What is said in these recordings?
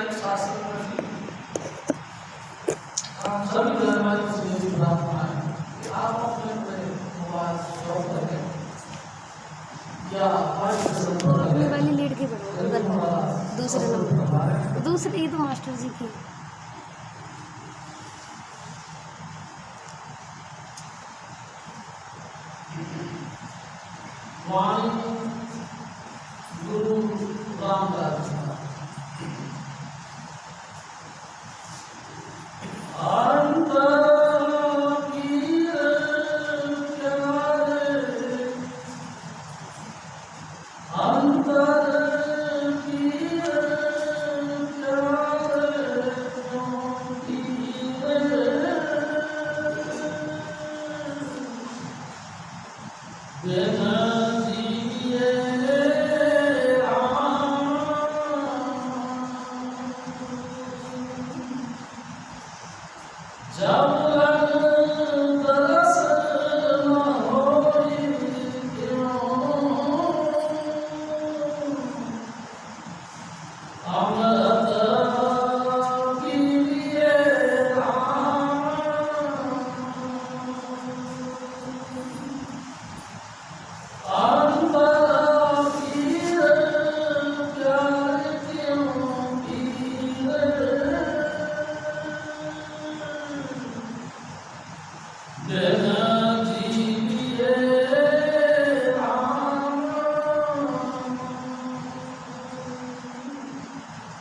एक शासन में हम सभी धर्मांतरों से मेरी प्रार्थना है कि आप अपने मोबाइल स्टॉप करें या अपनी वाली लीड की बढ़ाओ गूगल पर दूसरे नंबर दूसरे ये तो मास्टर जी की वाणी गुरु रामदास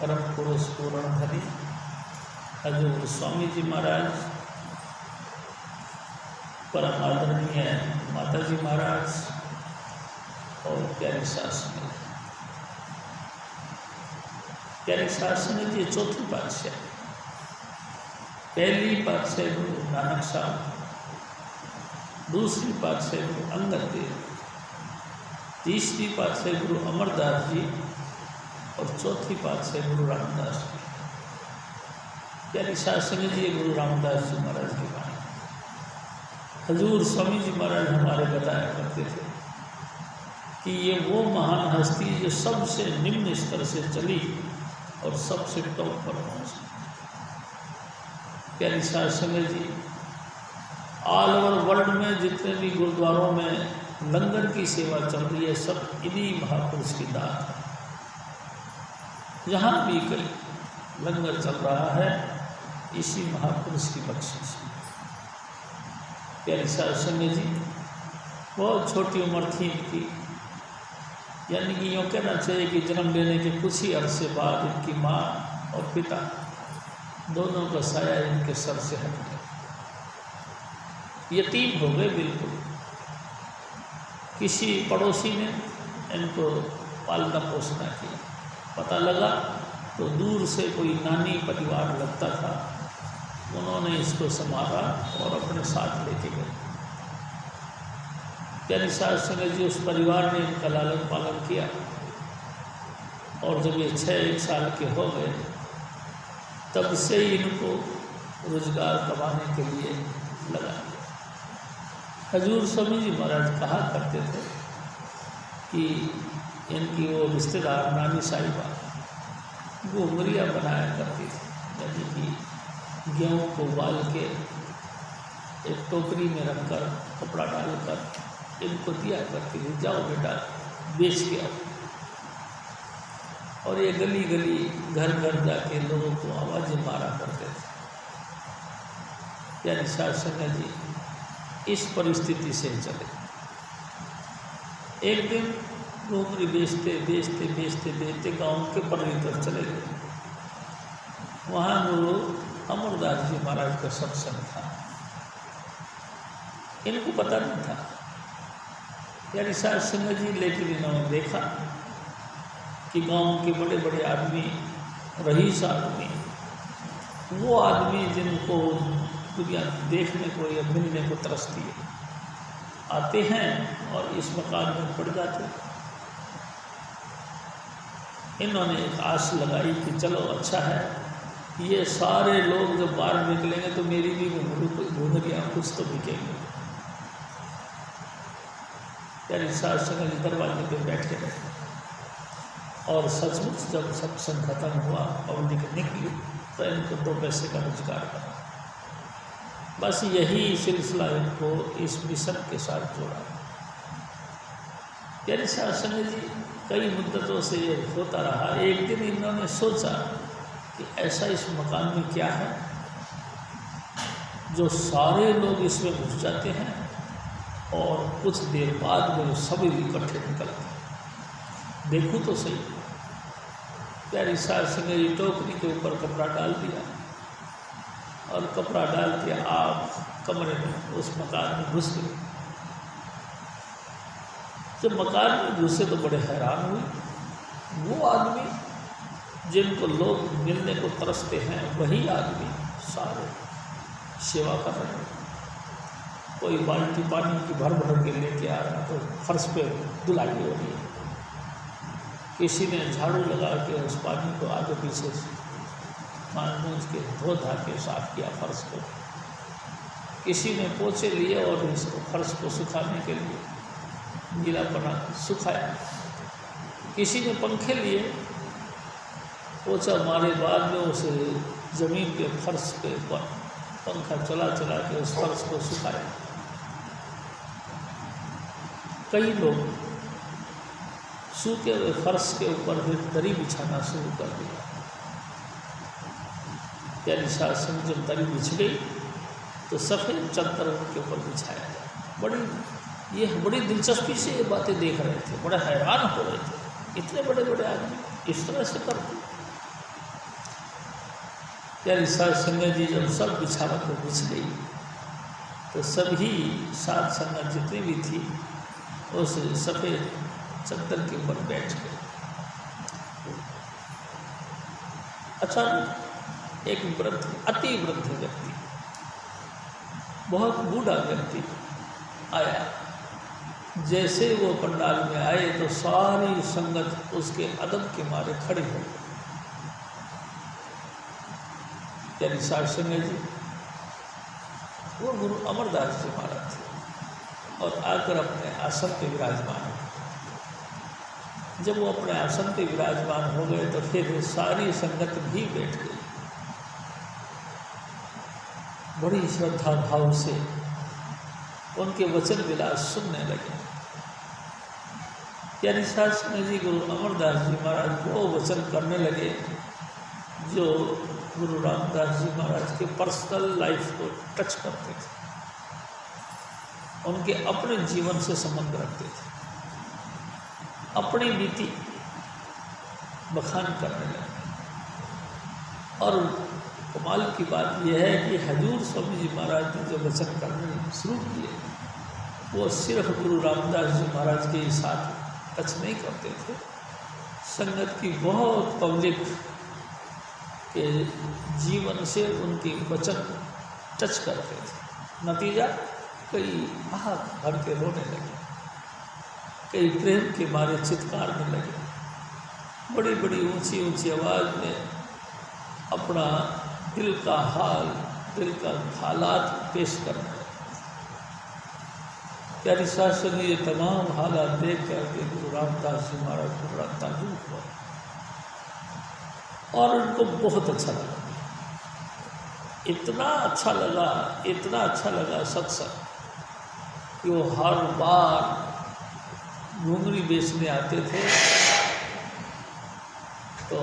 परम पुरुष पूर्णधरी हजूर स्वामी जी महाराज, परम आदरणीय माता जी महाराज और प्यारी शासनी। प्यारी शासनी जी चौथी पातशाह, पहली पातशाह गुरु नानक साहब, दूसरी पातशाह गुरु अंगद देव, तीसरी पातशाह गुरु अमरदास जी और चौथी पातशाह गुरु रामदास जी। प्यारी शासनी जी गुरु रामदास जी महाराज की वाणी। हजूर स्वामी जी महाराज हमारे बताया करते थे कि ये वो महान हस्ती जो सबसे निम्न स्तर से चली और सबसे टॉप पर पहुंची। प्यारी शासनी जी ऑल ओवर वर्ल्ड में जितने भी गुरुद्वारों में लंगर की सेवा चल रही है, सब इन्हीं महापुरुष की दात है। जहाँ भी कहीं लंगर चल रहा है, इसी महापुरुष की बख्शिश। प्यारी शासनी जी बहुत छोटी उम्र थी इनकी, यानी कि यूँ कहना चाहिए कि जन्म लेने के कुछ ही अरसे बाद इनकी माँ और पिता दोनों का साया इनके सर से हट गया, यतीम हो गए बिल्कुल। किसी पड़ोसी ने इनको पालना पोसना किया, पता लगा तो दूर से कोई नानी परिवार लगता था, उन्होंने इसको संभाला और अपने साथ लेके गए। प्यारी शासनी जी उस परिवार ने इनका लालन पालन किया और जब ये 6 साल के हो गए तब से ही इनको रोजगार कमाने के लिए लगा दिया। हजूर स्वामी जी महाराज कहा करते थे कि इनकी वो रिश्तेदार नानी साहिबा घुंघरिया बनाया करती थी, यानी कि गेहूँ को उबाल के एक टोकरी में रखकर कपड़ा डालकर इनको दिया करती थी, जाओ बेटा बेच के आओ। और ये गली गली घर घर जाके लोगों को आवाज़ें मारा करते थे। प्यारी शासनी जी इस परिस्थिति से चले। एक दिन घुंघरी बेचते बेचते बेचते बेचते गाँव के परली तरफ चले गए। वहाँ गुरु अमरदास जी महाराज का सत्संग था। इनको पता नहीं था। प्यारी शासनी जी लेकिन इन्होंने देखा कि गांव के बड़े बड़े आदमी, रईस आदमी, वो आदमी जिनको दुनिया देखने को या मिलने को तरसती है, आते हैं और इस मकान में पड़ जाते हैं। इन्होंने एक आस लगाई कि चलो अच्छा है, ये सारे लोग जब बाहर निकलेंगे तो मेरी भी घुंघरियाँ कुछ तो बिकेंगे। प्यारी शासनी जी दरवाजे पे बैठे रहे। और सचमुच जब सत्संग खत्म हुआ, पब्लिक निकली, तो इनको 2 पैसे का रोजगार बना। बस यही सिलसिला इनको इस मिशन के साथ जोड़ा। प्यारे साध संगत जी, कई मुद्दतों से ये होता रहा। एक दिन इन्होंने सोचा कि ऐसा इस मकान में क्या है जो सारे लोग इसमें घुस जाते हैं और कुछ देर बाद में सभी इकट्ठे निकलते हैं। देखूँ तो सही। प्यारी साध संगत जी, टोकरी के ऊपर कपड़ा डाल दिया और कपड़ा डाल के आप कमरे में उस मकान में घुस गए। जब मकान में घुसे तो बड़े हैरान हुए। वो आदमी जिनको लोग मिलने को तरसते हैं, वही आदमी सारे सेवा कर रहे हैं। कोई बाल्टी पानी की भर भर के लेके आ रहा, तो फर्श पे धुलाई हो रही है। किसी ने झाड़ू लगा के उस पानी को आगे पीछे मांझ के धो धा के साफ किया फर्श को। किसी ने पोछे लिए और इसको फर्श को सुखाने के लिए गीलापना सुखाया। किसी ने पंखे लिए, पोछा मारे बाद में उसे ज़मीन के फर्श पे पंखा चला चला के उस फर्श को सुखाया। कई लोग सूखे हुए फर्श के ऊपर फिर दरी बिछाना शुरू कर दिया। प्यारी साध संगत जब दरी बिछ गई तो सफ़ेद चद्दर उनके ऊपर बिछाया जाए। बड़ी दिलचस्पी से ये बातें देख रहे थे, बड़े हैरान हो रहे थे। इतने बड़े बड़े आदमी इस तरह से करते। प्यारी साध संगत जी, जब सब बिछावट को बिछ गई तो सभी साध संगत जितनी भी थी उस सफ़ेद चद्दर के ऊपर बैठ गए। अचानक एक वृद्ध, अति वृद्ध व्यक्ति, बहुत बूढ़ा व्यक्ति आया। जैसे वो पंडाल में आए तो सारी संगत उसके अदब के मारे खड़ी हो गई। प्यारी साध संगत जी, वो गुरु अमरदास जी महाराज थे और आकर अपने आसन पे विराजमान हो। जब वो अपने आसन पे विराजमान हो गए तो फिर सारी संगत भी बैठ गई। बड़ी श्रद्धा भाव से उनके वचन विलास सुनने लगे। प्यारी साध संगत जी, गुरु अमरदास जी महाराज वो वचन करने लगे जो गुरु रामदास जी महाराज के पर्सनल लाइफ को टच करते थे, उनके अपने जीवन से संबंध रखते थे, अपनी बीती बखान करने लगे। और कमाल की बात यह है कि हजूर स्वामी जी महाराज ने जो वचन करने शुरू किए वो सिर्फ गुरु रामदास जी महाराज के ही साथ टच नहीं करते थे, संगत की बहुत पब्लिक के जीवन से उनके वचन टच करते थे। नतीजा कई आह भर के रोने लगे, कई प्रेम के मारे चित्कारने लगे, बड़ी बड़ी ऊंची ऊंची आवाज़ में अपना दिल का हाल, दिल का हालात पेश करने लगे। प्यारी साध संगत ये तमाम हालात देख करके गुरु रामदास जी महाराज को बड़ा ताज्जुब हुआ और उनको बहुत अच्छा लगा। इतना अच्छा लगा सत्संग कि वो हर बार घुंघरी बेचने आते थे। तो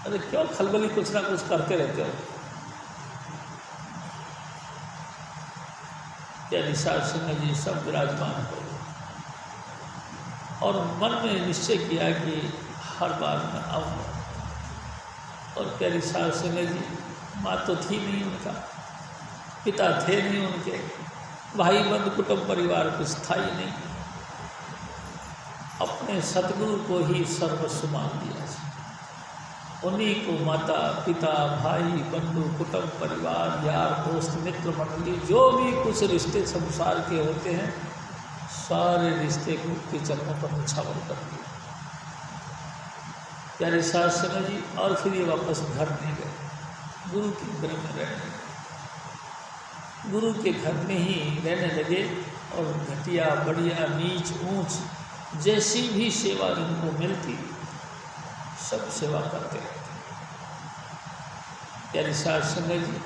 अरे क्यों खलबली कुछ ना कुछ करते रहते हो। प्यारी साध संगत जी सब विराजमान हो गए और मन में निश्चय किया कि हर बार मैं आऊँगा। और प्यारी साध संगत जी, माँ तो थी नहीं उनका, पिता थे नहीं उनके, भाई बंधु कुटुंब परिवार कुछ था ही नहीं। अपने सतगुरु को ही सर्वस्व मान दिया। उन्हीं को माता पिता भाई बंधु कुटुंब परिवार यार दोस्त मित्र मंडली जो भी कुछ रिश्ते संसार के होते हैं सारे रिश्ते गुरु के चरणों पर निछावर कर दिए। प्यारे साध संगत जी, और फिर ये वापस घर नहीं गए, गुरु के घर में रहने लगे। गुरु के घर में ही रहने लगे और घटिया बढ़िया नीच ऊंच जैसी भी सेवा इनको मिलती सब सेवा करते रहते। यानी साध संगत जी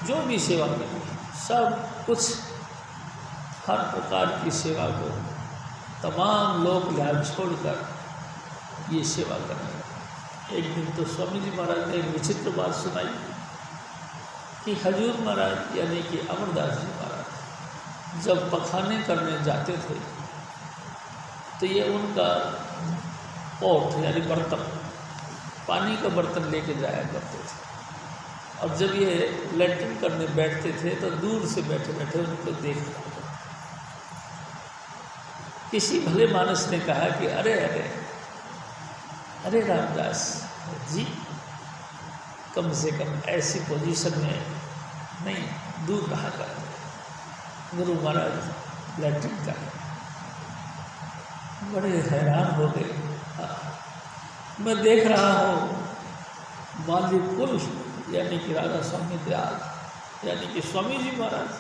जो भी सेवा मिली सब कुछ हर प्रकार की सेवा को तमाम लोग लाभ छोड़कर ये सेवा करें। एक दिन तो स्वामी जी महाराज ने एक विचित्र बात सुनाई कि हजूर महाराज यानी कि अमरदास जी महाराज जब पखाने करने जाते थे तो ये उनका पॉट यानी बर्तन, पानी का बर्तन लेके जाया करते थे। और जब ये लैट्रिन करने बैठते थे तो दूर से बैठे बैठे उनको देख रहे थे। किसी भले मानस ने कहा कि अरे अरे अरे रामदास जी, कम से कम ऐसी पोजीशन में नहीं, दूर रहा कर, गुरु महाराज लैट्रिन कर। बड़े हैरान हो गए। मैं देख रहा हूँ माली कुल यानी कि राधा स्वामी दयाल यानी कि स्वामी जी महाराज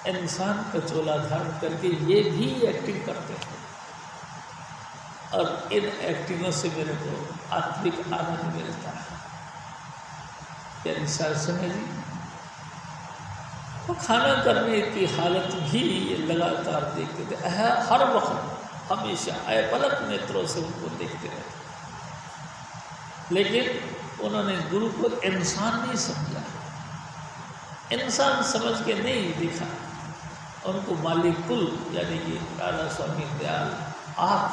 इंसान का चोला धारण करके ये भी एक्टिंग करते हैं और इन एक्टिंगों से मेरे को आत्मिक आनंद मिलता है। यानी साधु जी वो खाना करने की हालत भी लगातार देखते थे, हर वक्त हमेशा पलक नेत्रों से उनको देखते रहते। लेकिन उन्होंने गुरु को इंसान नहीं समझा, इंसान समझ के नहीं देखा, उनको मालिक कुल यानी कि राधा स्वामी दयाल आप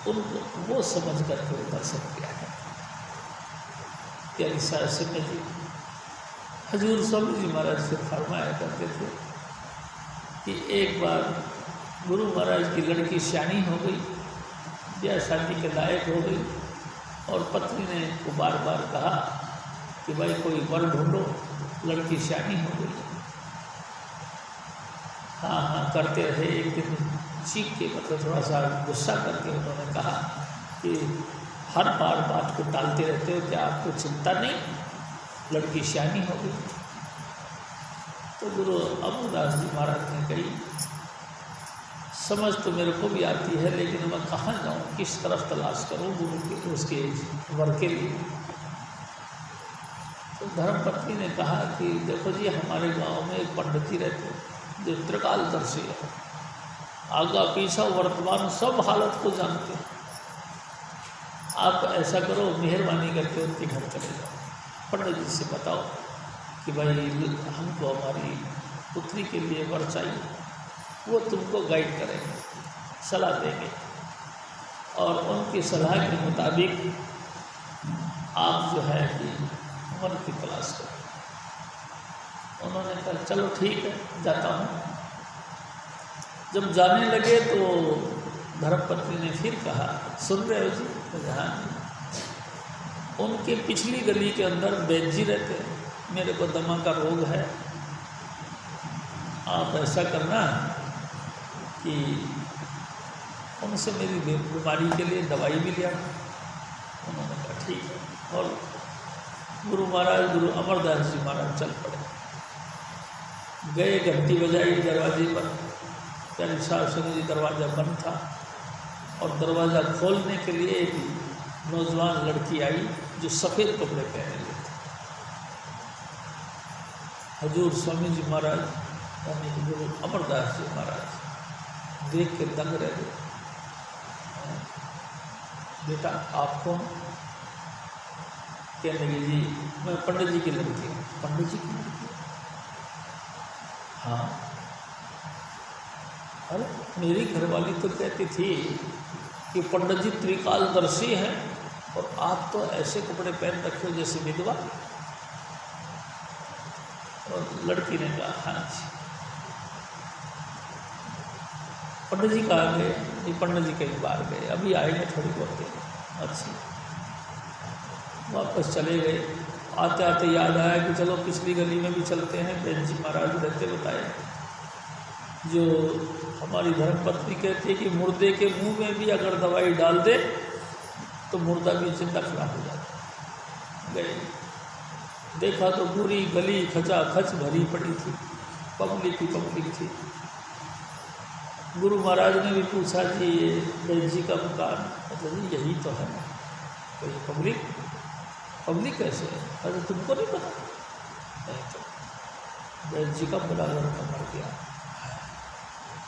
उनको वो समझ करके दर्शन किया है। यानी साधु जी हजूर स्वामी जी महाराज से फरमाया करते थे कि एक बार गुरु महाराज की लड़की सियानी हो गई, ब्याह शादी के लायक हो गई और पत्नी ने को बार बार कहा कि भाई कोई वर ढूंढो, लड़की सियानी हो गई। हाँ हाँ करते रहे। एक दिन चीख के मतलब थोड़ा सा गुस्सा करके उन्होंने कहा कि हर बार बात को टालते रहते हो, क्या आपको चिंता नहीं, लड़की सियानी हो गई। तो गुरु अमरदास जी महाराज ने कही समझ तो मेरे को भी आती है, लेकिन मैं कहाँ जाऊँ, किस तरफ तलाश करूँ गुरु के उसके वर के लिए। तो धर्मपत्नी ने कहा कि देखो जी हमारे गांव में एक पंडित जी रहते हैं जो त्रिकालदर्शी है, आगा पीछा वर्तमान सब हालत को जानते हैं। आप ऐसा करो, मेहरबानी करके उनके घर चले जाओ, पंडित जी से बताओ कि भाई हमको हमारी पुत्री के लिए वर चाहिए, वो तुमको गाइड करेंगे, सलाह देंगे और उनकी सलाह के मुताबिक आप जो है कि वर की तलाश करो। उन्होंने कहा चलो ठीक है, जाता हूँ। जब जाने लगे तो धर्मपत्नी ने फिर कहा सुन रहे हो जी? हाँ। उनके पिछली गली के अंदर वैद्य जी रहते हैं, मेरे को दमा का रोग है, आप ऐसा करना कि उनसे मेरी बीमारी के लिए दवाई भी लिया। उन्होंने कहा ठीक है। और गुरु अमरदास जी महाराज चल पड़े, गए, घंटी बजाई दरवाजे पर। यानी साधु जी दरवाज़ा बंद था और दरवाज़ा खोलने के लिए एक नौजवान लड़की आई जो सफ़ेद कपड़े पहने हुए थे। हजूर स्वामी जी महाराज यानी कि गुरु अमरदास जी महाराज देख के दंग रह गए। बेटा आप कौन? कहने लगी जी मैं पंडित जी की लड़की हूँ। पंडित जी की लड़की? हाँ। अरे मेरी घरवाली तो कहती थी कि पंडित जी त्रिकालदर्शी हैं और आप तो ऐसे कपड़े पहन रखे हो जैसे विधवा। और लड़की ने कहा हाँ जी। पंडित जी कहाँ गए? ये पंडित जी कहीं बाहर गए, अभी आएंगे थोड़ी बहुत देर। अच्छा, वापस चले गए। आते आते याद आया कि चलो पिछली गली में भी चलते हैं, बेन जी महाराज रहते बताए, जो हमारी धर्मपत्नी कहती है कि मुर्दे के मुंह में भी अगर दवाई डाल दे तो मुर्दा भी जिंदा खड़ा हो जाता। गए, देखा तो पूरी गली खचा खच भरी पड़ी थी, पब्लिक ही पब्लिक थी। गुरु महाराज ने भी पूछा जी ये वैद्य जी का मकान, मतलब जी यही तो है। तो ये पब्लिक कैसे है? अरे तुमको नहीं पता? नहीं तो वैद्य जी का बड़ा लड़का मर गया,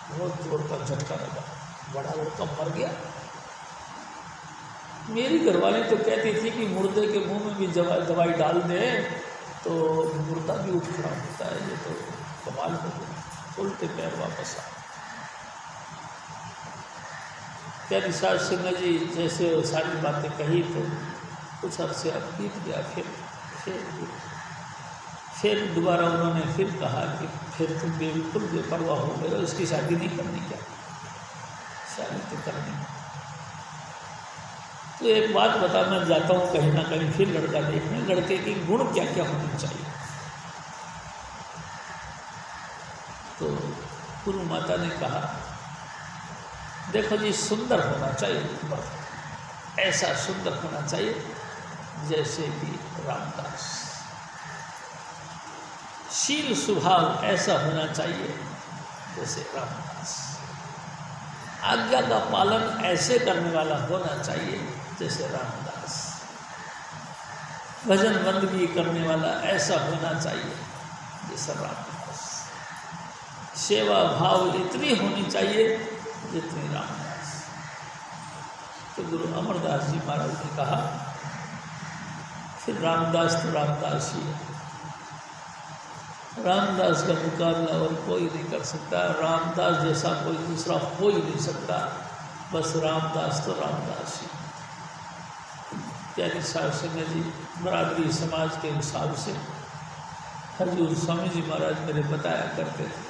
बहुत जोर का झटका लगा, बड़ा लड़का मर गया। मेरी घरवाली तो कहती थी कि मुर्दे के मुंह में भी दवाई डाल दे तो मुर्दा भी उठ खड़ा होता है। ये तो कमाल हो गया। उल्टे पैर वापस आ। क्या निसार सिंह जी जैसे सारी बातें कही तो कुछ अर्से अब बीत गया। फिर दोबारा उन्होंने फिर कहा कि फिर तुम बिल्कुल बेपरवाह हो गए, इसकी शादी नहीं करनी। क्या शादी तो करनी। तो एक बात बता, मैं जाता हूँ कहीं ना कहीं फिर लड़का देखने, लड़के के गुण क्या क्या होने चाहिए। तो गुरु माता ने कहा देखो जी, सुंदर होना चाहिए, ऐसा सुंदर होना चाहिए जैसे कि रामदास। शील स्वभाव ऐसा होना चाहिए जैसे रामदास। आज्ञा का पालन ऐसे करने वाला होना चाहिए जैसे रामदास। भजन बंदगी करने वाला ऐसा होना चाहिए जैसे रामदास। सेवा भाव इतनी होनी चाहिए जितनी रामदास। तो गुरु अमरदास जी महाराज ने कहा फिर रामदास तो रामदास ही है, रामदास का मुकाबला और कोई नहीं कर सकता। रामदास जैसा कोई दूसरा हो ही नहीं सकता। बस रामदास तो रामदास ही। प्यारी साहब सिंह जी बरादरी समाज के हिसाब से हजूर स्वामी जी महाराज मेरे बताया करते थे,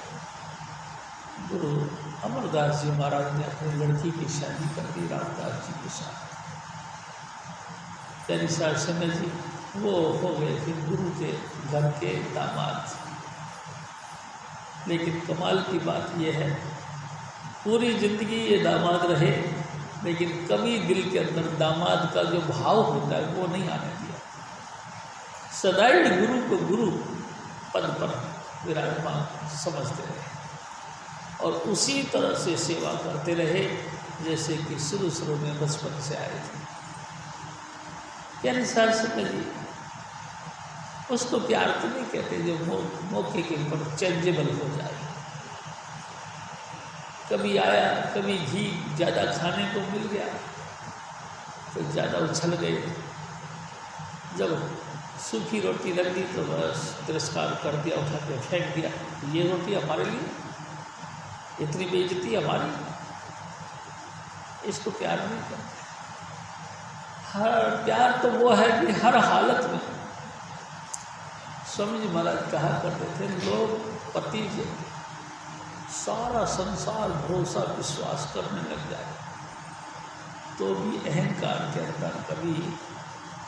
गुरु अमरदास जी महाराज ने अपनी लड़की की शादी कर दी रामदास जी के साथ। प्यारी साहब सिंह जी वो हो गए फिर गुरु के घर के दामाद। लेकिन कमाल की बात यह है, पूरी जिंदगी ये दामाद रहे, लेकिन कभी दिल के अंदर दामाद का जो भाव होता है वो नहीं आने दिया। सदाई गुरु को गुरु पद पर विराजमान समझते रहे और उसी तरह से सेवा करते रहे जैसे कि शुरू में बचपन से आए थे। यानी सार सिंह जी उसको प्यार तो नहीं कहते जो मौके के ऊपर चेंजेबल हो जाए। कभी आया, कभी घी ज़्यादा खाने को मिल गया तो ज़्यादा उछल गए, जब सूखी रोटी लग दी तो बस तिरस्कार कर दिया, उठा के फेंक दिया। ये रोटी हमारे लिए, इतनी बेइज्जती हमारी, इसको प्यार नहीं करते। हर प्यार तो वो है कि हर हालत में। स्वामी जी महाराज कहा करते थे, लोग पति से सारा संसार भरोसा विश्वास करने लग जाए तो भी अहंकार के अंदर कभी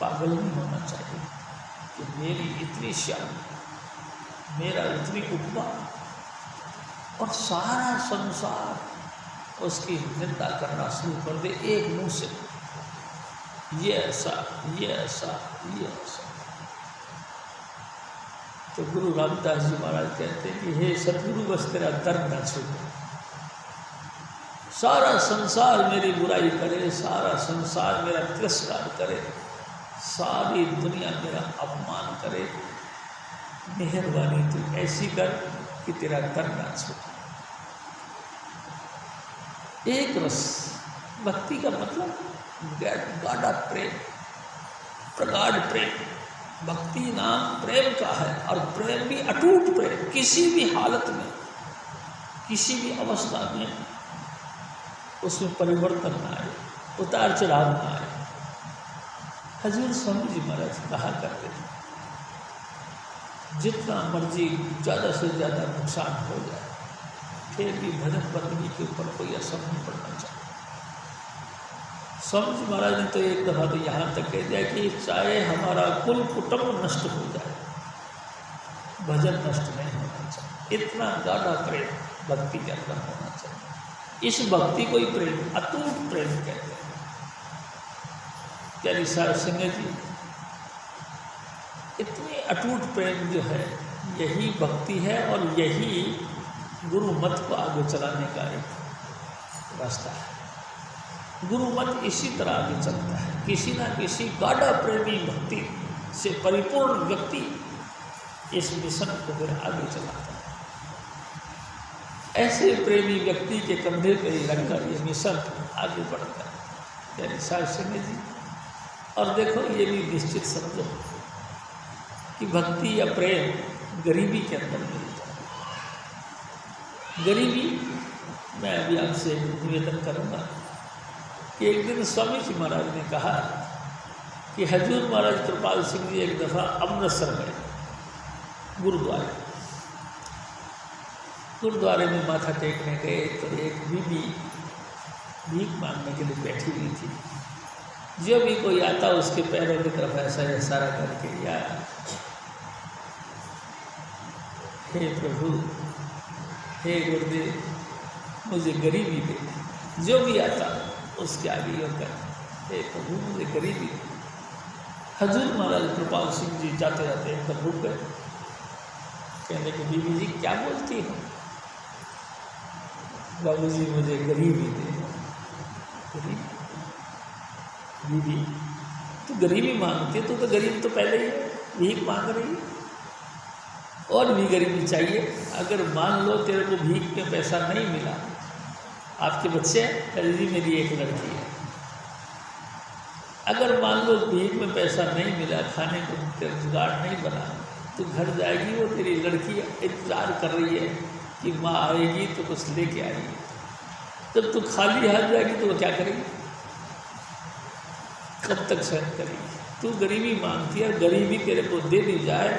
पागल नहीं होना चाहिए कि मेरी इतनी शान, मेरा इतनी उपमा, और सारा संसार उसकी निंदा करना शुरू कर दे एक मुंह से, ये ऐसा, ये ऐसा, ये ऐसा। तो गुरु रामदास जी महाराज कहते हैं कि हे सतगुरु बस तेरा दर न छूटे। सारा संसार मेरी बुराई करे, सारा संसार मेरा तिरस्कार करे, सारी दुनिया मेरा अपमान करे, मेहरबानी तू ऐसी कर कि तेरा दर न छूटे। एक रस भक्ति का मतलब गाढ़ा प्रेम, प्रगाढ़ प्रेम। भक्ति नाम प्रेम का है और प्रेम भी अटूट प्रेम, किसी भी हालत में, किसी भी अवस्था में उसमें परिवर्तन ना आए, उतार चढ़ाव ना आए। हजूर स्वामी जी महाराज कहा करते थे, जितना मर्जी ज़्यादा से ज़्यादा नुकसान हो जाए फिर भी भजन बंदगी के ऊपर कोई असर नहीं पड़ना चाहिए। स्वामी जी महाराज ने तो एक दफ़ा तो यहाँ तक कह दिया कि चाहे हमारा कुल कुटुंब नष्ट हो जाए, भजन नष्ट नहीं होना चाहिए। इतना गाढ़ा प्रेम भक्ति के अंदर होना चाहिए। इस भक्ति को ही प्रेम, अटूट प्रेम कहते हैं। प्यारी साहब सिंह जी, इतनी अटूट प्रेम जो है यही भक्ति है और यही गुरु मत को आगे चलाने का एक रास्ता है। गुरु मत इसी तरह आगे चलता है। किसी ना किसी गाढ़ा प्रेमी भक्ति से परिपूर्ण व्यक्ति इस मिशन को फिर आगे चलाता है। ऐसे प्रेमी व्यक्ति के कंधे पर ही रखकर ये मिशन आगे बढ़ता है। यानी साहब सिंह जी, और देखो ये भी निश्चित समझो कि भक्ति या प्रेम गरीबी के अंदर मिल जाए। गरीबी, मैं अभी आपसे निवेदन करूँगा कि एक दिन स्वामी जी महाराज ने कहा कि हजूर महाराज कृपाल सिंह जी एक दफ़ा अमृतसर गए गुरुद्वारे में माथा टेकने गए तो एक बीबी भीख मांगने के लिए बैठी हुई थी। जो भी कोई आता उसके पैरों की तरफ ऐसा इशारा करके, या हे प्रभु, हे गुरुदेव, मुझे गरीबी दे। जो भी आता उसके आगे यूँ कर, हे प्रभु मुझे गरीबी दे। हजूर महाराज कृपाल सिंह जी जाते जाते एकदम रुक गए। कहने कि बीबी जी क्या बोलती हो? बाबू जी मुझे गरीबी दे। गरीबी? बीबी तू गरीबी मांगती है, तू तो गरीब तो पहले ही है, भीख मांग रही है, और भी गरीबी चाहिए। अगर मान लो तेरे को भीख में पैसा नहीं मिला, आपके बच्चे हैं, कह जी मेरी एक लड़की है, अगर मान लो भीख में पैसा नहीं मिला, खाने को जुगाड़ नहीं बना, तो घर जाएगी, वो तेरी लड़की इंतजार कर रही है कि माँ आएगी तो कुछ लेके आएगी। जब तू खाली हाथ जाएगी तो वो क्या करेगी? कब तक सहन करेगी? तू गरीबी मांगती है, गरीबी तेरे को दे दी जाए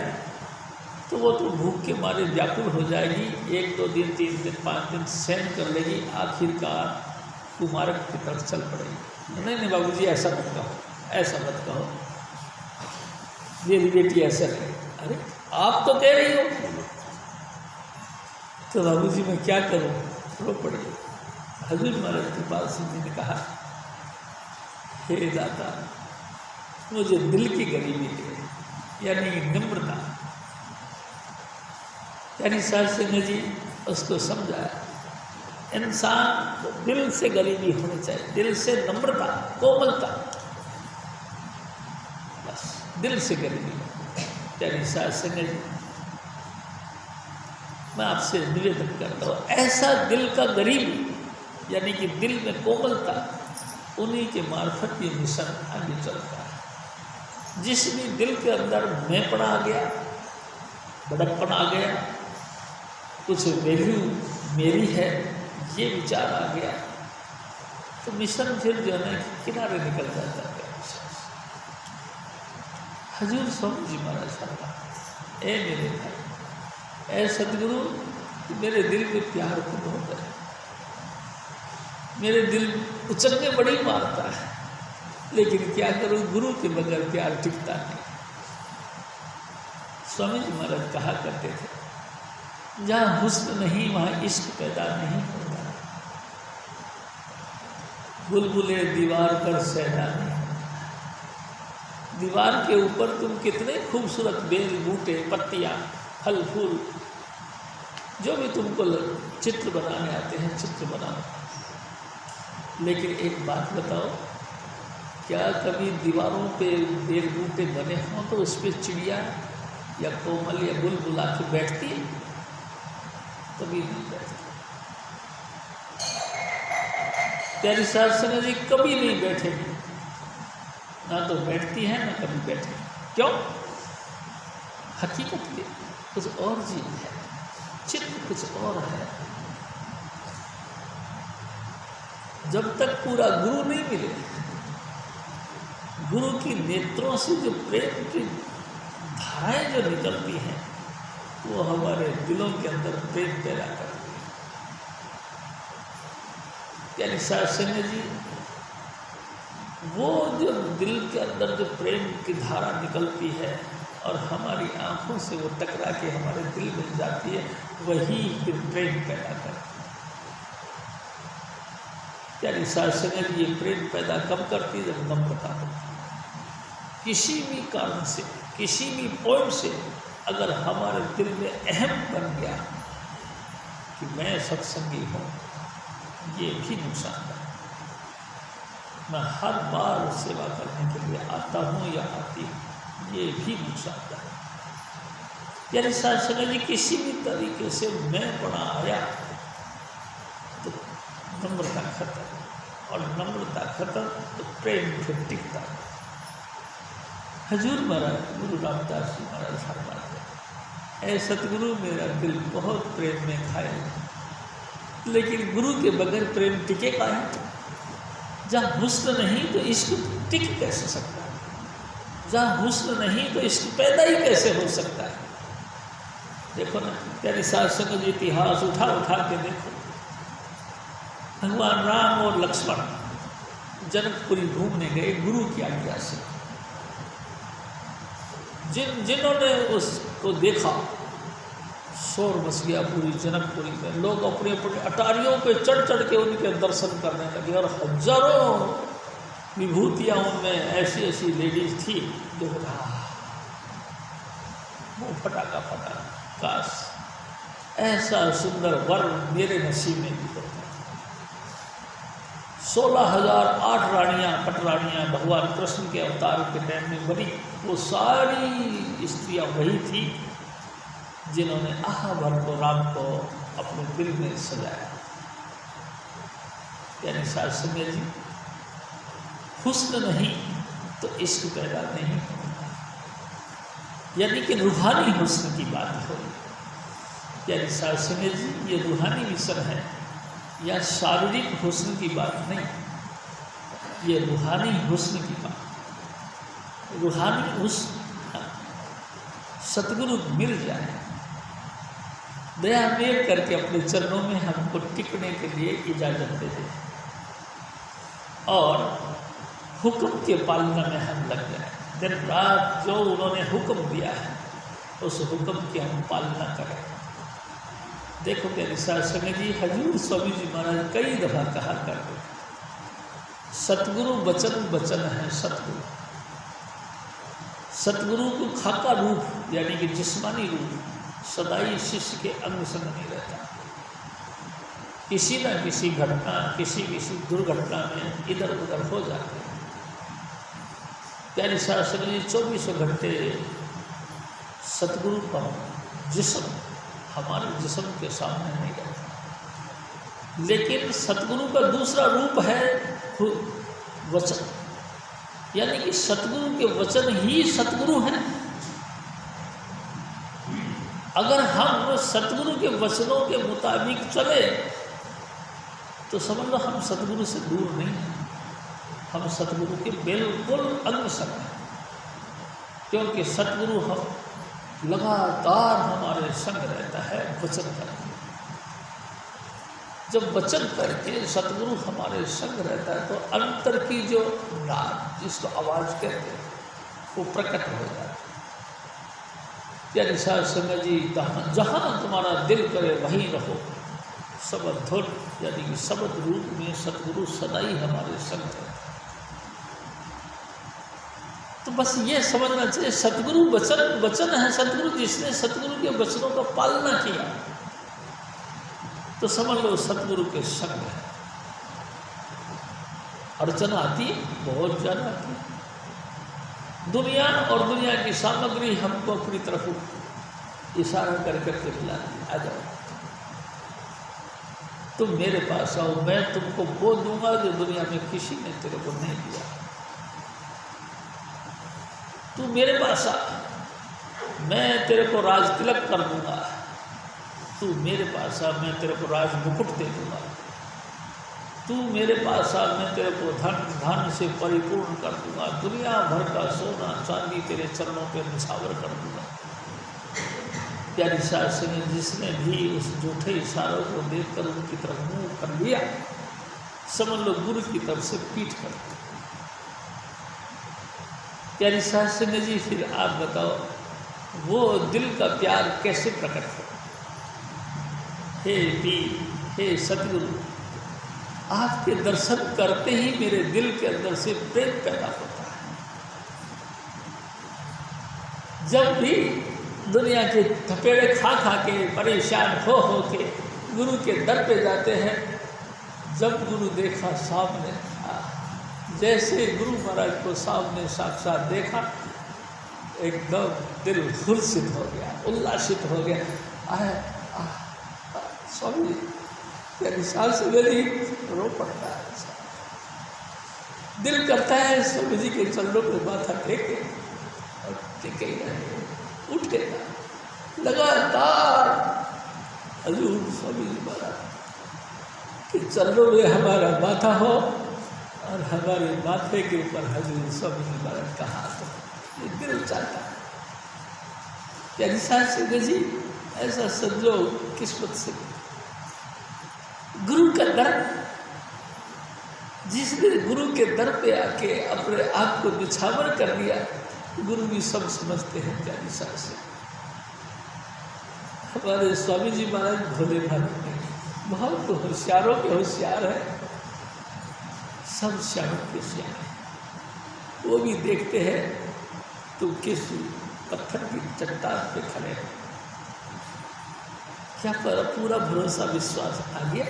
तो वो तो भूख के मारे व्याकुल हो जाएगी। 1 2 दिन 3 दिन 5 दिन सहन कर लेगी, आखिरकार कुमारक की तरफ चल पड़ेगी। नहीं नहीं बाबूजी ऐसा मत कहो, ऐसा मत कहो, मेरी बेटी ऐसा है। अरे आप तो कह रही हो, तो बाबूजी मैं क्या करूं? रो पड़ी। हजूर महाराज कृपाल सिंह जी ने कहा, हे दाता मुझे दिल की गरीबी दे, यानी निम्रता। यानी साहब सिंह जी उसको समझाया, इंसान दिल से गरीबी होनी चाहिए, दिल से नम्रता, कोमलता, बस दिल से गरीबी। यानी साहब सिंह जी मैं आपसे निवेदन करता हूँ, ऐसा दिल का गरीब यानी कि दिल में कोमलता, उन्हीं के मार्फत ये मिशन आगे चलता है। जिस भी दिल के अंदर मैंपन आ गया, बड़प्पन आ गया, कुछ वैल्यू मेरी है, ये विचार आ गया, तो मिशन फिर जो है किनारे निकल जाता है। हजूर स्वामी जी महाराज साहब, ए मेरे भाई, ए सदगुरु, मेरे दिल में प्यार को बहुत है, मेरे दिल उचलने बड़ी मारता है, लेकिन क्या करूं, गुरु के बगैर प्यार टिकता नहीं। स्वामी जी महाराज कहा करते थे, जहाँ हुस्न नहीं वहाँ इश्क पैदा नहीं होता। बुलबुले दीवार पर सहना नहीं। दीवार के ऊपर तुम कितने खूबसूरत बेल बूटे, पत्तियाँ, फल फूल, जो भी तुमको चित्र बनाने आते हैं चित्र बनाओ, लेकिन एक बात बताओ, क्या कभी दीवारों पे बेल बूटे बने हों तो उस पर चिड़िया या कोमल या बुलबुल आके बैठती है? कभी नहीं बैठती। प्यारी साहब सिंह जी कभी नहीं बैठेगी, ना तो बैठती है ना कभी बैठेगी। क्यों? हकीकत में कुछ और चीज है, चित्र कुछ और है। जब तक पूरा गुरु नहीं मिले, गुरु की नेत्रों से जो प्रेम की धाराएं जो निकलती हैं, वो हमारे दिलों के अंदर प्रेम पैदा करती है। यानी साहब सिंह जी, वो जो दिल के अंदर जो प्रेम की धारा निकलती है और हमारी आंखों से वो टकरा के हमारे दिल में जाती है, वही फिर प्रेम पैदा करती है। यानी साहब सिंह जी ये प्रेम पैदा कब करती है? जब नम्रता होती है। किसी भी कारण से, किसी भी पॉइंट से अगर हमारे दिल में अहम बन गया कि मैं सत्संगी हूँ, ये भी नुकसानदायक। मैं हर बार सेवा करने के लिए आता हूँ या आती हूँ, ये भी नुकसानदायक। यानी शासन जी किसी भी तरीके से मैं पढ़ा आया तो नम्रता खत्म, और नम्रता खत्म तो प्रेम फिर टिकता। हजूर महाराज गुरु रामदास जी महाराज फरमाते हैं, ऐ सतगुरु मेरा दिल बहुत प्रेम में खाए, लेकिन गुरु के बगैर प्रेम टिके का है? जहाँ हुस्न नहीं तो इश्क टिक कैसे सकता है? जहाँ हुस्न नहीं तो इश्क पैदा ही कैसे हो सकता है? देखो ना, तेरे शासन जी इतिहास उठा उठा के देखो। भगवान राम और लक्ष्मण जनकपुरी घूमने गए गुरु की आज्ञा से। जिन्होंने उसको देखा, शोर मच गया पूरी जनकपुरी में। लोग अपने अपने अटारियों पे चढ़ चढ़ के उनके दर्शन करने लगे, और हजारों विभूतियाँ उनमें ऐसी ऐसी लेडीज थी जो मुँह फटाका फटा, काश ऐसा सुंदर वर मेरे नसीब में भी होता। 16,008 रानियाँ पटरानियाँ भगवान कृष्ण के अवतार के टाइम में बनी, वो सारी स्त्रियाँ वही थी जिन्होंने आह भर को राम को अपने दिल में सजाया। यानी शासन जी, हुस्न नहीं तो इश्क पैदा नहीं होता, यानी कि रूहानी हुस्न की बात हो। यानी शासन जी, ये रूहानी मिशन है या शारीरिक हुस्न की बात नहीं, ये रूहानी हुस्न की बात। रूहानी हुस्न सतगुरु मिल जाए, दया मेल करके अपने चरणों में हमको टिकने के लिए इजाज़त दे दे, और हुक्म के पालना में हम लग जाए। दिन रात जो उन्होंने हुक्म दिया है उस हुक्म की हम पालना करें। देखो मेरे शासन जी, हजूर स्वामी जी महाराज कई दफ़ा कहा करते, सतगुरु वचन वचन है सतगुरु। सतगुरु को खाका रूप यानी कि जिस्मानी रूप सदाई शिष्य के अंग संग नहीं रहता। किसी न किसी घटना, किसी दुर्घटना में इधर उधर हो जाते हैं। प्यारे शासन जी 24 घंटे सतगुरु का जिस्म हमारे जिस्म के सामने नहीं रहता, लेकिन सतगुरु का दूसरा रूप है वचन, यानी कि सतगुरु के वचन ही सतगुरु हैं। अगर हम सतगुरु के वचनों के मुताबिक चले तो समझ लो हम सतगुरु से दूर नहीं हैं, हम सतगुरु के बिल्कुल अंग संग हैं, क्योंकि सतगुरु हम लगातार हमारे संग रहता है वचन करके। जब वचन करके सतगुरु हमारे संग रहता है तो अंतर की जो नाद, जिसको आवाज़ कहते हैं, वो प्रकट हो जाता है। यानी शासन जी, जहाँ तुम्हारा दिल करे वहीं रहो। शब्द धुन यानी कि शब्द रूप में सतगुरु सदाई हमारे संग है। तो बस ये समझना चाहिए, सतगुरु वचन है। सतगुरु जिसने सतगुरु के वचनों का पालना किया तो समझ लो सतगुरु के संग है। अर्चना आती है, बहुत ज़्यादा आती है। दुनिया और दुनिया की सामग्री हमको अपनी तरफ इशारा कर करके बुलाती है, आ जाओ तुम मेरे पास आओ, मैं तुमको वो दूंगा जो दुनिया में किसी ने तेरे को नहीं दिया। तू मेरे पास आ, मैं तेरे को राज तिलक कर दूंगा। तू मेरे पास आ, मैं तेरे को राज मुकुट दे दूंगा। तू मेरे पास आ, मैं तेरे को धन से परिपूर्ण कर दूंगा। दुनिया भर का सोना चांदी तेरे चरणों पे निछावर कर दूंगा। प्यारी शासन ने जिसने भी उस झूठे इशारों को देखकर उनकी तरफ मुंह कर लिया, समझ लो गुरु की तरफ से पीठ कर दी। प्यारी शासन जी, फिर आप बताओ वो दिल का प्यार कैसे प्रकट हो? हे पीर, हे सतगुरु, आपके दर्शन करते ही मेरे दिल के अंदर से प्रेम पैदा होता है। जब भी दुनिया के थपेड़े खा खा के परेशान हो के गुरु के दर पे जाते हैं, जब गुरु देखा सामने, जैसे गुरु महाराज को सामने साक्षात देखा, एकदम दिल हुर्षित हो गया, उल्लासित हो गया। स्वामी तेरी सांस मेरी रो पड़ता है, दिल करता है स्वामी जी के चरणों पे माथा टेके और टेके ही रहे, उठ गया लगातार हजूर स्वामी जी महाराज के चरणों में हमारा माथा हो और हमारे माथे के ऊपर हजूर स्वामी जी महाराज का हाथ हो, ये दिल चाहता है। प्यारी साहब सिंह जी, ऐसा संजोग किस्मत से गुरु का दर, जिसने गुरु के दर पे आके अपने आप को निछावर कर दिया, गुरु भी सब समझते हैं। प्यारी साहब से हमारे स्वामी जी महाराज भोले भाले नहीं, बहुत होशियारों के होशियार है, सब श्यामों के श्याम है। वो भी देखते हैं तुम किस पत्थर की चट्टान पे खड़े हो, क्या पर पूरा भरोसा विश्वास आ गया?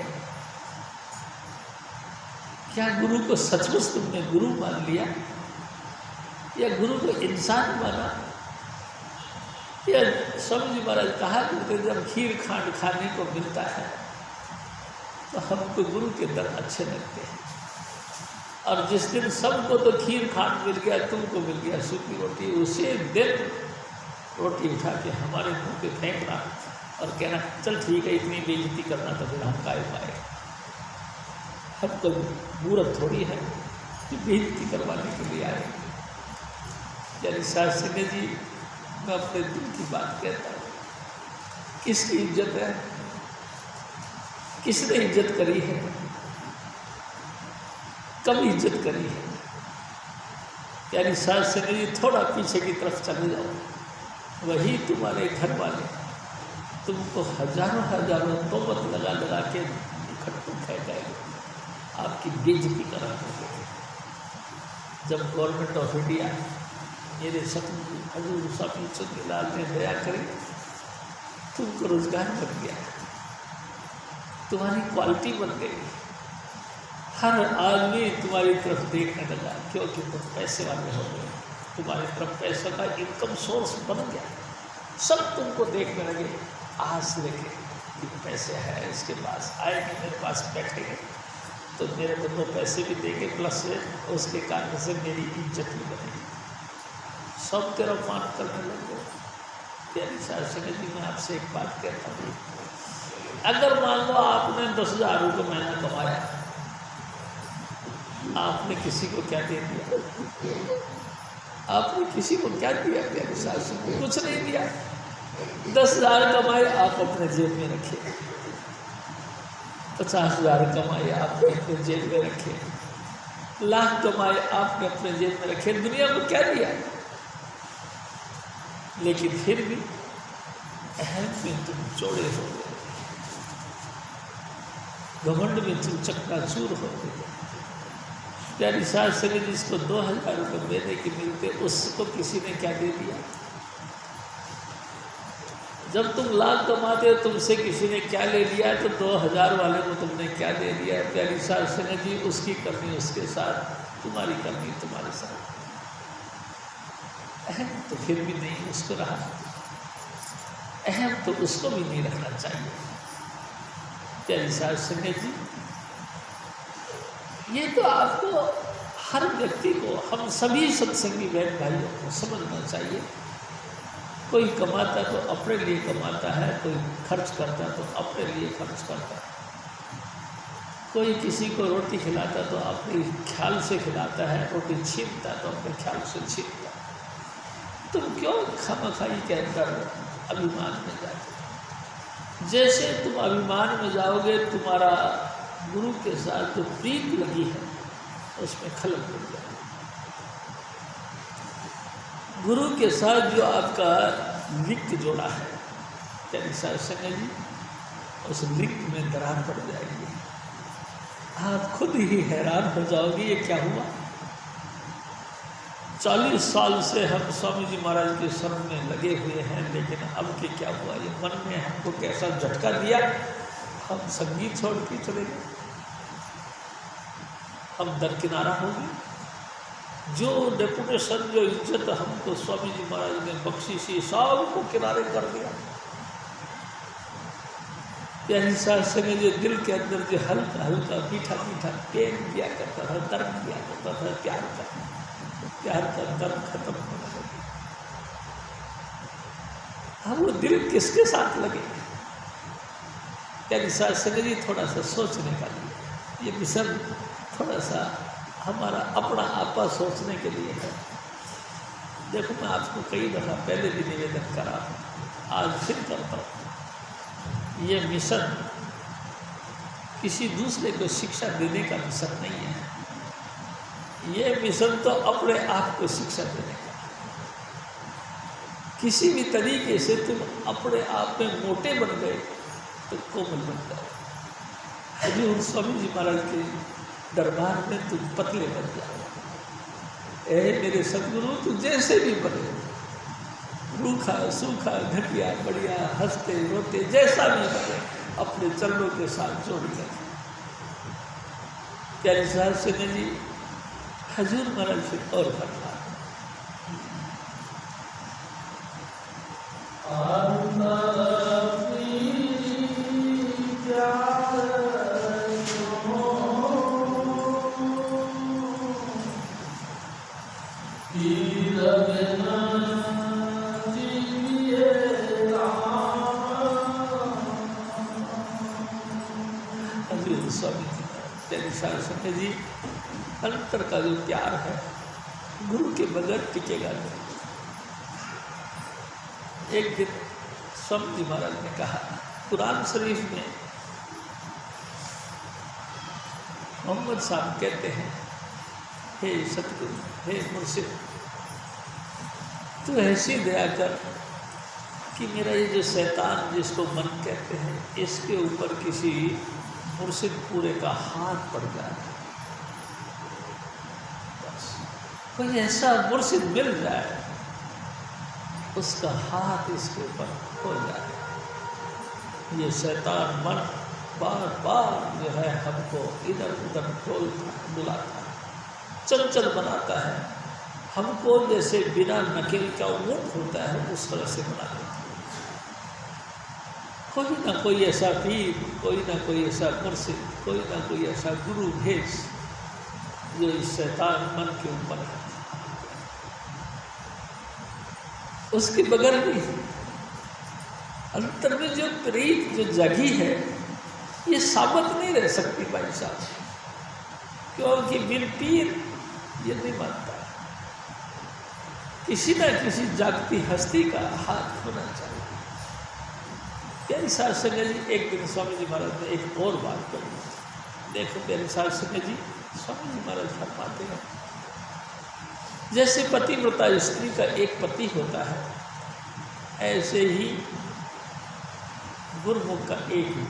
क्या गुरु को सचमुच तुमने गुरु मान लिया, या गुरु को इंसान माना? या स्वामी जी महाराज कहा करते, जब खीर खांड खाने को मिलता है तो हमको गुरु के दर अच्छे लगते हैं, और जिस दिन सबको तो खीर खांड मिल गया, तुमको मिल गया सूखी रोटी, उसी दिन रोटी उठा के हमारे मुंह पे फेंकना और कहना चल ठीक है, इतनी बेइज्जती करना तो फिर हम काय पाए। हमको मूर्ख थोड़ी है कि बेइज्जती करवाने के लिए आए। यानी साहब सिंह जी, मैं अपने दिल की बात कहता हूँ, किसकी इज्जत है, किसने इज्जत करी है, कब इज्जत करी है? यानी साहब सिंह जी, थोड़ा पीछे की तरफ चले जाओ, वही तुम्हारे घर वाले तुमको हजारों हजारों तोहमत लगा लगा के इकट्ठे फेंकाएंगे, आपकी बेइज्जती करा देंगे। जब गवर्नमेंट ऑफ इंडिया मेरे सतगुरु हजूर स्वामी चंद्रलाल ने दया करी, तुमको रोजगार बन गया, तुम्हारी क्वालिटी बन गई, हर आदमी तुम्हारी तरफ देखने लगा, क्योंकि तुम पैसे वाले हो गए, तुम्हारी तरफ पैसे का इनकम सोर्स बन गया, सब तुमको देखने लगे, आस लेके कि पैसे है इसके पास, आएंगे मेरे पास बैठेंगे तो मेरे को तो पैसे भी देंगे, प्लस उसके कारण से मेरी इज्जत भी बनेगी, सब तेरा मान करने लगे। प्यारी साहब सिंह जी, मैं आपसे एक बात कहता हूँ, अगर मान लो आपने 10,000 रुपये महीना कमाया, आपने किसी को क्या दे दिया? आपने किसी को क्या दिया? प्यारी साहब सिंह जी, कुछ नहीं दिया। 10,000 कमाए, आप अपने जेब में रखे, 50,000 कमाए आपने अपने जेब में रखे, लाख कमाए आपने अपने जेब में रखे, दुनिया को क्या दिया? लेकिन फिर भी अहम में तुम चौड़े हो गए, घमंड में तुम चकनाचूर हो गए। प्यारी साहब सिंह जी, जिसको 2,000 रुपये महीने के मिलते, उसको किसी ने क्या दे दिया? जब तुम लाख कमाते हो, तुमसे किसी ने क्या ले लिया, तो 2,000 वाले को तुमने क्या दे दिया? प्यारी साहब सिंह जी, उसकी करनी उसके साथ, तुम्हारी करनी तुम्हारे साथ, अहम तो फिर भी नहीं उसको रहा, अहम तो उसको भी नहीं रखना चाहिए। प्यारी साहब सिंह जी, ये तो आपको, हर व्यक्ति को, हम सभी सत्संगी बहन भाइयों को समझना चाहिए। कोई कमाता तो अपने लिए कमाता है, कोई खर्च करता तो अपने लिए खर्च करता है, कोई किसी को रोटी खिलाता तो अपने ख्याल से खिलाता है, रोटी छीनता तो अपने ख्याल से छीनता है। तुम क्यों खामखाई के अंदर अभिमान में जाते? जैसे तुम अभिमान में जाओगे, तुम्हारा गुरु के साथ जो प्रीत लगी है उसमें खलल पड़ जाएगी। गुरु के साथ जो आपका लिंक जोड़ा है, प्यारी साहब सिंह जी, उस लिंक में दरार पड़ जाएगी, आप खुद ही हैरान हो जाओगे ये क्या हुआ। 40 साल से हम स्वामी जी महाराज के शरण में लगे हुए हैं, लेकिन अब के क्या हुआ, ये मन में हमको कैसा झटका दिया, हम संगीत छोड़ के चले गए। हम दरकिनारा हो गए। जो डेपुटेशन, जो इज्जत हमको स्वामी जी महाराज ने बख्शी सी, सब को किनारे कर दिया। प्यारी साहब संग जो दिल के अंदर जो हल्का हल्का मीठा मीठा प्रेम दिया करता था, दर्द दिया करता था, प्यार का दर्द खत्म होने लगे। हम वो दिल किसके साथ लगे? प्यारी साहब संग जी थोड़ा सा सोचने का लिए, ये मिशन थोड़ा सा हमारा अपना आपा सोचने के लिए है। देखो, मैं आपको कई दफ़ा पहले भी निवेदन करा, आज फिर करता हूँ। ये मिशन किसी दूसरे को शिक्षा देने का मिशन नहीं है। ये मिशन तो अपने आप को शिक्षा देने का। किसी भी तरीके से तुम अपने आप में मोटे बन गए तो कोमल बन जाओ। हजूर स्वामी जी महाराज के दरबार में तुम पतले बन जाओ। ए मेरे सदगुरु, तू जैसे भी बने, रूखा सूखा घटिया बढ़िया, हंसते रोते, जैसा भी बने, अपने चरणों के साथ जोड़ गए। प्यारे साहब सिंह जी हजूर महाराज फिर और फरमा, स्वामी जी अंतर का जो प्यार है गुरु के बगैर टिकेगा नहीं। एक दिन स्वामी जी महाराज ने कहा, कुरान शरीफ में मोहम्मद साहब कहते हैं, हे सतगुरु, हे मुर्शिद, तू ऐसी दया कर कि मेरा ये जो शैतान जिसको मन कहते हैं, इसके ऊपर किसी मुर्शिद पूरे का हाथ पड़ जाए। बस कोई ऐसा मुर्शिद मिल जाए, उसका हाथ इसके ऊपर हो जाए। ये शैतान मन बार बार जो है हमको इधर उधर बुलाता है, चंचल बनाता है, हमको जैसे बिना नकेल का ऊँट होता है उस तरह से बना देता है। कोई ना कोई ऐसा पीर, कोई ना कोई ऐसा मुर्शिद, कोई ना कोई ऐसा गुरु भेज जो इस शैतान मन के ऊपर है। उसके बगैर भी अंतर में जो प्रीत जो जगी है, ये साबित नहीं रह सकती भाई साहब, क्योंकि बिन पीर ये नहीं मानता। किसी न किसी जागती हस्ती का हाथ होना चाहिए। प्यारी साहब संग जी एक दिन स्वामी जी महाराज ने एक और बात कही। देखो प्यारी साहब संग जी, स्वामी जी महाराज फरमाते हैं, जैसे पतिव्रता स्त्री का एक पति होता है, ऐसे ही गुरुमुख का एक ही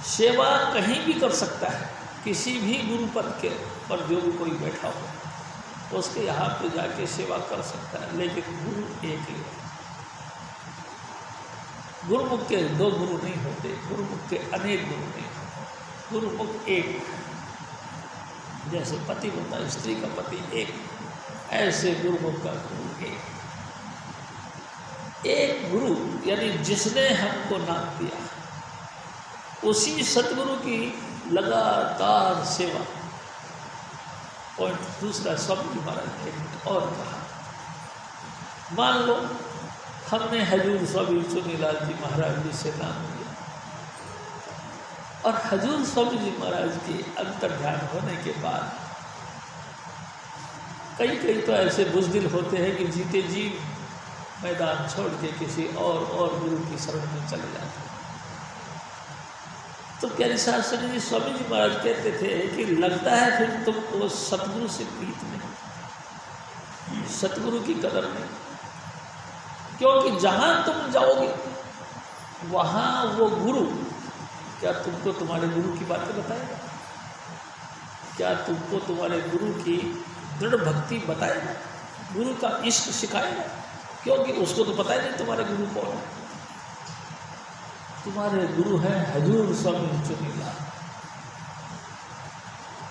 सेवा कहीं भी कर सकता है। किसी भी गुरु पद के पर जो भी कोई बैठा हो, उसके यहाँ पे जाके सेवा कर सकता है, लेकिन गुरु एक ही है। गुरुमुख के दो गुरु नहीं होते, गुरुमुख के अनेक गुरु नहीं होते, गुरुमुख एक। जैसे पति होता है, स्त्री का पति एक, ऐसे गुरुमुख का गुरु एक। एक गुरु यानी जिसने हमको नाम दिया, उसी सतगुरु की लगातार सेवा। और दूसरा स्वामी जी महाराज ने और कहा, मान लो हमने हजूर स्वामी चुनीलाल जी महाराज जी से नाम लिया, और हजूर स्वामी जी महाराज के अंतर ध्यान होने के बाद कई तो ऐसे बुज़दिल होते हैं कि जीते जी मैदान छोड़ के किसी और गुरु की शरण में चले जाते हैं। तो प्यारी साहब संग जी स्वामी जी महाराज कहते थे कि लगता है फिर तुमको सतगुरु से प्रीत नहीं, सतगुरु की कदर नहीं, क्योंकि जहाँ तुम जाओगे वहाँ वो गुरु क्या तुमको तुम्हारे गुरु की बातें बताएगा? क्या तुमको तुम्हारे गुरु की दृढ़ भक्ति बताएगा, गुरु का इश्क सिखाएगा? क्योंकि उसको तो पता ही नहीं तुम्हारे गुरु कौन है। तुम्हारे गुरु हैं हजूर स्वामी चुनीलाल।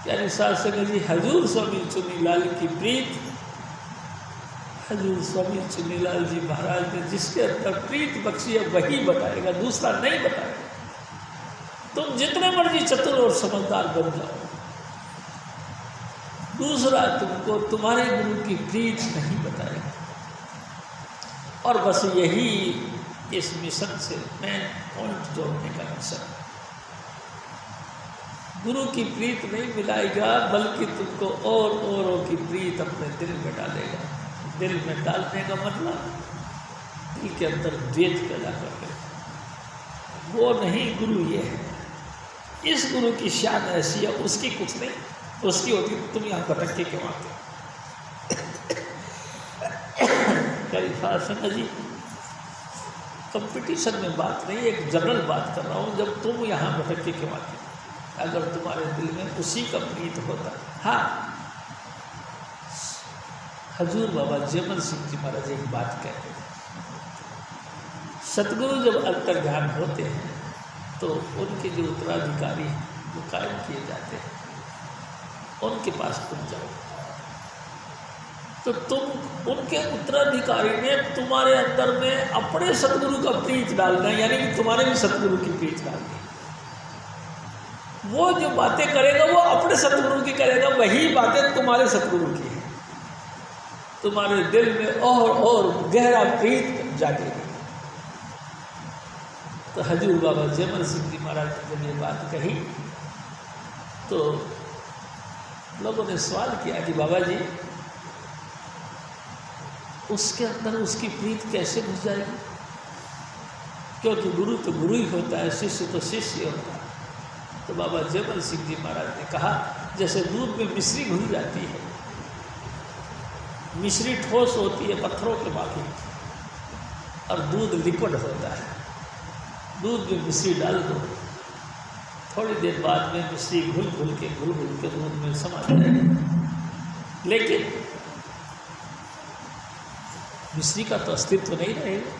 प्यारी साध संगत जी, हजूर स्वामी चुनीलाल की प्रीत, हजूर स्वामी चुनीलाल जी महाराज ने जिसके अंदर प्रीत बख्शी है वही बताएगा, दूसरा नहीं बताएगा। तुम जितने मर्जी चतुर और समझदार बन जाओ, दूसरा तुमको तुम्हारे गुरु की प्रीत नहीं बताएगा। और बस यही इस मिशन से मेन पॉइंट जोड़ने का मिशन, गुरु की प्रीत नहीं मिलाएगा बल्कि तुमको औरों की प्रीत अपने दिल में डालेगा। दिल में डालने का मतलब दिल के अंदर द्वेष पैदा कर देगा। वो नहीं, गुरु ये है। इस गुरु की शान ऐसी है, उसकी कुछ नहीं, उसकी होती तुम यहाँ भटक के क्यों आते। संगत जी, कंपटीशन में बात नहीं, एक जनरल बात कर रहा हूँ। जब तुम यहाँ भटक के क्यों आते, अगर तुम्हारे दिल में उसी का प्रीत होता। हाँ, हजूर बाबा जयमल सिंह जी महाराज एक बात कहते हैं, सतगुरु जब अंतर्ध्यान होते हैं तो उनके जो उत्तराधिकारी वो कायम किए जाते हैं, उनके पास तुम जाओ तो तुम उनके उत्तराधिकारी ने तुम्हारे अंदर में अपने सतगुरु का प्रीत डालना है, यानी कि तुम्हारे भी सतगुरु की प्रीत डालनी। वो जो बातें करेगा वो अपने सतगुरु की करेगा, वही बातें तुम्हारे सतगुरु की है। तुम्हारे दिल में और गहरा प्रीत जागेगी। तो हजूर बाबा जयमल सिंह जी महाराज ने जब ये बात कही तो लोगों ने सवाल किया कि बाबा जी, उसके अंदर उसकी प्रीत कैसे घुस जाएगी? क्योंकि गुरु तो गुरु ही होता है, शिष्य तो शिष्य होता है। तो बाबा जयमल सिंह जी महाराज ने कहा, जैसे दूध में मिश्री घुल जाती है, मिश्री ठोस होती है पत्थरों के बाकी, और दूध लिक्विड होता है। दूध में मिश्री डाल दो, थोड़ी देर बाद में मिश्री घुल घुल के दूध में समा जाएगी, लेकिन मिश्री का तो अस्तित्व नहीं रहेगा,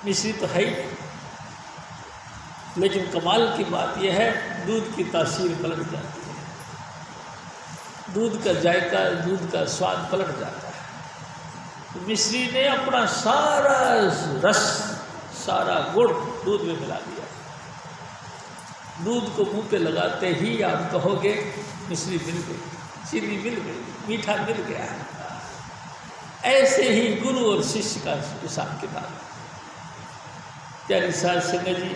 मिश्री तो है ही। लेकिन कमाल की बात यह है, दूध की तासीर पलट जाती है, दूध का जायका, दूध का स्वाद पलट जाता है। मिश्री ने अपना सारा रस, सारा गुण दूध में मिला दिया। दूध को मुंह पे लगाते ही आप कहोगे मिश्री मिल गई, चीनी मिल गई, मीठा मिल गया। ऐसे ही गुरु और शिष्य का हिसाब किताब। प्यारी साध संगत जी,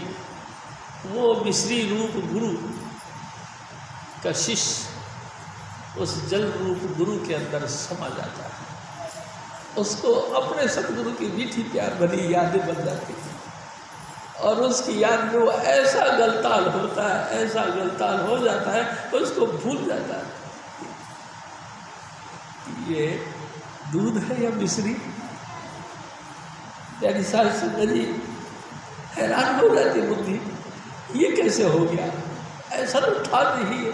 वो मिश्री रूप गुरु का शिष्य उस जल रूप गुरु के अंदर समा जाता है। उसको अपने सतगुरु की मीठी प्यार भरी यादें बन जाती हैं, और उसकी याद में वो ऐसा गलताल होता है, ऐसा गलताल हो जाता है, उसको भूल जाता है ये दूध है या मिश्री। यानी सारी संगत जी हैरान हो जाती बुद्धि, ये कैसे हो गया, ऐसा तो था नहीं है।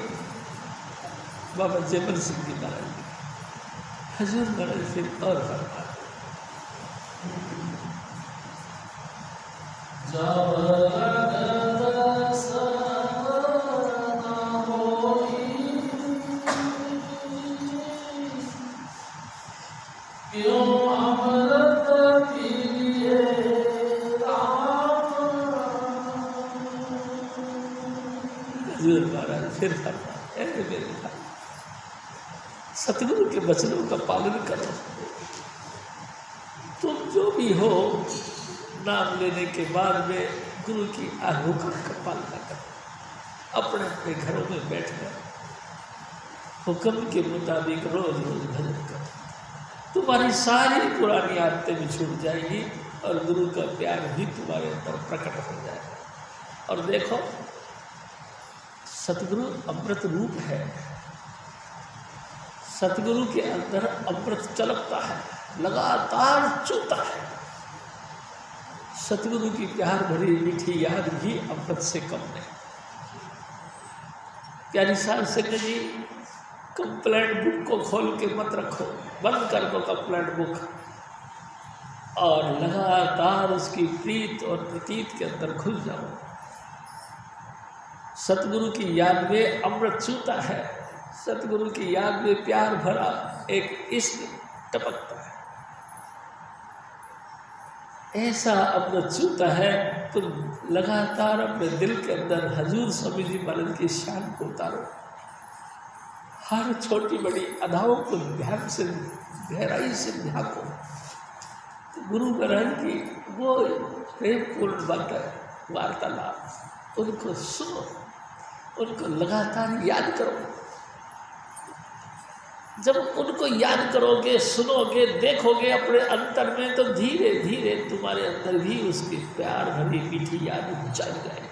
बाबा जयमल सिंह जी महाराज, हजूर महाराज फिर और फरमा, फिर फरमा, सतगुरु के वचनों का पालन करो। तुम जो भी हो, नाम लेने के बाद में गुरु की हुक्म का पालन करो। अपने अपने घरों में बैठकर हुक्म के मुताबिक रोज रोज भजन करो। तुम्हारी सारी पुरानी आदतें भी छूट जाएगी और गुरु का प्यार भी तुम्हारे अंदर प्रकट हो जाएगा। और देखो, सतगुरु अमृत रूप है। सतगुरु के अंदर अमृत चलकता है, लगातार चूता है। सतगुरु की प्यार भरी मीठी याद भी अमृत से कम नहीं। प्यारी साध संगत जी, कंप्लेंट बुक को खोल के मत रखो, बंद कर दो कंप्लेंट बुक, और लगातार उसकी प्रीत और प्रतीत के अंदर घुस जाओ। सतगुरु की याद में अमृत चूता है, सतगुरु की याद में प्यार भरा एक इश्क टपकता है, ऐसा अमृत चूता है। तुम लगातार अपने दिल के अंदर हजूर स्वामी जी महाराज की शान को उतारो, हर छोटी बड़ी अदाओं को ध्यान से गहराई से झांको। तो गुरु महाराज की वो प्रेमपूर्ण वार्तालाप उनको सुनो, उनको लगातार याद करो। जब उनको याद करोगे, सुनोगे, देखोगे अपने अंतर में, तो धीरे धीरे तुम्हारे अंदर भी उसकी प्यार भरी मीठी याद चल जाएगी।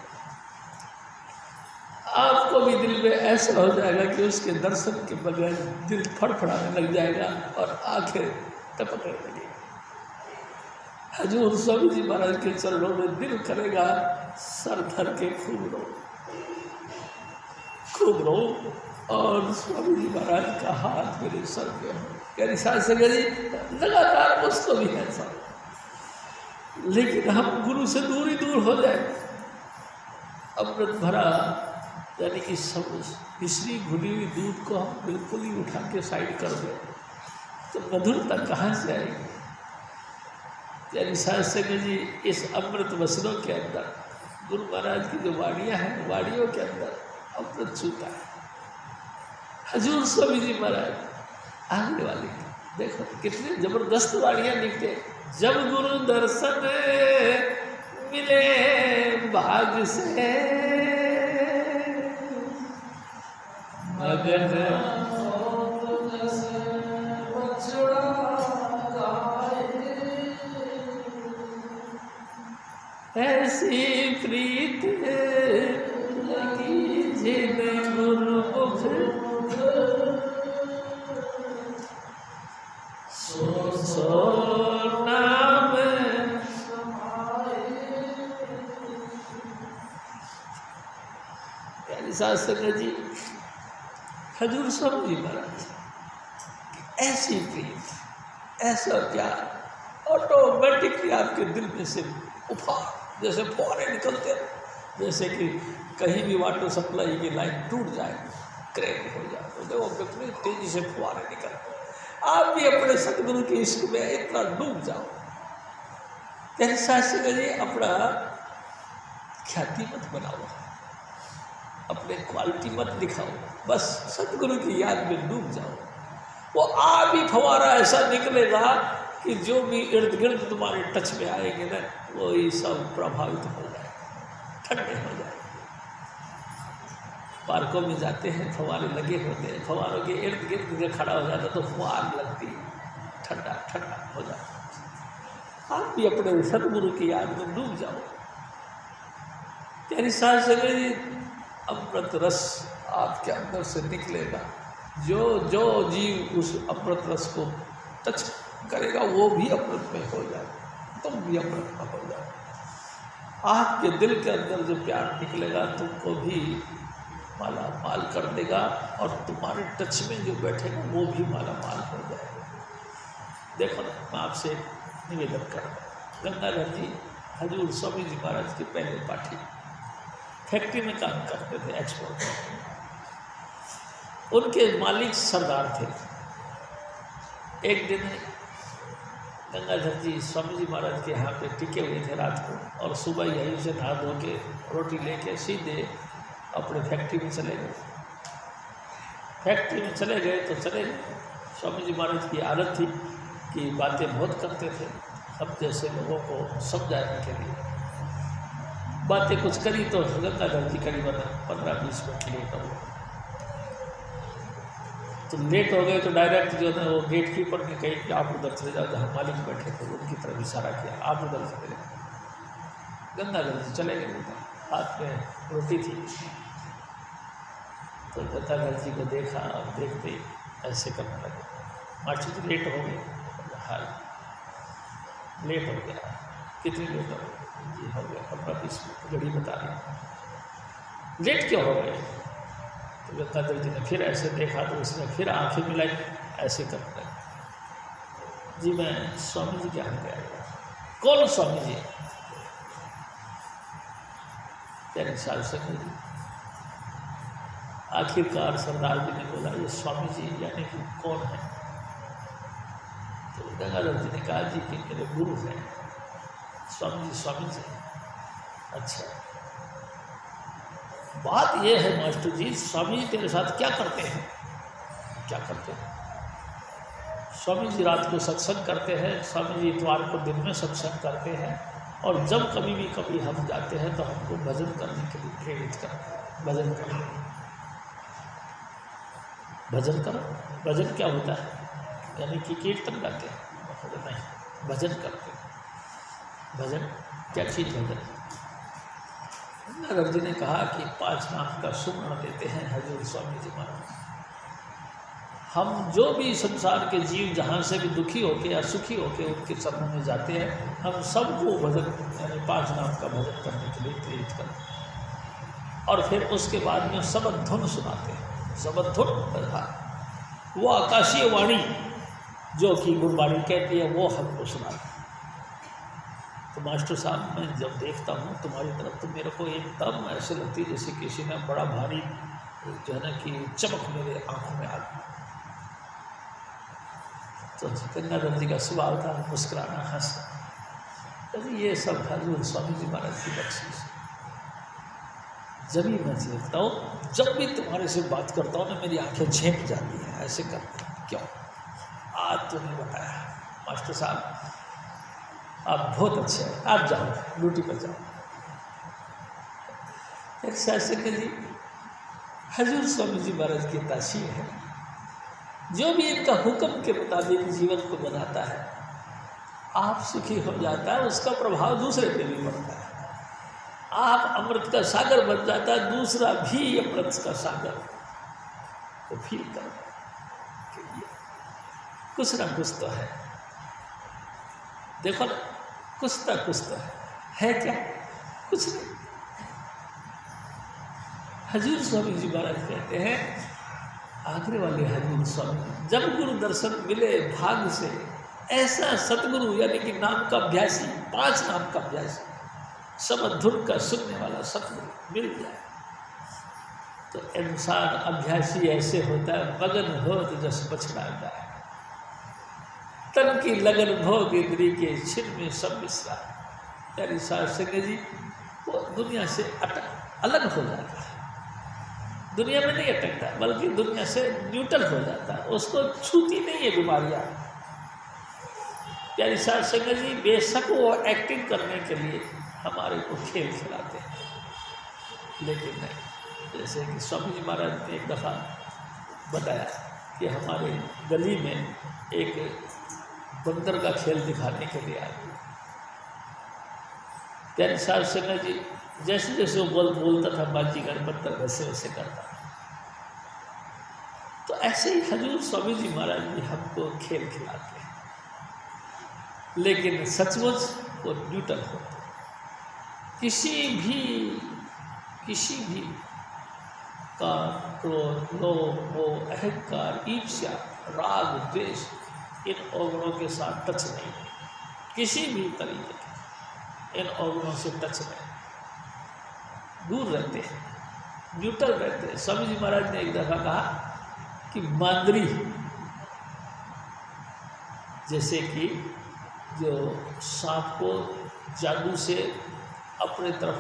आपको भी दिल में ऐसा हो जाएगा कि उसके दर्शन के बगैर दिल फड़फड़ाने लग जाएगा और आंखें टपकने लगेगी। हजूर स्वामी जी महाराज के चरणों में दिल करेगा सर धर के खूब रो और स्वामी जी महाराज का हाथ मेरे सर पे हो। कह साथ संगत जी लगातार उसको भी ऐसा, लेकिन हम गुरु से दूर ही दूर हो जाए। अमृत भरा यानी कि सब मिश्री घुली हुई दूध को हम बिल्कुल ही उठा के साइड कर दें तो मधुरता कहाँ से आएगी। यानी साथ संगत जी इस अमृत वसनों के अंदर गुरु महाराज की जो वाड़ियाँ हैं, वाड़ियों के अंदर अमृत छूता है। हजूर स्वामी जी महाराज आने वाले देखो कितने जबरदस्त वाड़ियाँ निकले। जब गुरु दर्शन मिले भाग से मगन ऐसी प्रीत लगी जिन गुरु मुख सो नाम साथ संगत जी हजूर स्वामी जी महाराज ऐसी प्रीत, ऐसा प्यार ऑटोमेटिकली आपके दिल में से उफान जैसे फौरे निकलते हैं, जैसे कि कहीं भी वाटर सप्लाई की लाइन टूट जाए, क्रैक हो जाए, तो देखो कितनी तेजी से फुहारे निकलते। आप भी अपने सतगुरु के इश्क में इतना डूब जाओ। तेरे शास्त्र जी अपना ख्याति मत बनाओ, अपने क्वालिटी मत दिखाओ, बस सतगुरु की याद में डूब जाओ। वो आप ही फवारा ऐसा निकलेगा कि जो भी इर्द गिर्द तुम्हारे टच में आएंगे ना, वो ही सब प्रभावित हो जाए, ठंडे हो जाए। पार्कों में जाते हैं, फवारे लगे होते हैं, फवारों के इर्द गिर्द जो खड़ा हो जाता तो फुहार लगती है, ठंडा ठंडा हो जाता। आप भी अपने सतगुरु की याद में डूब जाओ। तेरी सांस से अमृत रस आपके अंदर से निकलेगा। जो जो जीव उस अमृत रस को टच करेगा वो भी अमृत में हो जाए, तुम भी अमृत में हो जाए। आपके दिल के अंदर जो प्यार निकलेगा तुमको भी माला माल कर देगा, और तुम्हारे टच में जो बैठेगा वो भी माला माल हो जाएगा। देखो ना, मैं आपसे निवेदन कर रहा हूँ, गंगाधर जी हजूर स्वामी जी महाराज के पहले पाठी फैक्ट्री में काम करते थे, एक्सपोर्ट। उनके मालिक सरदार थे। एक दिन गंगाधर जी स्वामी जी महाराज के यहाँ पे टिके हुए थे रात को, और सुबह यहीं से नहा धो के रोटी लेके सीधे अपने फैक्ट्री में चले गए। फैक्ट्री में चले गए तो चले गए। स्वामी जी महाराज की आदत थी कि बातें बहुत करते थे, सब जैसे लोगों को समझाने के लिए। बातें कुछ करी तो गंगाधर जी करीबन 15-20 मिनट लेट हो गए। तो लेट हो गए तो डायरेक्ट जो है वो गेट कीपर ने कही कि आप उधर चले जाओ, जहाँ मालिक बैठे थे उनकी तरफ इशारा किया, आप उधर चले गए। गंगाधर जी चले गए उधर, हाथ में रोटी थी। तो गंगाधर जी को देखा और देखते ऐसे करने लगे, मार्ची तो लेट हो गए। हाल लेट हो गया, कितनी लेट हो गई? जी हो गया 15-20 मिनट, घड़ी बता रही। लेट क्यों हो गए? तो गंगाधर जी ने फिर ऐसे देखा तो उसने फिर आंखें मिलाई, ऐसे करने लगे। जी मैं स्वामी जी के यहाँ गया। कौन स्वामी जी? तेरे साल से जी। आखिरकार सरदार जी ने बोला, ये स्वामी जी यानी कि कौन है? तो गंगाधर जी ने कहा, जी कि मेरे गुरु हैं। स्वामी जी। अच्छा, बात यह है मास्टर जी, स्वामी जी तेरे साथ क्या करते हैं? क्या करते हैं? स्वामी जी रात को सत्संग करते हैं, स्वामी जी इतवार को दिन में सत्संग करते हैं, और जब कभी हम जाते हैं तो हमको भजन करने के लिए प्रेरित करते हैं। भजन करो, भजन करो। भजन क्या होता है? यानी कि कीर्तन गाते हैं? नहीं, भजन करते हैं। भजन क्या चीज़? भजन। गंगाधर जी ने कहा कि 5 नाम का सुमरण देते हैं हजूर स्वामी जी महाराज। हम जो भी संसार के जीव जहाँ से भी दुखी होके या सुखी होके उनके चरणों में जाते हैं, हम सबको भजन यानी 5 नाम का भजन करने के लिए प्रेरित करते हैं। और फिर उसके बाद में सबद धुन सुनाते हैं। सबद धुन वो आकाशीय वाणी जो कि गुरबाणी कहती है, वो हमको सुनाते हैं। तो मास्टर साहब, मैं जब देखता हूँ तुम्हारी तरफ तो मेरे को एकदम ऐसे लगती है जैसे किसी ने बड़ा भारी जो है ना कि चमक मेरे आँखों में आ गई। तो गंगाधर जी का स्वभाव था मुस्कुराना, हंसना। तो ये सब हजूर स्वामी जी महाराज की बख्शिश। जब भी मैं देखता हूँ, जब भी तुम्हारे से बात करता हूँ ना, मेरी आंखें झेंप जाती हैं, ऐसे करते हैं। क्यों? आज तो नहीं बताया मास्टर साहब, आप बहुत अच्छे हैं, आप जाओ ड्यूटी पर जाओ। एक शासक जी हजूर स्वामी जी महाराज की तासीर है, जो भी इनका हुक्म के मुताबिक जीवन को बनाता है, आप सुखी हो जाता है, उसका प्रभाव दूसरे पे भी पड़ता है। आप अमृत का सागर बन जाता है, दूसरा भी अमृत का सागर को फील करता है कि ये कुछ ना कुछ तो है। देखो ना, कुछ ना कुछ तो है क्या? कुछ नहीं। हजूर स्वामी जी महाराज कहते हैं, आगरे वाले हजूर स्वामी, जब गुरु दर्शन मिले भाग से, ऐसा सतगुरु यानी कि नाम का अभ्यासी, 5 नाम का अभ्यासी, समध धुन का सुनने वाला सतगुरु मिल जाए तो इंसान अभ्यासी ऐसे होता है, मगन हो तो जस पछड़ा जाए, तन की लगन भोग इंद्री के छिन में सब मिश्रा। यानी साधु जी वो दुनिया से अलग हो जाता है, दुनिया में नहीं अटकता, बल्कि दुनिया से न्यूट्रल हो जाता है, उसको छूती नहीं है बीमारियाँ। प्यारी साध संगत जी, बेशक वो एक्टिंग करने के लिए हमारे को खेल खिलाते हैं, लेकिन नहीं। जैसे कि स्वामी जी महाराज ने एक दफ़ा बताया कि हमारे गली में एक बंदर का खेल दिखाने के लिए आए। प्यारी साध संगत जी, जैसे जैसे वो बोलता था, बाजीगर बंदर वैसे वैसे करता। तो ऐसे ही हजूर स्वामी जी महाराज भी हमको खेल खिलाते हैं, लेकिन सचमुच वो न्यूट्रल होते। किसी भी काम, क्रोध, लोभ, मोह, अहंकार, ईर्ष्या, राग, द्वेष, इन अवगुणों के साथ टच नहीं, किसी भी तरीके के इन अवगुणों से टच नहीं, दूर रहते हैं, न्यूट्रल रहते हैं। स्वामी जी महाराज ने एक दफ़ा कहा कि मांदरी, जैसे कि जो सांप को जादू से अपने तरफ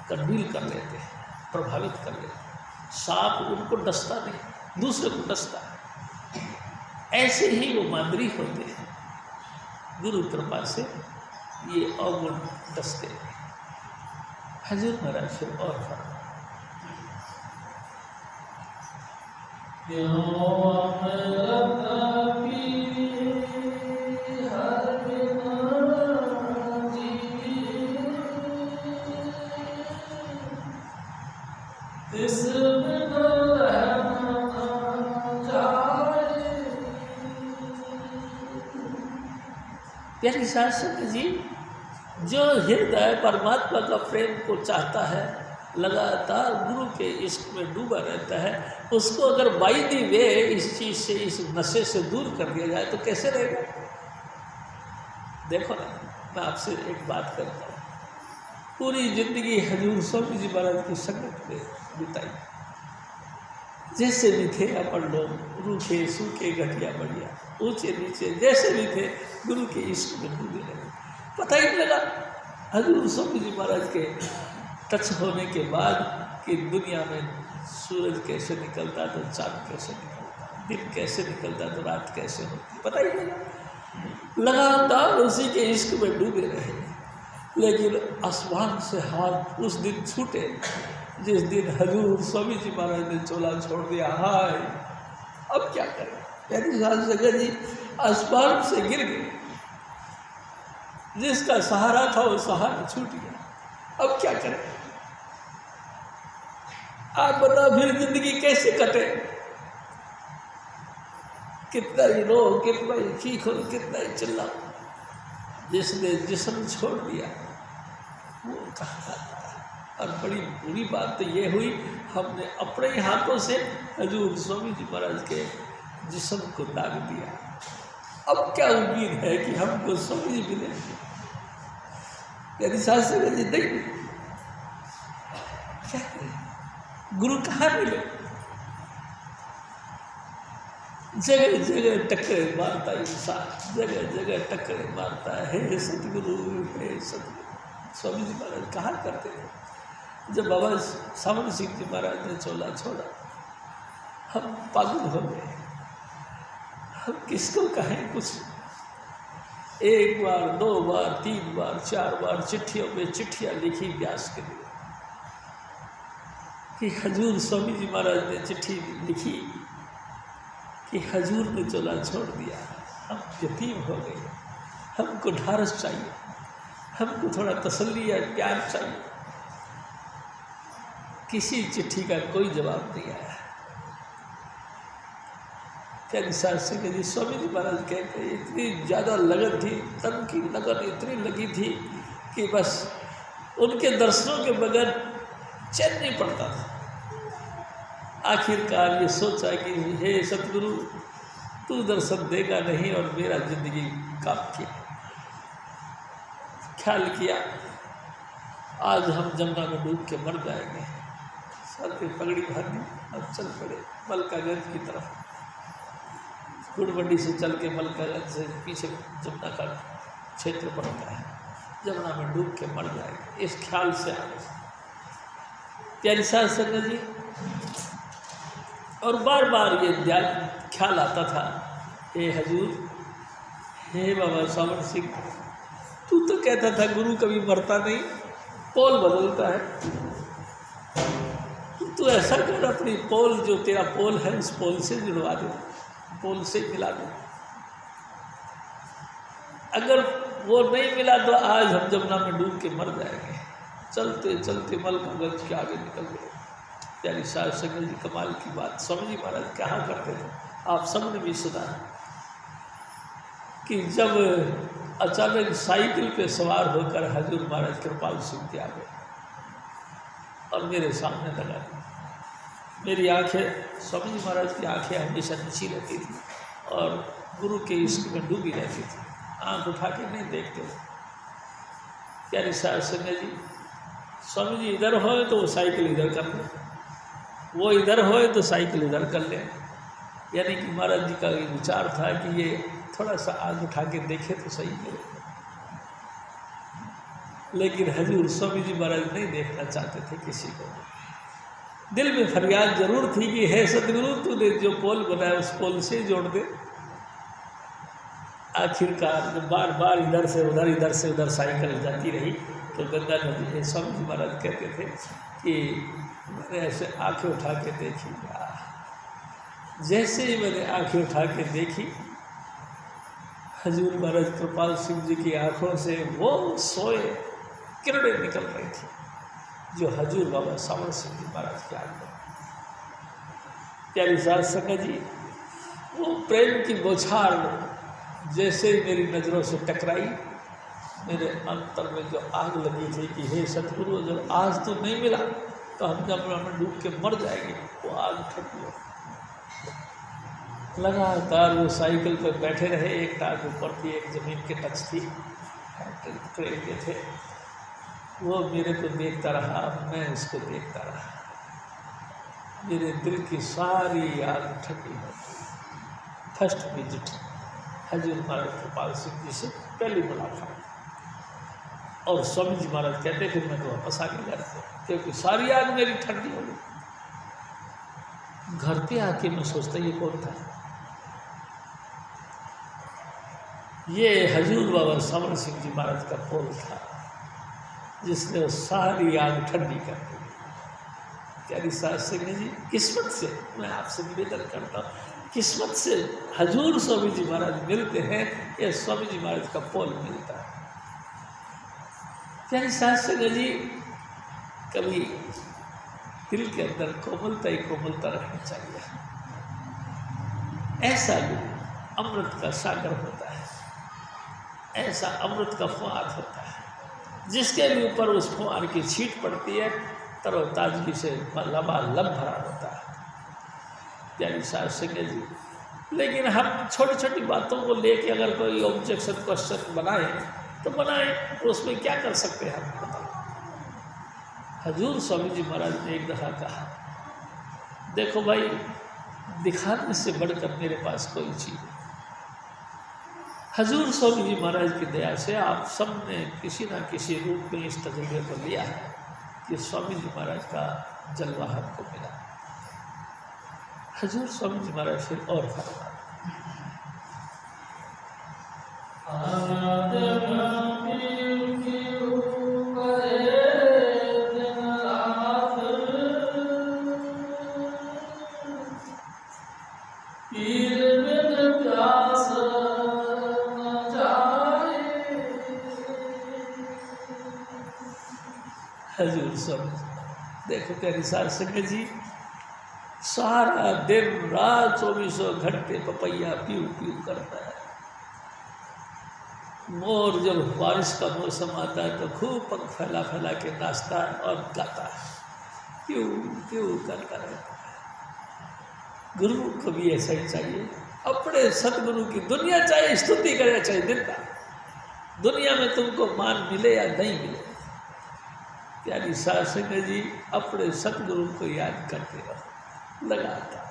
कन्वील कर लेते हैं, प्रभावित कर लेते हैं, सांप उनको डसता नहीं, दूसरे को डसता है, ऐसे ही वो मांदरी होते हैं। गुरु कृपा से ये अवगुण डसते हैं। हजूर महाराज फिर और फरमा, प्यारी शास्त्र जी, जो हृदय परमात्मा का प्रेम को चाहता है, लगातार गुरु के इश्क में डूबा रहता है, उसको अगर बाई दी वे इस चीज़ से, इस नशे से दूर कर दिया जाए तो कैसे रहेगा? देखो ना, मैं आपसे एक बात करता हूँ, पूरी जिंदगी हजूर स्वामी जी महाराज की संगत में बिताई, जैसे भी थे अपन लोग, रूखे सूखे घटिया बढ़िया ऊंचे नीचे जैसे भी थे, गुरु के इश्क में डूबे रहे। पता ही नहीं लगा हजूर स्वामी जी महाराज के टच होने के बाद कि दुनिया में सूरज कैसे निकलता तो चाँद कैसे निकलता, दिन कैसे निकलता तो रात कैसे होती, पता ही नहीं लगा। लगातार उसी के इश्क में डूबे रहे। लेकिन आसमान से हाथ उस दिन छूटे जिस दिन हजूर स्वामी जी महाराज ने चोला छोड़ दिया। हाय अब क्या करें, यानी संगत जी आसमान से गिर गए, जिसका सहारा था वो सहारा छूट गया। अब क्या करें, आप बताओ फिर जिंदगी कैसे कटे। कितना ही रो, कितना ही चीखो, कितना ही चिल्लाओ, जिसने जिस्म छोड़ दिया वो कहा। और बड़ी बुरी बात तो ये हुई, हमने अपने ही हाथों से हजूर स्वामी जी महाराज के जिस्म को दाग दिया। अब क्या उम्मीद है कि हमको स्वामी जी मिले, यदि शास्त्र जी नहीं, क्या करें, गुरु कहाँ मिले। जगह जगह टक्करे मारता इंसान, जगह जगह टक्करे मारता है। हे सतगुरु, हे सतगुरु। स्वामी जी महाराज कहाँ करते थे। जब बाबा सावन सिंह जी महाराज ने चोला छोड़ा, हम पागल हो गए। हम किसको कहें कुछ। एक बार, दो बार, तीन बार, चार बार चिट्ठियों में चिट्ठियाँ लिखी व्यास के लिए कि हजूर स्वामी जी महाराज ने चिट्ठी लिखी कि हजूर ने चोला छोड़ दिया, हम यतीम हो गए, हमको ढारस चाहिए, हमको थोड़ा तसल्ली या प्यार चाहिए। किसी चिट्ठी का कोई जवाब नहीं आया। क्या निसार सिंह जी स्वामी जी महाराज कहते इतनी ज़्यादा लगन थी, तन की लगन इतनी लगी थी कि बस उनके दर्शनों के बगैर चैन नहीं पड़ता था। आखिरकार ये सोचा कि हे सतगुरु, तू दर्शन देगा नहीं और मेरा जिंदगी काम किया। ख्याल किया आज हम जमुना में डूब के मर जाएंगे। सर पे पगड़ी भरनी और चल पड़े मलकागंज की तरफ। गुड़बंडी से चल के मलकागंज से पीछे जमुना का क्षेत्र पड़ता है, जमुना में डूब के मर जाएंगे, इस ख्याल से आगे प्यारी साध संगत जी। और बार बार ये ख्याल आता था, हे हजूर, हे बाबा सावन सिंह, तू तो कहता था गुरु कभी मरता नहीं, पोल बदलता है। तू ऐसा कर, अपनी पोल जो तेरा पोल है उस पोल से जुड़वा दे, पोल से मिला दे। अगर वो नहीं मिला तो आज हम जमुना में डूब के मर जाएंगे। चलते चलते मलकागंज के आगे निकल गए। प्यारी साध संगत जी, कमाल की बात, स्वामी जी महाराज क्या करते थे, आप सबने भी सुना कि जब अचानक साइकिल पे सवार होकर हजूर महाराज कृपाल सिंह के आ गए और मेरे सामने लगा दी। मेरी आंखें, स्वामी जी महाराज की आंखें हमेशा नीची रहती थी और गुरु के इश्क में डूबी रहती थी, आंख उठा के नहीं देखते। प्यारी साध संगत जी, स्वामी जी इधर हो तो वो साइकिल इधर कर ले, वो इधर हो तो साइकिल इधर कर ले। यानी कि महाराज जी का ये विचार था कि ये थोड़ा सा आग उठा के देखे तो सही है। लेकिन हजूर स्वामी जी महाराज नहीं देखना चाहते थे किसी को। दिल में फरियाद जरूर थी कि हे सतगुरु, तूने जो पोल बनाया उस पोल से जोड़ दे। आखिरकार जब बार बार इधर से उधर साइकिल जाती रही तो गंगा नदी स्वामी जी महाराज कहते थे कि मैंने ऐसे आंखें उठा के देखी। जैसे ही मैंने आंखें उठा के देखी, हजूर महाराज कृपाल सिंह जी की आंखों से वो सोए किरणें निकल रही थी जो हजूर बाबा सावन सिंह जी महाराज के आगे। प्यारी साध संगत जी, वो प्रेम की बौछार जैसे ही मेरी नज़रों से टकराई, मेरे अंतर में जो आग लगी थी कि हे सतगुरु, जब आज तो नहीं मिला तो हम जमुना में डूब के मर जाएंगे, वो आग ठंडी। लगातार वो साइकिल पर बैठे रहे, एक टांग ऊपर थी, एक ज़मीन के टच थी, ट्रेन के थे। वो मेरे को देखता रहा, मैं उसको देखता रहा। मेरे दिल की सारी आग ठंडी हो गई। फर्स्ट विजिट हजूर महाराज कृपाल सिंह जी से पहली मुलाकात, और स्वामी जी महाराज कहते फिर मैं तो वापस आगे घर से, क्योंकि सारी आग मेरी ठंडी हो गई। घर पे आके मैं सोचता ये कौन था, ये हजूर बाबा सावन सिंह जी महाराज का पोल था, जिसने सारी आग ठंडी कर दी। प्यारी सास सिंह जी, किस्मत से मैं आपसे निवेदन करता हूँ, किस्मत से हजूर स्वामी जी महाराज मिलते हैं, ये स्वामी जी महाराज का पोल मिलता है। प्यारी सास सिंह जी, कभी दिल के अंदर कोमलता ही कोमलता रखनी चाहिए। ऐसा गुरु अमृत का सागर होता है, ऐसा अमृत का फुहार होता है, जिसके भी ऊपर उस फुहार की छींट पड़ती है, तरोताजगी से लबालब भरा होता है। प्यारी सास सिंह जी, लेकिन हम छोटी छोटी बातों को लेके अगर कोई ऑब्जेक्शन क्वेश्चन बनाए तो बनाए, तो उसमें क्या कर सकते हैं हम बताओ। हजूर स्वामी जी महाराज ने एक दफ़ा कहा, देखो भाई, दिखाने से बढ़कर मेरे पास कोई चीज़ नहीं। हजूर स्वामी जी महाराज की दया से आप सब ने किसी न किसी रूप में इस तजुर्बे को लिया है कि स्वामी जी महाराज का जलवा हमको मिला। हजूर स्वामी जी महाराज फिर और फरमा, हजूर स्वामी देखो प्यारी सास सिंह जी, सारा दिन रात 24 घंटे पपैया पीऊ पीऊ करता है। मोर जब बारिश का मौसम आता है तो खूब पंख फैला फैला के नाचता है और गाता है, क्यों क्यों करता रहता है। गुरु को भी ऐसा ही चाहिए, अपने सतगुरु की दुनिया चाहे स्तुति करे चाहे दिन का, दुनिया में तुमको मान मिले या नहीं मिले, प्यारी सास सिंह जी अपने सतगुरु को याद करते रहो लगातार।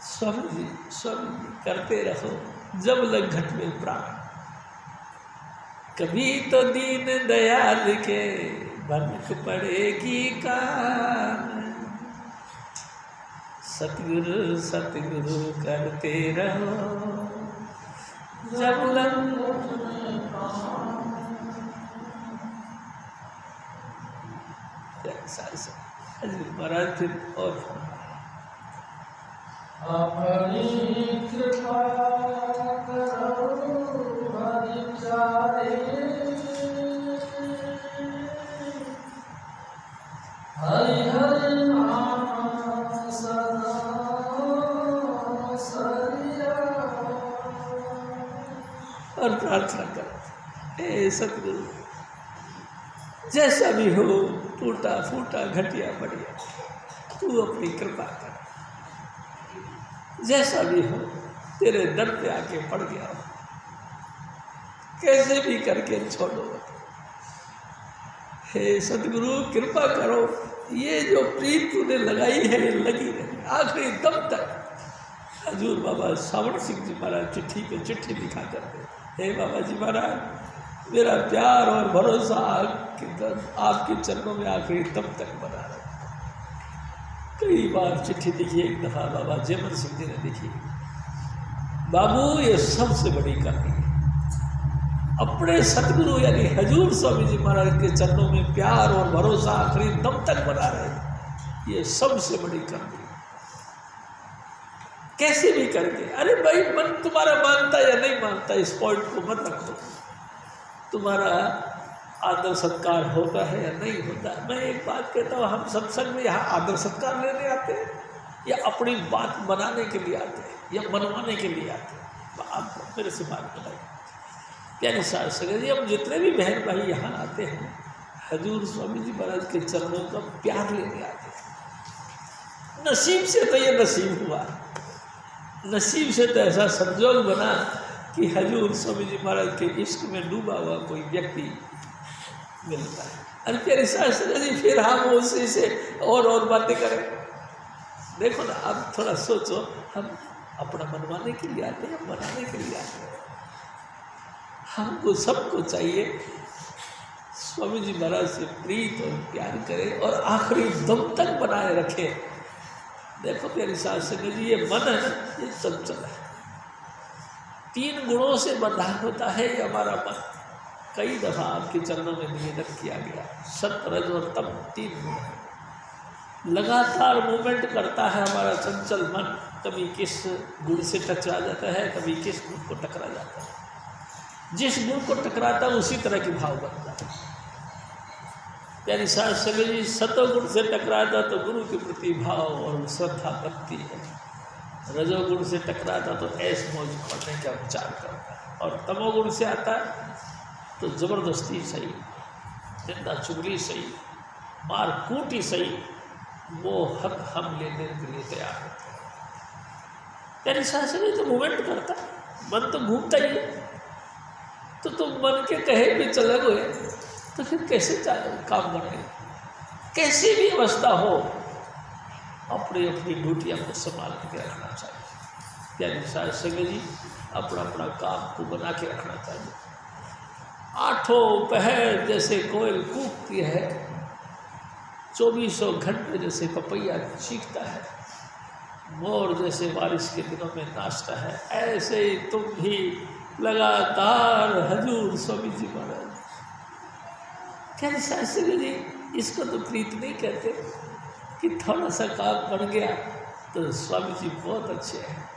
स्वामी जी करते रहो जब लग घट में प्राण। कभी तो दीन दयाल के भनक पड़ेगी कान, सतगुरु सतगुरु करते रहो जब लग। महाराज फिर और अपनी कृपा करो हरि चाहे, हरि हरि नाम सदा सरिया। और प्रार्थना करो, हे सतगुरु, जैसा भी हो, टूटा फूटा घटिया बढ़िया, तू अपनी कृपा कर। जैसा भी हो, तेरे दर पे आके पड़ गया हो, कैसे भी करके छोड़ो। हे सतगुरु कृपा करो, ये जो प्रीत तूने लगाई है लगी रहे आखिरी दम तक। हजूर बाबा सावन सिंह जी महाराज चिट्ठी पे चिट्ठी लिखा करते, हे बाबा जी महाराज, मेरा प्यार और भरोसा आपके चरणों में आखिरी दम तक बना रहा। कई बार चिट्ठी लिखी, एक दफ़ा बाबा जयमल सिंह जी ने लिखी, बाबू ये सबसे बड़ी कमी है, अपने सतगुरु यानी हजूर स्वामी जी महाराज के चरणों में प्यार और भरोसा आखिरी दम तक बना रहे, ये सबसे बड़ी कमी है। कैसे भी करके, अरे भाई मन तुम्हारा मानता या नहीं मानता इस पॉइंट को मत रखो, तुम्हारा आदर सत्कार होता है या नहीं होता। मैं एक बात कहता हूँ, हम सत्संग में यहाँ आदर सत्कार लेने आते हैं या अपनी बात बनाने के लिए आते हैं या मनवाने के लिए आते हैं? आप मेरे से बात बताइए। प्यारे सास सिंह जी, हम जितने भी बहन भाई यहाँ आते हैं, हजूर स्वामी जी महाराज के चरणों का प्यार लेने आते हैं। नसीब से तो ये नसीब हुआ, नसीब से तो ऐसा संजोग बना कि हजूर स्वामी जी महाराज के इश्क में डूबा हुआ कोई व्यक्ति मिलता है। अरे प्यारी सास जी, फिर हम उसी से और बातें करें, देखो ना, अब थोड़ा सोचो, हम अपना मनवाने के लिए आते हैं, बनाने के लिए आते हैं? हमको सबको चाहिए स्वामी जी महाराज से प्रीत और प्यार करें और आखिरी दम तक बनाए रखें। देखो प्यारी सास संगत जी, ये मन है ना, ये चंचल है, 3 गुणों से बंधा होता है ये हमारा मन। कई दफ़ा आपके चरणों में निवेदन किया गया, सत्य रज और तम 3 गुण है, लगातार मूवमेंट करता है हमारा चंचल मन। कभी किस गुण से टकरा जाता है, कभी किस गुण को टकरा जाता है। जिस गुण को टकराता है उसी तरह की भाव बनता है। प्यारी सास संगत जी, सतोगुण से टकराता तो गुरु के प्रति भाव और श्रद्धा बनती है, रजोगुण से टकराता तो ऐश मौज करने का विचार करता है, और तमोगुण से आता है तो जबरदस्ती सही, निंदा चुगली सही, मार कूटी सही, वो हक हम लेने के लिए तैयार होते हैं। प्यारी सास संगत जी, तो मूवमेंट करता है, मन तो घूमता ही है। तो तुम मन के कहे भी चले गए तो फिर कैसे काम बनेगा? कैसी भी अवस्था हो, अपनी अपनी ड्यूटियाँ को संभाल के रखना चाहिए। प्यारी सास संगत जी, अपना अपना काम को बना के रखना चाहिए। 8 पहर जैसे कोयल कूकती है, 24 घंटे जैसे पपैया चीखता है, मोर जैसे बारिश के दिनों में नाचता है, ऐसे ही तुम भी लगातार हजूर स्वामी जी महाराज। क्या सास संगत जी, इसको तो प्रीत नहीं कहते कि थोड़ा सा काम बन गया तो स्वामी जी बहुत अच्छे हैं,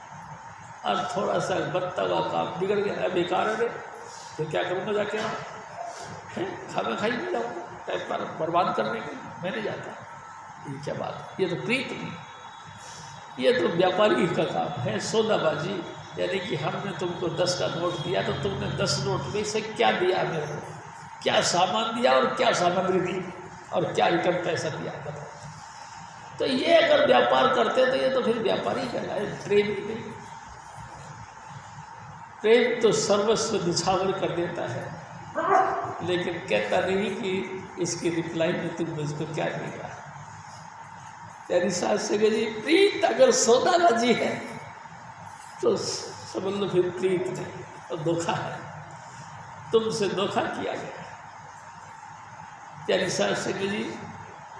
और थोड़ा सा बनता हुआ काम बिगड़ गया, बेकार है, तो क्या करूँगा जाके? खाना खाई नहीं जाऊँगा टाइम पर बर्बाद करने के, मैं नहीं जाता। ये क्या बात? ये तो प्रीत नहीं, ये तो व्यापारी का काम है, सौदाबाजी। यानी कि हमने तुमको 10 का नोट दिया तो तुमने 10 नोट में से क्या दिया मेरे को, क्या सामान दिया और क्या सामग्री दी और क्या रिटर्न पैसा दिया, बताओ। तो ये अगर व्यापार करते तो ये तो फिर व्यापारी कहलाए, प्रेम ही नहीं। प्रेम तो सर्वस्व निछावर कर देता है, लेकिन कहता नहीं कि इसकी रिप्लाई में तुम मुझको क्या देगा। तेरी सास संगत जी, प्रीत अगर सौदाबाजी है तो समझ लो फिर प्रीत नहीं, और धोखा है, तुमसे धोखा किया गया। प्यारी सास संगत जी,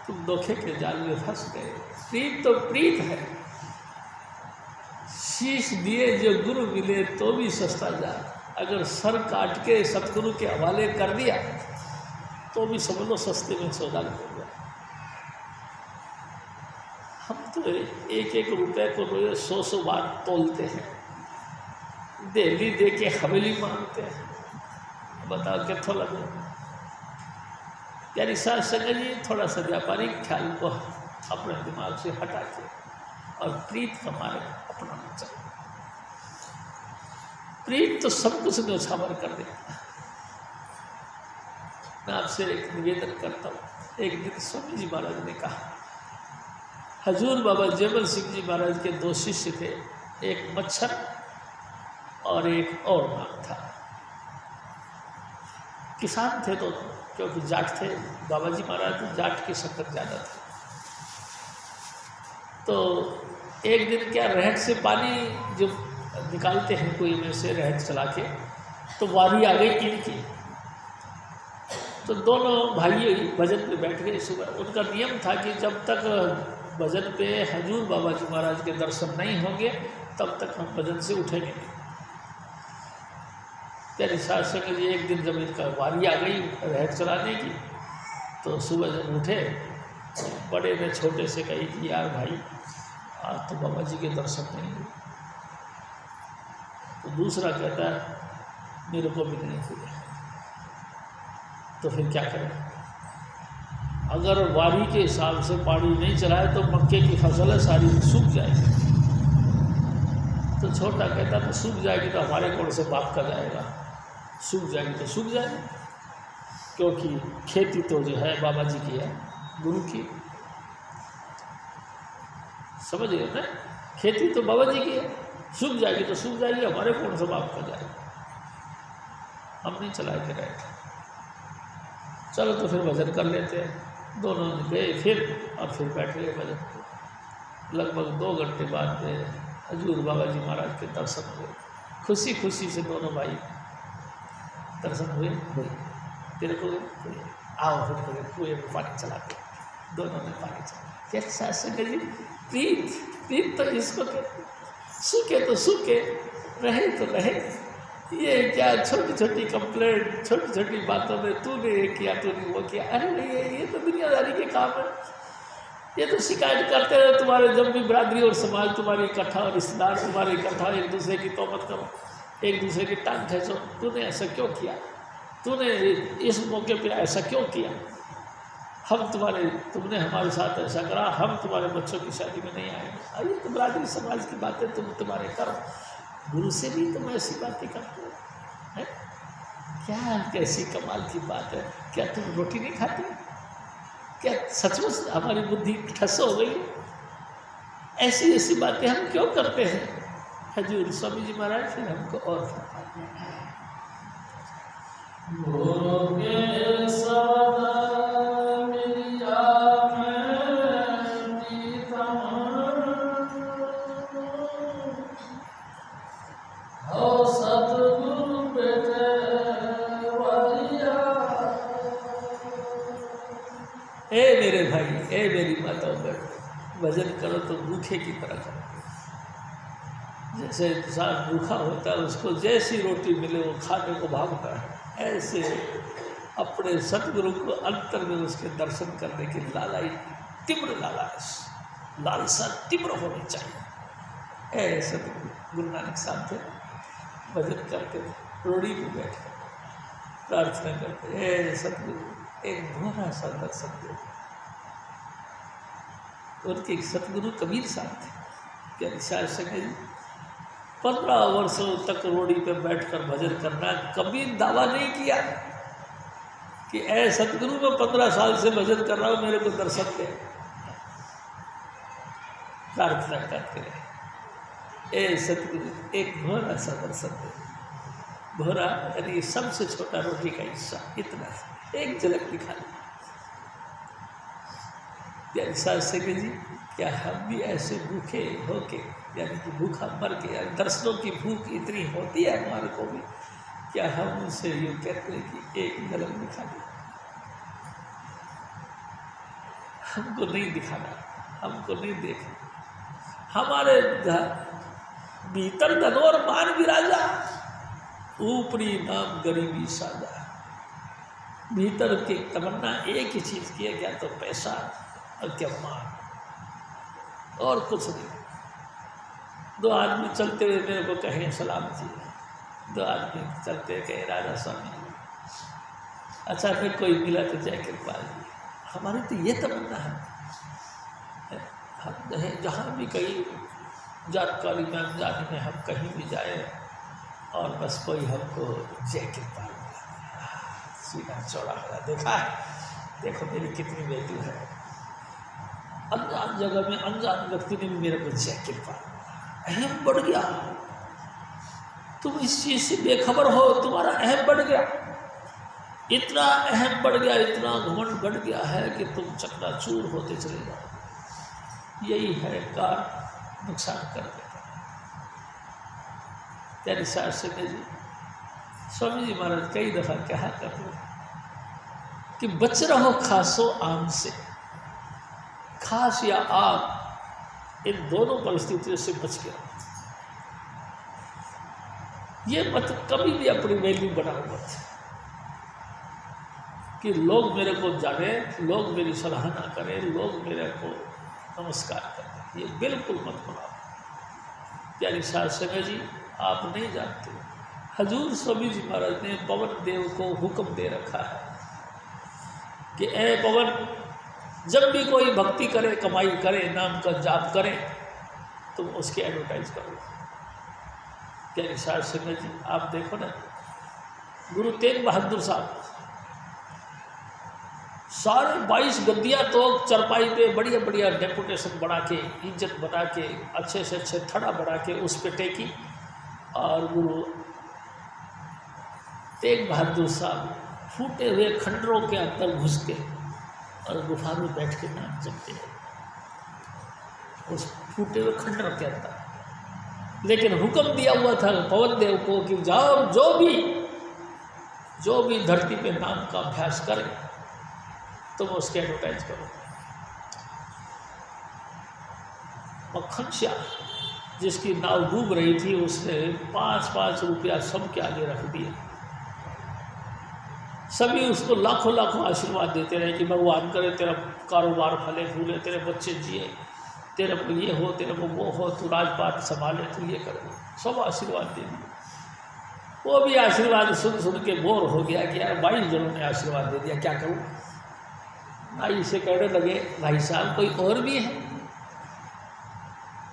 तुम धोखे के जाल में फंस गए। प्रीत तो प्रीत है, शीश दिए जो गुरु मिले तो भी सस्ता जा, अगर सर काट के सतगुरु के हवाले कर दिया तो भी समझ लो सस्ते में सौदा हो गया। हम तो 1-1 रुपये को 100 बार तोलते हैं, दिल्ली दे के हवेली मांगते हैं, बताओ कितना लगे? प्यारी सास संगत जी, थोड़ा सा व्यापारिक ख्याल को अपने दिमाग से हटा के और प्रीत का मार्ग अपनाना चाहिए। प्रीत तो सब कुछ न्यौछावर कर देता है। मैं आपसे एक निवेदन करता हूँ। एक दिन स्वामी जी महाराज ने कहा, हजूर बाबा जयमल सिंह जी महाराज के 2 शिष्य थे, एक मच्छर और एक और नाम था। किसान थे दोनों, क्योंकि जाट थे, बाबा जी महाराज जाट की संगत ज़्यादा थी। तो एक दिन क्या, रहट से पानी जो निकालते हैं कुएं में से, रहट चला के, तो वारी आ गई इनकी। तो दोनों भाई भजन पे बैठ गए सुबह। उनका नियम था कि जब तक भजन पे हजूर बाबा जी महाराज के दर्शन नहीं होंगे तब तक हम भजन से उठेंगे नहीं। प्यारी सास संगत जी, एक दिन जब इनका वारी आ गई रहट चलाने की, तो सुबह जब उठे, बड़े ने छोटे से कही कि यार भाई, आज तो बाबा जी के दर्शन नहीं हुए। तो दूसरा कहता है मेरे को भी नहीं हुए। तो फिर क्या करें? अगर वारी के हिसाब से पानी नहीं चलाए तो मक्के की फसल है सारी सूख जाएगी। तो छोटा कहता तो सूख जाएगी तो हमारे कौन से बाप का जाएगा, सूख जाएगी तो सूख जाएगी, क्योंकि खेती तो जो है बाबा जी की है, गुरु की। समझ गए ना? खेती तो बाबा जी की है, सूख जाएगी तो सूख जाएगी, हमारे कौन सा बाप का जाएगा। हम नहीं चला के रहे। चलो तो फिर भजन कर लेते हैं। दोनों गए फिर, और फिर बैठ गए भजन पे। लगभग 2 घंटे बाद में हजूर बाबा जी महाराज के दर्शन हुए। खुशी खुशी से दोनों भाई दर्शन हुए। तेरे को आओ फिर तेरे कुएं में पानी चलाते, दोनों ने पानी चला। कैसा जी प्रीत, प्रीत तो इसको कहते, सूखे तो सूखे, रहे तो रहे। ये क्या छोटी छोटी कंप्लेंट, छोटी छोटी बातों में तूने ये किया, तूने वो किया, अरे नहीं ये तो दुनियादारी के काम है। ये तो शिकायत करते रहे तुम्हारे, जब भी बिरादरी और समाज तुम्हारी इकट्ठा और रिश्तेदार तुम्हारे इकट्ठा, एक दूसरे की तोहमत करो, एक दूसरे की टांग खींचो, तूने ऐसा क्यों किया, तूने इस मौके पे ऐसा क्यों किया, हम तुम्हारे, तुमने हमारे साथ ऐसा करा, हम तुम्हारे बच्चों की शादी में नहीं आएंगे। अरे तो बिरादरी समाज की बातें तुम्हारे करो, गुरु से भी तुम ऐसी बातें करते हो, है क्या? कैसी कमाल की बात है। क्या तुम रोटी नहीं खाती? क्या सचमुच हमारी बुद्धि ठस हो गई? ऐसी ऐसी बातें हम क्यों करते हैं? हजूर स्वामी जी महाराज फिर हमको और ए मेरे भाई, ए मेरी माताओं बहन, भजन करो तो भूखे की तरह करो। जैसे इंसान भूखा होता है, उसको जैसी रोटी मिले वो खाने को भागता है, ऐसे अपने सतगुरु को अंतर में उसके दर्शन करने की लालाई, तीव्र लालसा तीव्र होनी चाहिए। ऐसे गुरु नानक साहब थे, भजन करते रोड़ी पे बैठ प्रार्थना करते, ए सतगुरु एक भोरा सा दर्शन दे। उनके सतगुरु कबीर साहब थे, क्या निशार संगे जी 15 वर्षों तक रोड़ी पे बैठकर भजन करना। कभी दावा नहीं किया कि ऐ सतगुरु मैं 15 साल से भजन कर रहा हूँ, मेरे को दर्शन दे। प्रार्थना करते रहे, ए सतगुरु एक भोरा सा दर्शन दे। भोरा यानी सबसे छोटा रोटी का हिस्सा, इतना एक झलक दिखा। प्यारे साथ संगे जी, क्या हम भी ऐसे भूखे होके, यानी कि भूखा मर के, यानी दर्शनों की भूख इतनी होती है हमारे को भी, क्या हम उनसे यूँ कहते हैं कि एक झलक दिखा दे? हमको नहीं दिखाना, हमको नहीं देखना। हमारे भीतर धनोर मान विराजा, ऊपरी नाम गरीबी साजा। भीतर की तमन्ना एक ही चीज़ की है, क्या तो पैसा और क्या मान, और कुछ नहीं। 2 आदमी चलते हुए मेरे को कहें सलाम जी, 2 आदमी चलते कहें राजा स्वामी, अच्छा फिर कोई मिला तो जय कृपाल जी। हमारी तो ये तमन्ना है, हम जहाँ भी कहीं जानकारी में अनजाने में हम कहीं भी जाए और बस कोई हमको जय कृपाल सीधा चौड़ा होगा, देखा है, देखो मेरी कितनी वैल्यू है। अनजान जगह में अनजान व्यक्ति ने भी मेरे को जय कृपा, अहम बढ़ गया। तुम इस चीज़ से बेखबर हो, तुम्हारा अहम बढ़ गया, इतना अहम बढ़ गया, इतना घमंड बढ़ गया है कि तुम चकनाचूर होते चले जाओ। यही है कार नुकसान कर देता। त्यारी सार से जी स्वामी जी महाराज कई दफ़ा कहा करते कि बच रहो खासो आम से। खास या आम, इन दोनों परिस्थितियों से बच के रहो। ये मत कभी भी अपनी वैल्यू बनाओ मत कि लोग मेरे को जाने, लोग मेरी सराहना करें, लोग मेरे को नमस्कार करें, ये बिल्कुल मत बनाओ। प्यारी सार संगे जी, आप नहीं जानते, हजूर स्वामी जी महाराज ने पवन देव को हुक्म दे रखा है कि ए पवन, जब भी कोई भक्ति करे, कमाई करे, नाम का जाप करे, तुम उसकी एडवर्टाइज करो। क्या निशार सिंह जी, आप देखो ना, गुरु तेग बहादुर साहब सारे 22 गद्दियाँ तो चरपाई पे बढ़िया बढ़िया डेपुटेशन बना के, इज्जत बना के, अच्छे से अच्छे थड़ा बना के उस पर टेकी, और गुरु तेग बहादुर साहब फूटे हुए खंडरों के अंदर घुस के और गुफा में बैठ के नाम जपते हैं। उस फूटे हुए खंडर के अंदर। लेकिन हुक्म दिया हुआ था पवन देव को कि जाओ, जो भी धरती पे नाम का अभ्यास करे तुम उसके एडवर्टाइज करो। मक्खन श्याम जिसकी नाव डूब रही थी, उसने 5-5 रुपया सबके आगे रख दिए। सभी उसको लाखों लाखों आशीर्वाद देते रहे कि भगवान करे तेरा कारोबार फले फूले, तेरे बच्चे जिए, तेरे को ये हो, तेरे को वो हो, तू राजपाट संभाले, तू ये करे, सब आशीर्वाद दे दिए। वो भी आशीर्वाद सुन सुन के बोर हो गया कि यार 22 जनों ने आशीर्वाद दे दिया, क्या करूँ। भाई से कहने लगे, भाई साहब कोई और भी है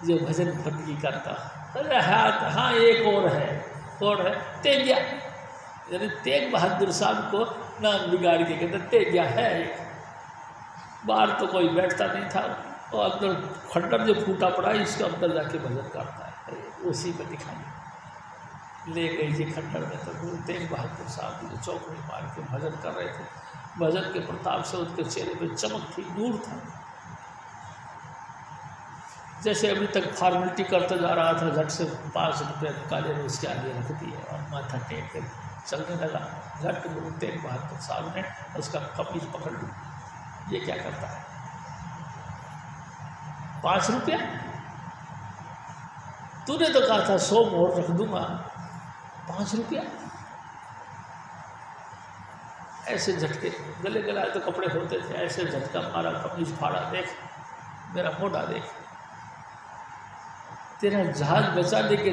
जो भजन बंदगी करता? अरे हाँ एक और है तेगिया, यानी तेग बहादुर साहब को नाम बिगाड़ के कहते तेगिया है एक। बाहर तो कोई बैठता नहीं था, और अंदर खंडर जो फूटा पड़ा है इसके अंदर जाके भजन करता है, उसी में दिखाई ले गई जी खंडर में। तो गुरु तेग बहादुर साहब जो चौकड़ी मार के भजन कर रहे थे, भजन के प्रताप से उनके चेहरे पे चमक थी, नूर था। जैसे अभी तक फॉर्मेलिटी करता जा रहा था, झट से 5 रुपये काले ने उसके आगे रख दिए और माथा टेक कर चलने लगा। झट गुरु तेग बहादुर साहब ने उसका कमीज पकड़ ली, ये क्या करता है? 5 रुपया? तूने तो कहा था 100 मोहर रख दूंगा, 5 रुपया? ऐसे झटके, गले गलाए तो कपड़े होते थे, ऐसे झटका मारा, कमीज फाड़ा, देख मेरा मोटा देख, तेरा जहाज बचाने के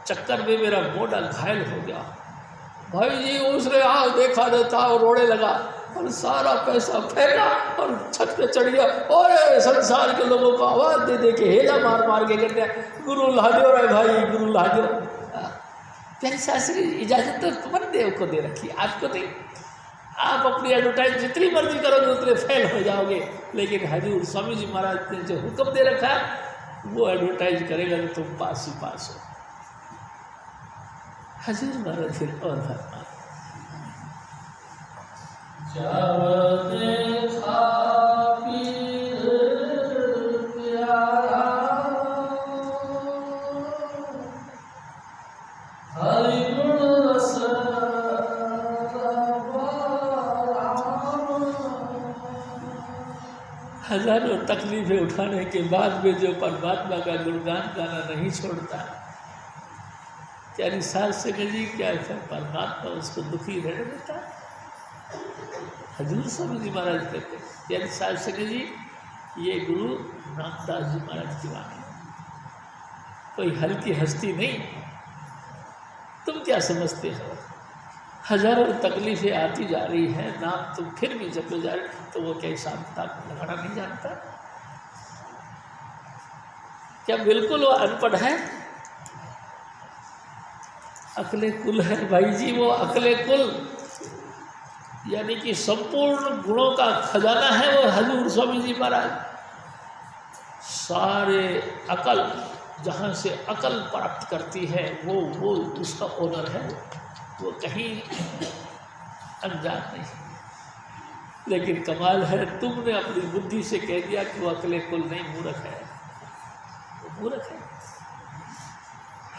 चक्कर में मेरा मोटा घायल हो गया। भाई जी उसने देखा देता और रोने लगा और सारा पैसा फेंका और छत पे चढ़ गया और संसार के लोगों को आवाज़ दे दे के हेला मार मार के कहते हैं गुरु लाजो रे भाई, गुरु लाजो। प्यारे शास्त्री इजाज़त तो तुमने देव को दे रखी, आपको नहीं। आप अपनी एडवर्टाइज जितनी मर्जी करोगे उतने फेल हो जाओगे, लेकिन हजूर स्वामी जी महाराज ने जो हुक्म दे रखा है वो एडवर्टाइज करेगा तो तुम पास ही पास हो। हजूर महाराज फिर और फरमा हजारों तकलीफें उठाने के बाद में जो परमात्मा का गुणगान गाना नहीं छोड़ता, क्या साल से जी क्या फिर परमात्मा उसको दुखी रहने देता? हजूर स्वामी जी महाराज कहते यानी साल से जी ये गुरु रामदास जी महाराज की वाणी, कोई हल्की हस्ती नहीं। तुम क्या समझते हो? हजारों तकलीफें आती जा रही हैं, नाम तुम फिर भी जपे जा रहे, तो वो क्या हिसाब किताब लगाना नहीं जानता? क्या बिल्कुल वो अनपढ़ है? अकले कुल है भाई जी, वो अकले कुल यानी कि संपूर्ण गुणों का खजाना है वो हजूर स्वामी जी महाराज। सारे अकल जहाँ से अकल प्राप्त करती है वो उसका ओनर है, वो कहीं अनजान नहीं। लेकिन कमाल है तुमने अपनी बुद्धि से कह दिया कि वो अकले कुल नहीं, मूर्ख है, वो मूर्ख है।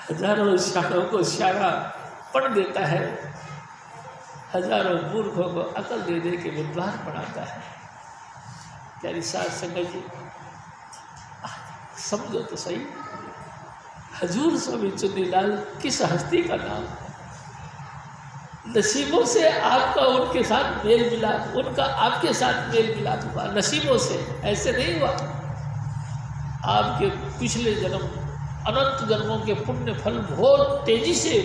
हजारों शानों को शाना पढ़ देता है, हजारों मूर्खों को अकल दे दे के विद्वान बनाता है। प्यारी साध संगत जी समझो तो सही, हजूर स्वामी चुन्नीलाल किस हस्ती का नाम है? नसीबों से आपका उनके साथ मेल मिलाप, उनका आपके साथ मेल मिलाप हुआ, नसीबों से, ऐसे नहीं हुआ। आपके पिछले जन्म अनंत जन्मों के पुण्य फल बहुत तेजी से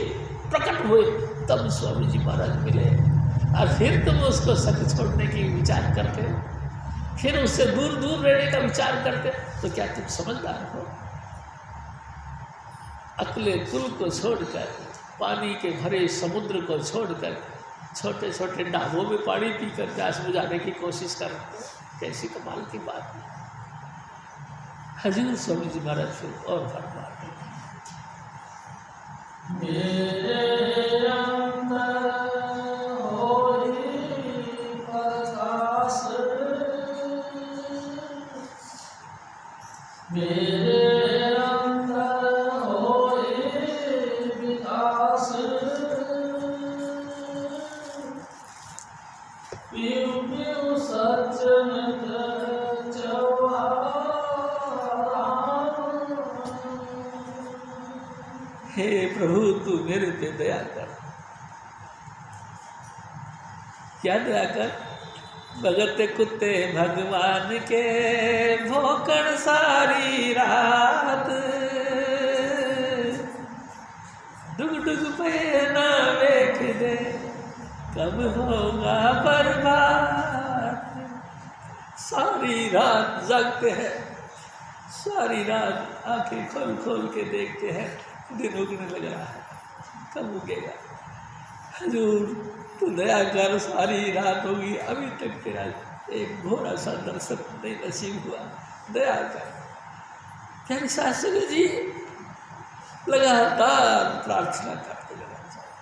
प्रकट हुए, तब स्वामी जी महाराज मिले, और फिर तुम उसको संग छोड़ने की विचार करते, फिर उससे दूर दूर रहने का विचार करते, तो क्या तुम समझदार हो? अकले कुल को छोड़कर, पानी के भरे समुद्र को छोड़कर, छोटे छोटे डाबों में पानी पीकर प्यास बुझाने की कोशिश कर, कैसी कमाल की बात है। हजूर स्वामी जी महाराज फिर और फरमा मेरे अंतर होए विकास, पियु पियु सचन हे प्रभु तू मेरे पे दया कर। क्या दया कर? भगत कुत्ते भगवान के भोकड़ सारी रात, डुग डुग पे ना देख दे कब होगा बर्बाद। सारी रात जागते हैं, सारी रात आंखें खोल खोल के देखते हैं, दिन उगने लग रहा है, कब उगेगा? हजूर तू दया कर, सारी रात होगी अभी तक तेरा एक घोड़ा सा दर्शन नहीं नसीब हुआ, दया कर। प्यारे शास्त्री जी लगातार प्रार्थना करते रहना चाहिए,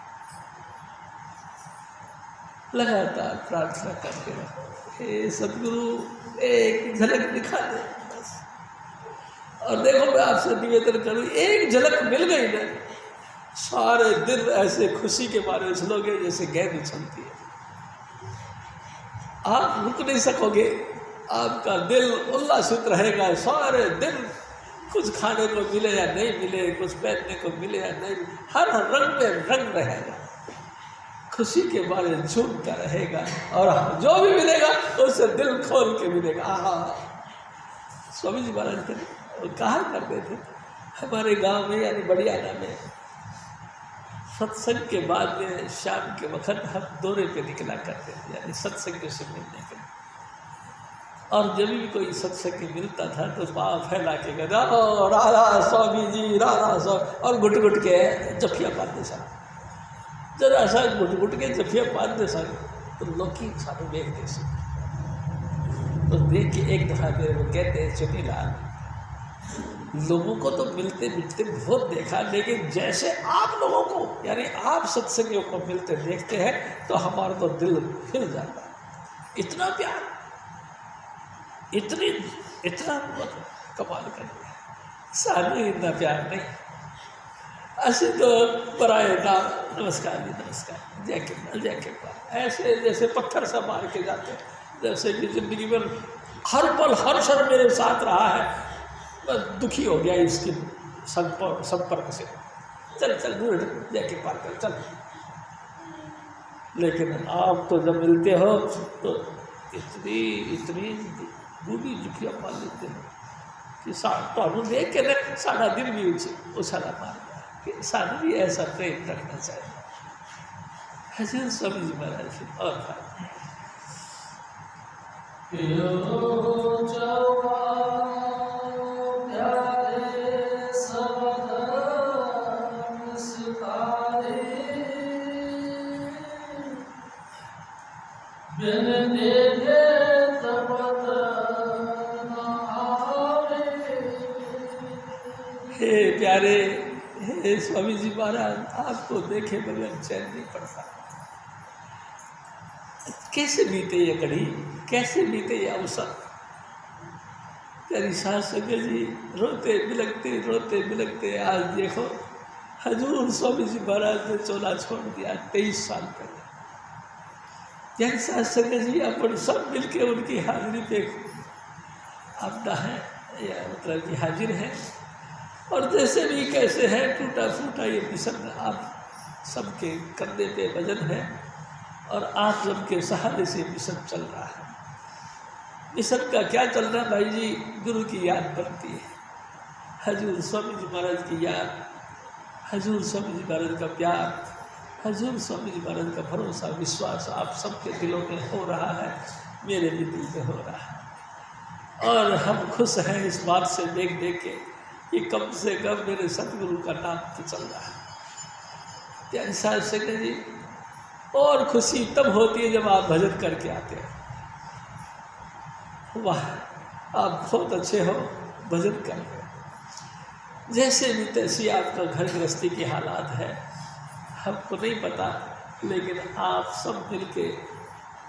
लगातार प्रार्थना करते रहो। हे सदगुरु एक झलक दिखा दे बस। और देखो मैं आपसे निवेदन करूँ, एक झलक मिल गई ना, सारे दिन ऐसे खुशी के मारे उछलोगे जैसे गेंद उछलती है। आप रुक नहीं सकोगे, आपका दिल उल्लासित रहेगा सारे दिन। कुछ खाने को मिले या नहीं मिले, कुछ पहनने को मिले या नहीं, हर रंग में रंग रहेगा, खुशी के बारे झूमता रहेगा। और जो भी मिलेगा उससे दिल खोल के मिलेगा। आहा, स्वामी जी महाराज थे, वो कहा करते थे हमारे गांव में यानी बड़ियाना में, सत्संग के बाद में शाम के वक्त हम दौरे पे निकला करते थे, यानी सत्संग से मिलने के। और जब भी कोई सत्संग मिलता था तो पाँव फैला के कहता राधा स्वामी जी, राधा स्वामी, और घुट घुट के जफिया पाते सन। जरा सा घुट घुट के जफिया पाते सन तो लोग की सारे देखते सन। तो देख के एक दफा मेरे को कहते हैं, चुनीलाल लोगों को तो मिलते मिलते बहुत देखा, लेकिन जैसे आप लोगों को यानी आप सत्संगियों को मिलते देखते हैं तो हमारा तो दिल हिल जाता है। इतना प्यार, इतना कमाल कर दिया। सानू इतना प्यार नहीं, ऐसे तो पराए नाम नमस्कार जी नमस्कार, जय कृपा जय कृपा, ऐसे जैसे पत्थर सा मार के जाते हैं। जैसे कि जिंदगी में हर पल हर क्षण मेरे साथ रहा है, दुखी हो गया इसके संपर्क से, चल चल दूर जय कृपा कर चल। लेकिन आप तो जब मिलते हो तो इतनी बूढ़ी जुखिया पा लेते हैं कि तो देख के ना सारा दिन भी उछाला मार गया कि सानू भी ऐसा प्रेम करना चाहिए। हजूर स्वामी जी महाराज और हे प्यारे, हे स्वामी जी महाराज, आपको देखे बगैर चैन नहीं पड़ता। कैसे बीते ये घड़ी, कैसे बीते ये अवसर। तेरी सास संगत जी रोते बिलखते आज देखो हजूर स्वामी जी महाराज ने चोला छोड़ दिया 23 साल पहले। तेरी सास संगत जी अपन सब मिलके उनकी हाजिरी पे आपदा है या मतलब कि हाजिर है। और जैसे भी कैसे है टूटा फूटा ये मिशन आप सबके कंधे पे वजन है और आप सबके सहारे से मिशन चल रहा है। मिशन का क्या चल रहा है भाई जी, गुरु की याद बनती है, हजूर स्वामी जी महाराज की याद, हजूर स्वामी जी महाराज का प्यार, हजूर स्वामी जी महाराज का भरोसा विश्वास आप सबके दिलों में हो रहा है, मेरे भी दिल में हो रहा है। और हम खुश हैं इस बात से देख देख के कि कम से कम मेरे सतगुरु का नाम तो चल रहा है। प्यारी साहब संगत जी, और खुशी तब होती है जब आप भजन करके आते हैं। वाह, आप बहुत अच्छे हो भजन कर रहे हो। जैसे भी तैसी आपका घर गृहस्थी की हालात है हमको नहीं पता, लेकिन आप सब मिलके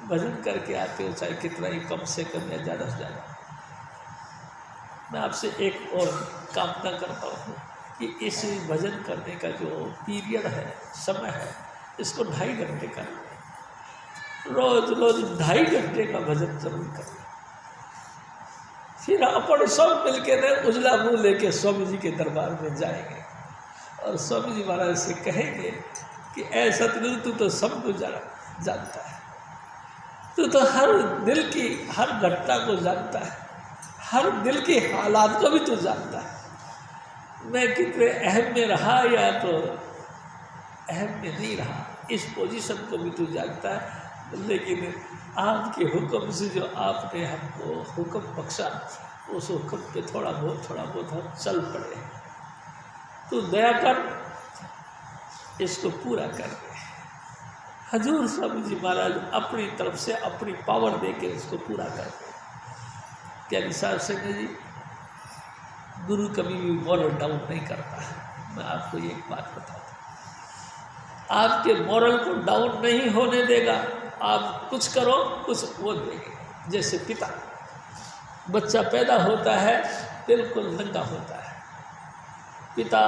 भजन करके आते हो, चाहे कितना ही कम से कम या ज़्यादा से ज़्यादा। मैं आपसे एक और कामना करता हूँ कि इस भजन करने का जो पीरियड है, समय है, इसको 2.5 घंटे कर लें। रोज रोज 2.5 घंटे का भजन जरूर करें। फिर अपन सब मिलकर ने उजला मुँह लेके स्वामी जी के दरबार में जाएंगे और स्वामी जी महाराज से कहेंगे कि ऐ सतगुरु, तू तो सब कुछ जानता है, तू तो हर दिल की हर घटना को जानता है, हर दिल के हालात को भी तू जानता है। मैं कितने अहम में रहा या तो अहम में नहीं रहा, इस पोजीशन को भी तू जानता है, लेकिन आपके हुक्म से जो आपने हमको हुक्म बख्शा, उस हुक्म पे थोड़ा बहुत हम चल पड़े। तू दया कर, इसको पूरा कर दे। हजूर स्वामी जी महाराज अपनी तरफ से अपनी पावर दे के इसको पूरा कर दे। क्या निसार सिंह जी, गुरु कभी भी मॉरल डाउन नहीं करता। मैं आपको एक बात बताता हूँ, आपके मॉरल को डाउन नहीं होने देगा। आप कुछ करो, कुछ वो देंगे। जैसे पिता, बच्चा पैदा होता है बिल्कुल नंगा होता है, पिता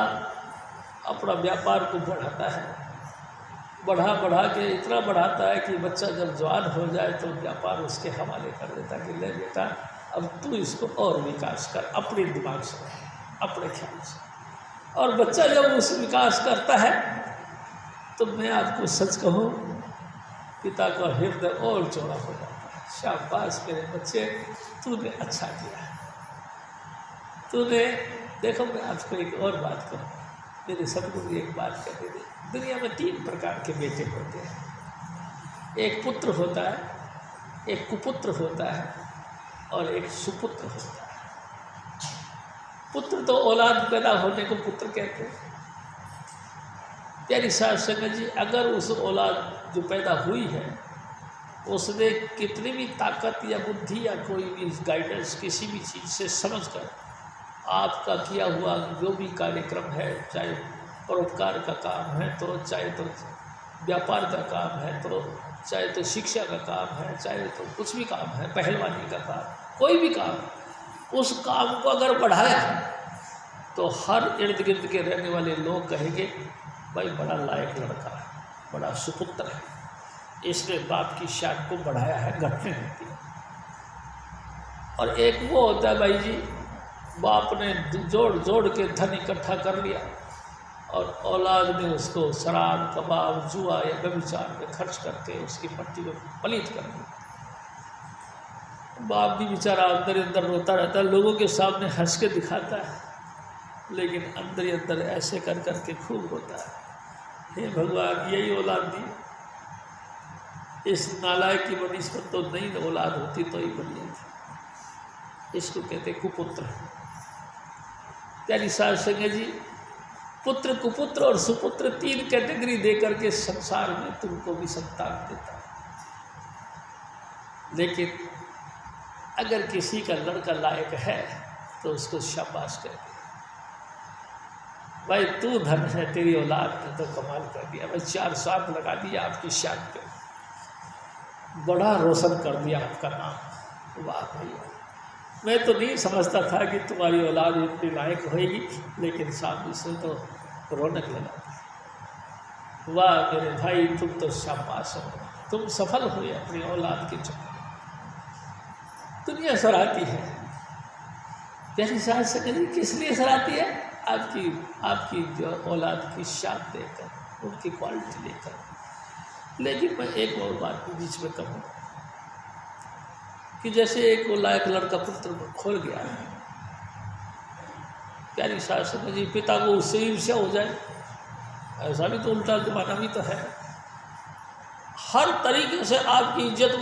अपना व्यापार को बढ़ाता है, बढ़ा के इतना बढ़ाता है कि बच्चा जब जवान हो जाए तो व्यापार उसके हवाले कर देता कि ले बेटा अब तू इसको और विकास कर, अपने दिमाग से, अपने ख्याल से। और बच्चा जब उस विकास करता है तो मैं आपको सच कहूँ, पिता का हृदय और चौड़ा हो जाता है। शाबाश मेरे बच्चे, तूने अच्छा किया, तूने। देखो मैं आपको एक और बात कहूँ, मेरे सदगुरु एक बात कहते थे, दुनिया में 3 प्रकार के बेटे होते हैं। एक पुत्र होता है, एक कुपुत्र होता है और एक सुपुत्र होता है। पुत्र तो औलाद पैदा होने को पुत्र कहते हैं। प्यारी साध संगत जी, अगर उस औलाद जो पैदा हुई है उसने कितनी भी ताकत या बुद्धि या कोई भी गाइडेंस किसी भी चीज़ से समझकर आपका किया हुआ जो भी कार्यक्रम है, चाहे परोपकार का काम है तो, चाहे तो व्यापार का काम है तो, चाहे तो शिक्षा का काम है, चाहे तो कुछ भी काम है, पहलवानी का काम, कोई भी काम, उस काम को अगर बढ़ाया तो हर इर्द गिर्द के रहने वाले लोग कहेंगे भाई बड़ा लायक लड़का है, बड़ा सुपुत्र है, इसने बाप की शान को बढ़ाया है, घटने होती है। और एक वो होता है भाई जी, बाप ने जोड़ के धन इकट्ठा कर लिया और औलाद ने उसको शराब, कबाब, जुआ या व्यभिचार में खर्च करके उसकी पट्टी में पलित कर दी। बाप भी बेचारा अंदर रोता रहता है, लोगों के सामने हंस के दिखाता है, लेकिन अंदर ही अंदर ऐसे कर के खूब रोता है। हे भगवान, यही औलाद दी, इस नालायक की बनिस्बत तो नहीं औलाद होती तो ही बढ़िया थी। इसको कहते कुपुत्र। प्यारी साध संगत जी, पुत्र, कुपुत्र और सुपुत्र 3 कैटेगरी दे करके संसार में तुमको भी संतान देता है। लेकिन अगर किसी का लड़का लायक है तो उसको शाबाश कहते हैं, भाई तू धन है, तेरी औलाद ने तो कमाल कर दिया, भाई 4 साल लगा दिया आपकी शान पे, बड़ा रोशन कर दिया आपका नाम। वाह भैया, मैं तो नहीं समझता था कि तुम्हारी औलाद इतनी लायक होएगी, लेकिन सामने से तो रौनक लगाती। वाह मेरे भाई, तुम तो शाबाश हो, तुम सफल हुए अपनी औलाद के चक्कर। दुनिया सराहती है। प्यारी साध संगत जी, किस लिए सराहती है? आपकी जो औलाद की शान देकर, उनकी क्वालिटी लेकर। लेकिन मैं एक और बात भी बीच में कहूँ कि जैसे एक लायक लड़का पुत्र खोल गया है, प्यारी साध संगत जी, पिता को उससे ही ईर्ष्या हो जाए, ऐसा भी तो उल्टा जमाना भी तो है। हर तरीके से आपकी इज्जत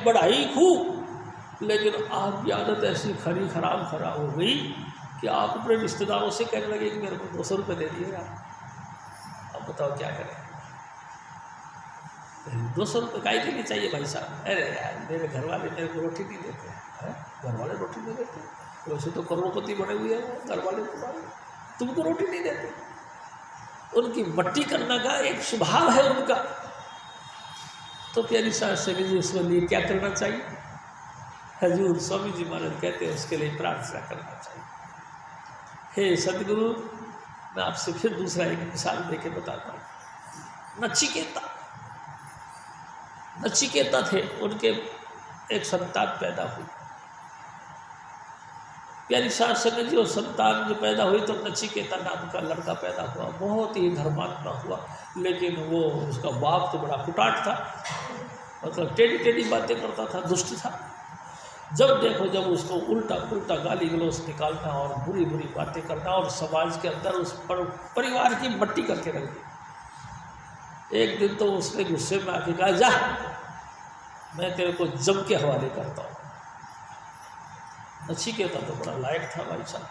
बढ़ाई खूब, लेकिन आपकी आदत ऐसी खराब हो गई कि आप अपने रिश्तेदारों से कहने लगे कि मेरे को 200 रुपये दे दिएगा। अब बताओ क्या करें? 200 रुपये काहे के लिए चाहिए भाई साहब? अरे यार, मेरे घर वाले मेरे को रोटी नहीं देते हैं। घर वाले रोटी नहीं देते? वैसे तो करोड़पति बने हुए हैं घर वाले, तुमको रोटी नहीं देते? उनकी मट्टी करने का एक स्वभाव है उनका। तो प्यारी साध संगत जी, उसके लिए क्या करना चाहिए? हजूर स्वामी जी महाराज कहते हैं उसके लिए प्रार्थना करना चाहिए। हे सदगुरु, मैं आपसे फिर दूसरा एक मिसाल देके बताता हूँ। नचिकेता थे, उनके एक संतान पैदा हुई। प्यारी सास संगत जी, वो संतान जो पैदा हुई तो नचिकेता नाम का लड़का पैदा हुआ, बहुत ही धर्मात्मा हुआ। लेकिन वो उसका बाप तो बड़ा कुटाट था, मतलब टेढ़ी टेढ़ी बातें करता था, दुष्ट था। जब देखो जब उसको उल्टा पुल्टा गाली गलौज निकालना और बुरी बुरी बातें करना और समाज के अंदर उस पर परिवार की मट्टी करके रख दी। एक दिन तो उसने गुस्से में आके कहा, जा मैं तेरे को जम के हवाले करता हूँ। नचिकेता तो बड़ा लायक था भाई साहब,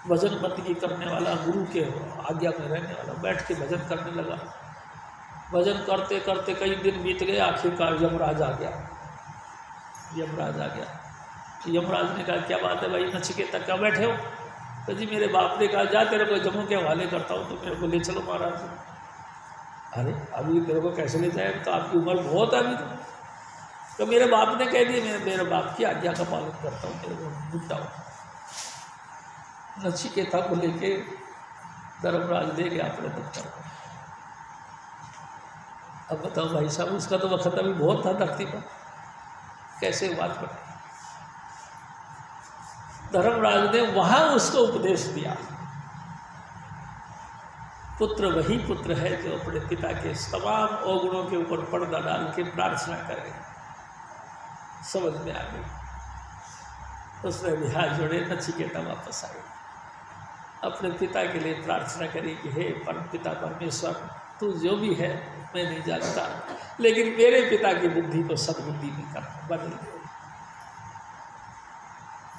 भजन बंदगी करने वाला, गुरु के आज्ञा में रहने वाला, बैठ के भजन करने लगा। भजन करते करते कई दिन बीत गए, आखिरकार यमराज आ गया। यमराज ने कहा, क्या बात है भाई नचिकेता, क्या बैठे हो? तो जी मेरे बाप ने कहा, जा तेरे को जम्मू के हवाले करता हूँ, तो मेरे को ले चलो महाराज। अरे अभी तेरे को कैसे ले जाएगा, तो आपकी उम्र बहुत है अभी तो मेरे बाप ने कह दिया, मेरे बाप की आज्ञा का पालन करता हूँ, तेरे को बुट्टा हूँ। नचिकेता को लेके धर्मराज ले गया अपने दफ्तर को। अब बताओ भाई साहब, उसका तो वक्त अभी बहुत था धरती पर, कैसे बात कर। धर्मराज ने वहां उसको उपदेश दिया, पुत्र वही पुत्र है जो अपने पिता के तमाम अवगुणों के ऊपर पर्दा डाल के प्रार्थना करे। समझ में आ गई। उसने भी हाथ जोड़े, नचिकेता वापस आई, अपने पिता के लिए प्रार्थना करी कि हे परम पिता परमेश्वर, तू जो भी है मैं नहीं जानता, लेकिन मेरे पिता की बुद्धि को सद्बुद्धि में कर बदल दे।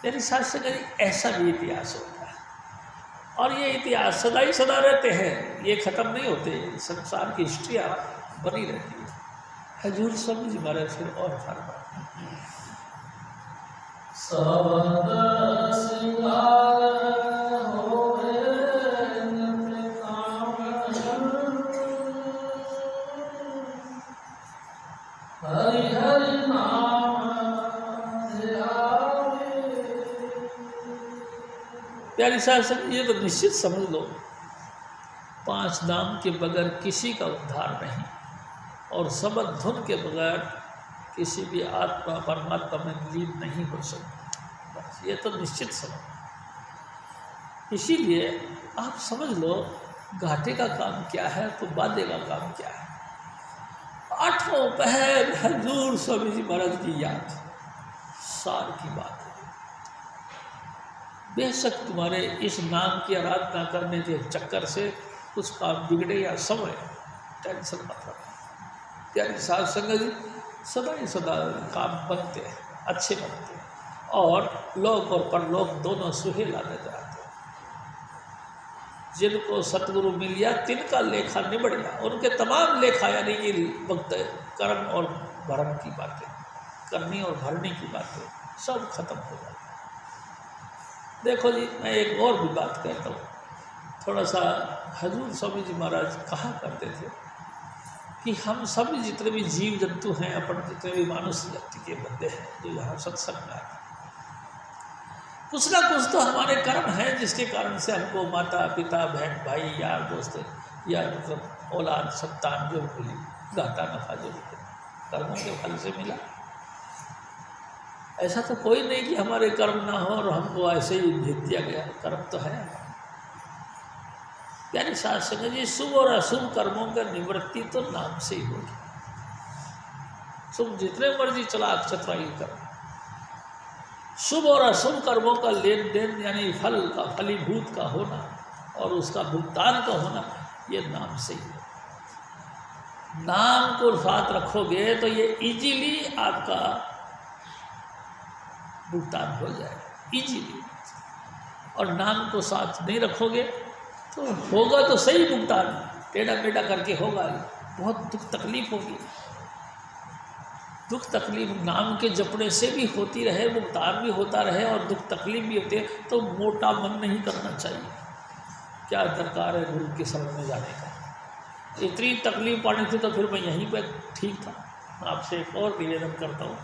मेरी सास से कहीं ऐसा भी इतिहास होता है, और ये इतिहास सदा ही सदा रहते हैं, ये ख़त्म नहीं होते, संसार की हिस्ट्रियाँ बनी रहती है। हजूर स्वामी जी महाराज फिर और फरमा, प्यारी सास, ये तो निश्चित समझ लो, 5 नाम के बगैर किसी का उद्धार नहीं, और सबद धुन के बगैर किसी भी आत्मा परमात्मा में लीन नहीं हो सकती। बस ये तो निश्चित समझ। इसीलिए आप समझ लो, घाटे का काम क्या है तो बाधे का काम क्या है। 8वां पहर हजूर स्वामी जी महाराज की याद, सार की बात है। बेशक तुम्हारे इस नाम की आराधना करने के चक्कर से कुछ काम बिगड़े या समय, टेंशन मत रखो। प्यारी साध संगत जी, सदा ही सदा काम बनते हैं, अच्छे बनते हैं, और लोक और परलोक दोनों सुहेला नजर आते हैं। जिनको सतगुरु मिल गया तिनका लेखा निबड़ गया, उनके तमाम लेखा यानी कि वक्त कर्म और भरण की बातें, करनी और भरने की बातें सब खत्म हो जाती। देखो जी, मैं एक और भी बात कहता हूँ, थोड़ा सा हजूर स्वामी जी महाराज कहा करते थे कि हम सब जितने भी जीव जंतु हैं, अपन जितने भी मानुष्य जाति के बंदे हैं जो यहाँ सत्संग में आते हैं, कुछ ना कुछ तो हमारे कर्म हैं जिसके कारण से हमको माता पिता बहन भाई यार दोस्त या मतलब औलाद संतान जो मिली, घाटा नफा जो मिले, कर्मों के फल से मिला। ऐसा तो कोई नहीं कि हमारे कर्म ना हो और हमको ऐसे ही भेज दिया गया, कर्म तो है। यानी साथ संगत जी, शुभ और अशुभ कर्मों का निवृत्ति तो नाम से ही होगी। तुम जितने मर्जी चलाक चतुराई करो, शुभ और अशुभ कर्मों का लेन देन यानी फल का फलीभूत का होना और उसका भुगतान का होना, ये नाम से ही है। नाम को साथ रखोगे तो ये इजीली आपका भुगतान हो जाएगा, इजीली। और नाम को साथ नहीं रखोगे तो होगा तो सही भुगतान, टेढ़ा मेढ़ा करके होगा, बहुत दुख तकलीफ होगी। दुख तकलीफ नाम के जपने से भी होती रहे, भुगतान भी होता रहे और दुख तकलीफ भी होती है, तो मोटा मन नहीं करना चाहिए। क्या दरकार है गुरु के शरण में जाने का। इतनी तकलीफ पानी थी तो फिर मैं यहीं पर ठीक था। मैं आपसे एक और निवेदन करता हूँ,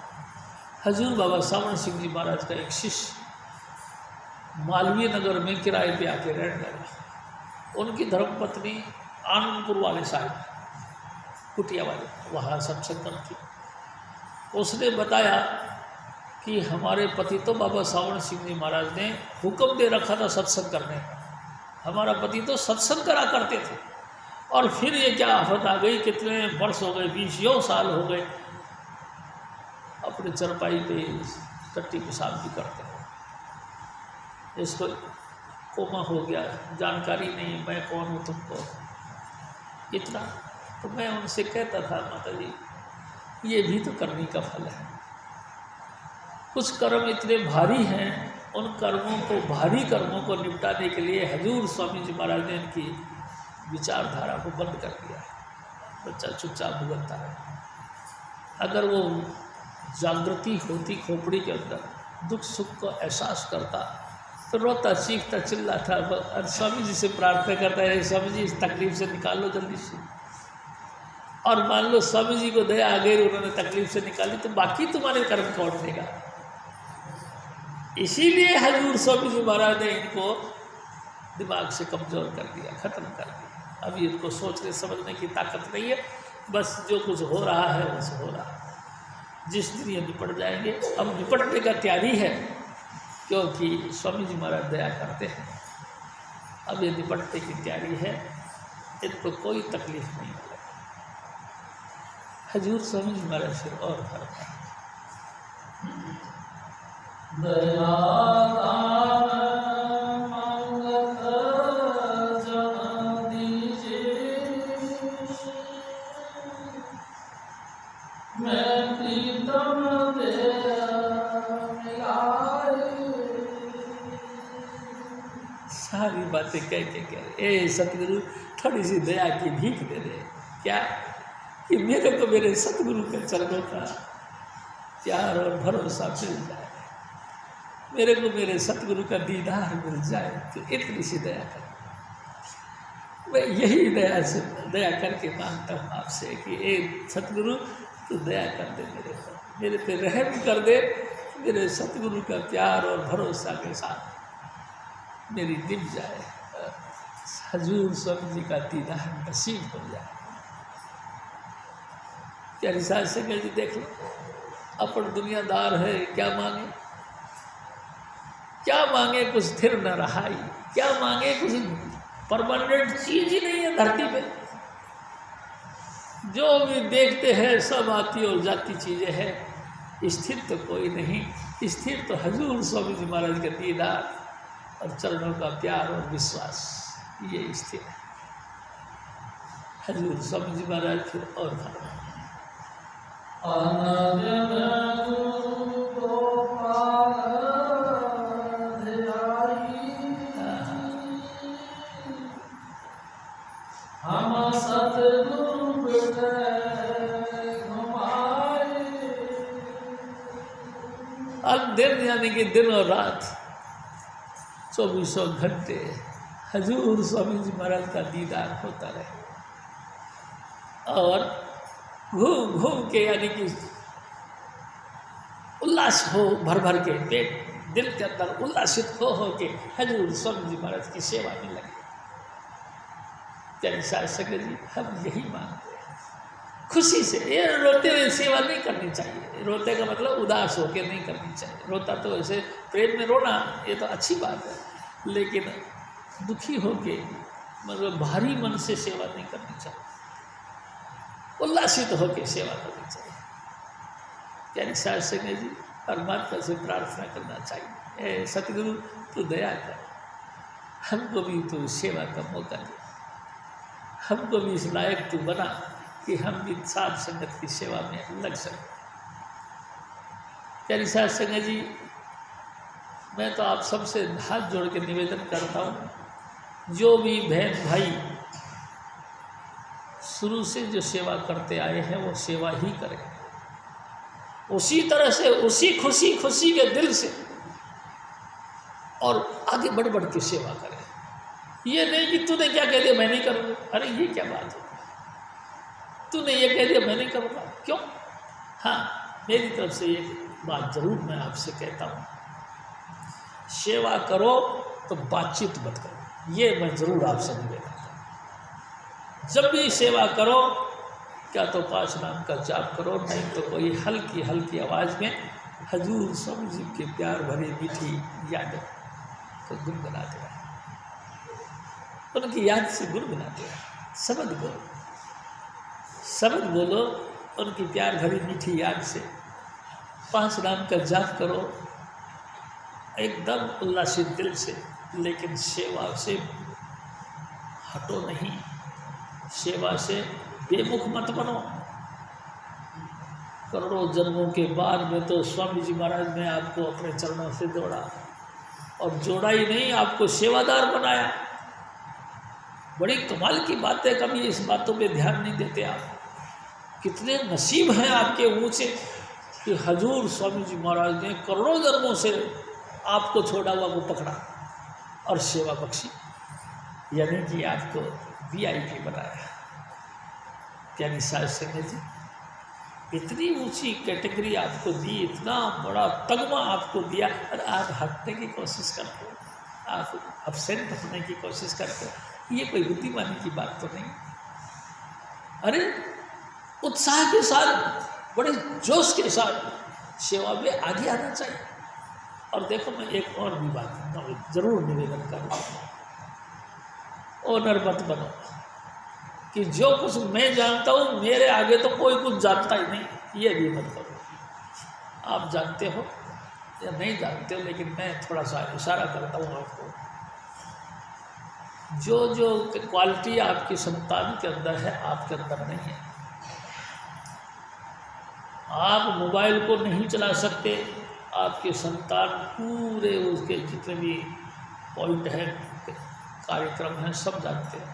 हजूर बाबा सावण सिंह जी महाराज का एक शिष्य मालवीय नगर में किराए पे आके रहने लगा। उनकी धर्मपत्नी आनंदपुर वाले साहिब कुटिया वाले वहाँ सत्संग थी। उसने बताया कि हमारे पति तो बाबा सावण सिंह जी महाराज ने हुक्म दे रखा था सत्संग करने का, हमारा पति तो सत्संग करा करते थे, और फिर ये क्या आफत आ गई, कितने वर्ष हो गए, 20 साल हो गए, अपने चरपाई पे टट्टी पेशाब भी करते हैं। इसको कोमा हो गया, जानकारी नहीं मैं कौन हूँ तुमको इतना। तो मैं उनसे कहता था माता जी ये भी तो करनी का फल है। कुछ कर्म इतने भारी हैं, उन कर्मों को, भारी कर्मों को निपटाने के लिए हजूर स्वामी जी महाराज ने इनकी विचारधारा को बंद कर दिया। बच्चा चुपचाप भुगतता है। अगर वो जागृति होती खोपड़ी के अंदर, दुख सुख को एहसास करता तो रोता चीखता चिल्लाता, और स्वामी जी से प्रार्थना करता है स्वामी जी इस तकलीफ से निकाल लो जल्दी से। और मान लो स्वामी जी को दया आ गई, उन्होंने तकलीफ से निकाली, तो बाकी तुम्हारे कर्म कौन देगा। इसीलिए हजूर स्वामी जी महाराज ने इनको दिमाग से कमज़ोर कर दिया, ख़त्म कर दिया। अभी इनको सोचने समझने की ताकत नहीं है, बस जो कुछ हो रहा है बस हो रहा है। जिस दिन ये निपट जाएंगे, अब निपटने का तैयारी है क्योंकि स्वामी जी महाराज दया करते हैं। अब ये निपटने की तैयारी है, इनको कोई तकलीफ नहीं होगी। हजूर स्वामी जी महाराज फिर और फरमाए सारी बातें कह के कह रहे, ए सतगुरु थोड़ी सी दया की भीख दे दे। क्या कि मेरे को मेरे सतगुरु के चरणों का प्यार और भरोसा मिल जाए, मेरे को मेरे सतगुरु का दीदार मिल जाए, तो इतनी सी दया कर। मैं यही दया करके मांगता हूँ आपसे कि ए सतगुरु तू दया कर दे मेरे पर, मेरे पे रहम कर दे, मेरे सतगुरु का प्यार और भरोसा के साथ मेरी दिल जाए, हजूर स्वामी जी का दीदार नसीब हो जाए। क्या रिसाज से जी देख लो, अपन दुनियादार है, क्या मांगे, क्या मांगे, कुछ स्थिर न रहाई, क्या मांगे, कुछ परमानेंट चीज ही नहीं है धरती पे। जो भी देखते हैं सब आती और जाती चीज़ें हैं, स्थिर तो कोई नहीं। स्थिर तो हजूर स्वामी जी महाराज का दीदार और चरणों का प्यार और विश्वास, ये स्थिर है। हजूर स्वामी जी महाराज फिर और दिन यानी कि दिन और रात 24 घंटे हजूर स्वामी जी महाराज का दीदार होता रहे, और घूम घूम के यानी कि उल्लास हो, भर भर के पेट दिल के अंदर उल्लासित हो के हजूर स्वामी जी महाराज की सेवा में लगे। क्या सके जी, हम यही मानते हैं खुशी से। ये रोते हुए सेवा नहीं करनी चाहिए। रोते का मतलब उदास होके नहीं करनी चाहिए। रोता तो ऐसे प्रेम में रोना ये तो अच्छी बात है, लेकिन दुखी होके मतलब भारी मन से सेवा नहीं करनी चाहिए, उल्लासित होके सेवा करनी चाहिए। यानी साथ संगे जी परमात्मा से प्रार्थना करना चाहिए, सतगुरु तू दया कर, हमको भी तू सेवा का मौका दे, हमको भी इस लायक तू बना कि हम भी साथ संगत की सेवा में लग सकें। यानी साथ संगत जी, मैं तो आप सबसे हाथ जोड़ के निवेदन करता हूँ, जो भी बहन भाई शुरू से जो सेवा करते आए हैं वो सेवा ही करें, उसी तरह से, उसी खुशी खुशी के दिल से, और आगे बढ़ बढ़ के सेवा करें। ये नहीं कि तूने क्या कह दिया मैं नहीं करूँगा, अरे ये क्या बात है, तूने ये कह दिया मैं नहीं करूँगा, क्यों? हाँ, मेरी तरफ से ये बात जरूर मैं आपसे कहता हूँ, सेवा करो तो बातचीत मत करो, ये मैं जरूर आपसे निवेदन करता हूँ। जब भी सेवा करो क्या तो 5 नाम का जाप करो, नहीं तो कोई हल्की हल्की आवाज़ में हजूर स्वामी जी के प्यार भरी मीठी यादें को गुनगुनाते रहे, उनकी याद से गुनगुनाते रहे। शब्द बोलो उनकी प्यार भरी मीठी याद से। 5 नाम का जाप करो एकदम उल्लासित दिल से, लेकिन सेवा से हटो नहीं, सेवा से बेमुख मत बनो। करोड़ों जन्मों के बाद में तो स्वामी जी महाराज ने आपको अपने चरणों से जोड़ा, और जोड़ा ही नहीं, आपको सेवादार बनाया। बड़ी कमाल की बात है, कभी इस बातों पे ध्यान नहीं देते आप। कितने नसीब हैं आपके ऊँचे कि हजूर स्वामी जी महाराज ने करोड़ों जन्मों से आपको छोड़ा हुआ को पकड़ा और सेवा बख्शी, यानी कि आपको VIP बनाया। क्या निसार सिंह जी, इतनी ऊंची कैटेगरी आपको दी, इतना बड़ा तगमा आपको दिया, और आप हटने की कोशिश करते हो, आप अपसेंट होने की कोशिश करते हो। ये कोई बुद्धिमानी की बात तो नहीं। अरे उत्साह के साथ, बड़े जोश के साथ सेवा में आगे आना चाहिए। और देखो, मैं एक और भी बात जरूर निवेदन करूँगा, ओनर मत बनो कि जो कुछ मैं जानता हूँ मेरे आगे तो कोई कुछ जानता ही नहीं, ये भी मत करो। आप जानते हो या नहीं जानते हो, लेकिन मैं थोड़ा सा इशारा करता हूँ आपको। जो क्वालिटी आपकी संतान के अंदर है, आपके अंदर नहीं है। आप मोबाइल को नहीं चला सकते, आपके संतान पूरे उसके जितने भी पॉइंट हैं, कार्यक्रम हैं, सब जानते हैं।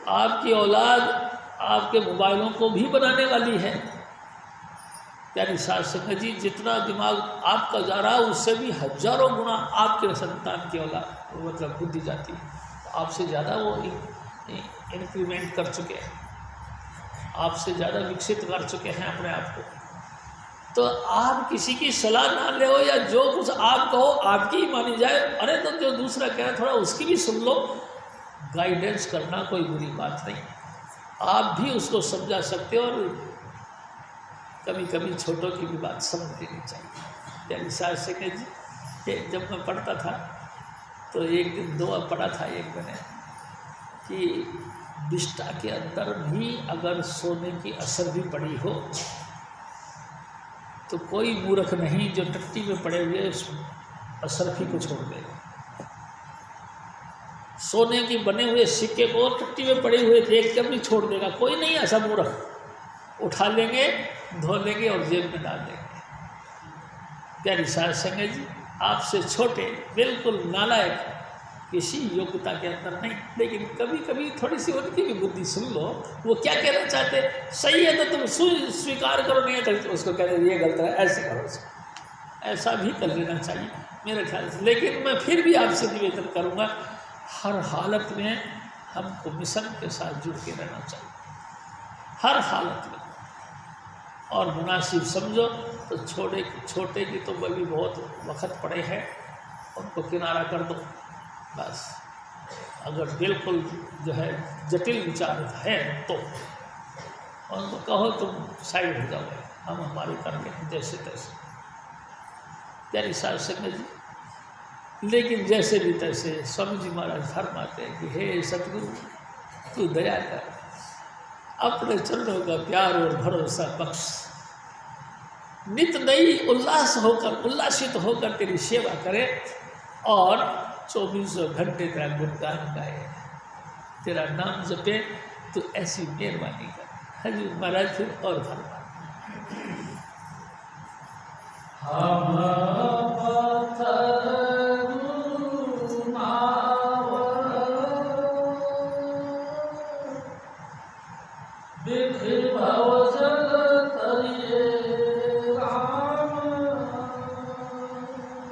आपकी औलाद आपके मोबाइलों को भी बनाने वाली है। यानी शास्त्र जी, जितना दिमाग आपका जा रहा है उससे भी हजारों गुना आपके संतान की औलाद मतलब बुद्धि जाती है। आपसे ज़्यादा वो इंक्रीमेंट कर चुके हैं, आपसे ज़्यादा विकसित कर चुके हैं अपने आप को। तो आप किसी की सलाह ना ले हो, या जो कुछ आप कहो आपकी ही मानी जाए। अरे तो जो दूसरा कह रहा है थोड़ा उसकी भी सुन लो। गाइडेंस करना कोई बुरी बात नहीं, आप भी उसको समझा सकते हो, और कभी कभी छोटों की भी बात समझ लेनी चाहिए। यानी शास्त्र जी, जब मैं पढ़ता था तो एक दिन दुआ पढ़ा था एक मैंने कि विष्टा के अंदर भी अगर सोने की असर भी पड़ी हो तो कोई मूर्ख नहीं जो टट्टी में पड़े हुए असर भी को छोड़ देगा। सोने की बने हुए सिक्के को टट्टी में पड़े हुए देख कर भी छोड़ देगा, कोई नहीं ऐसा मूर्ख। उठा लेंगे, धो लेंगे और जेब में डाल देंगे। प्यारी साध संगत जी, आपसे छोटे बिल्कुल नालायक, किसी योग्यता के अंदर नहीं, लेकिन कभी कभी थोड़ी सी उनकी भी बुद्धि सुन लो। वो क्या कहना चाहते, सही है तो तुम स्वीकार करो, नहीं है तो उसको कह रहे ये गलत है, ऐसे करो उसको। ऐसा भी कर लेना चाहिए मेरे ख्याल से। लेकिन मैं फिर भी आपसे निवेदन करूँगा, हर हालत में हमको मिशन के साथ जुड़ के रहना चाहिए, हर हालत में। और मुनासिब समझो तो छोटे की तो भी बहुत वक्त पड़े हैं, उनको किनारा कर दो बस। अगर बिल्कुल जो है जटिल विचार है तो उनको कहो तुम साइड हो जाओ, हम हमारे कर लें जैसे तैसे। प्यारी साध संगत जी, लेकिन जैसे भी तैसे स्वामी जी महाराज फरमाते हैं कि हे सतगुरु, तू दया कर, अपने चरणों का प्यार और भरोसा बख्श, नित नई उल्लासित होकर तेरी सेवा करे और 24 घंटे तेरा गुणगान गाए, तेरा नाम जपे। तो ऐसी मेहरबानी कर। हजूर महाराज फिर और फरमा,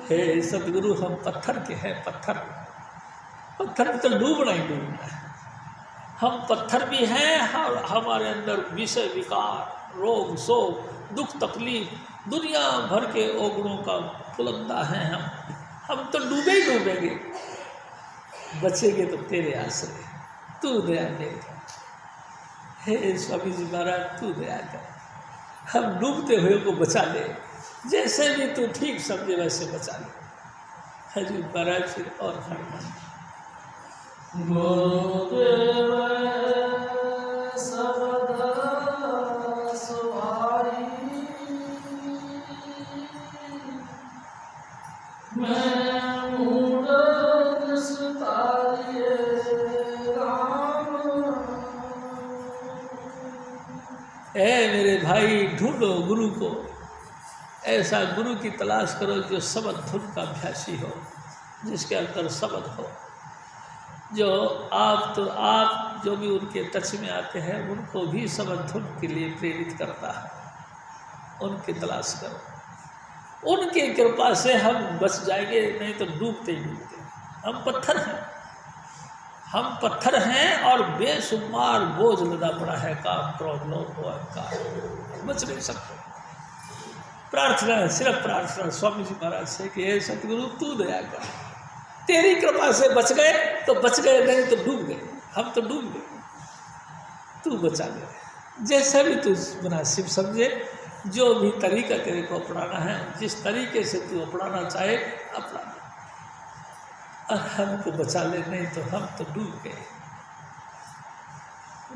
हे सतगुरु, हम पत्थर के हैं, पत्थर में तो डूबना ही डूबना है। हम पत्थर भी हैं और हमारे अंदर विषय विकार, रोग शोक, दुख तकलीफ दुनिया भर के ओगड़ों का पुलंदा हैं हम तो डूबे ही डूबेंगे, बचेंगे तो तेरे आश्रय, तू दया कर। हे स्वामी जी महाराज तू दया कर, हम डूबते हुए को बचा ले, जैसे भी तू ठीक समझे वैसे बचा ले। हजूर महाराज फिर और फरमाए, गुरुदेव सबदा सुभाई, मैं मूढ़ सुतारिये राम। ए मेरे भाई, ढूंढो गुरु को, ऐसा गुरु की तलाश करो जो शब्द धुन का अभ्यासी हो, जिसके अंदर शब्द हो, जो आप जो भी उनके टच में आते हैं उनको भी शब्द धुन के लिए प्रेरित करता है। उनकी तलाश करो, उनकी कृपा से हम बच जाएंगे, नहीं तो डूबते ही डूबते। हम पत्थर हैं और बेशुमार बोझ लदा पड़ा है, काम क्रोध लोभ मोह अहंकार, बच नहीं सकते। प्रार्थना है, सिर्फ प्रार्थना स्वामी जी महाराज से कि हे सतगुरु तू दया कर, तेरी कृपा से बच गए तो बच गए, नहीं तो डूब गए। हम तो डूब गए, तू बचा ले। जैसा भी तू मुनासिब समझे, जो भी तरीका तेरे को अपनाना है, जिस तरीके से तू अपनाना चाहे अपना, और हमको बचा ले, नहीं तो हम तो डूब गए।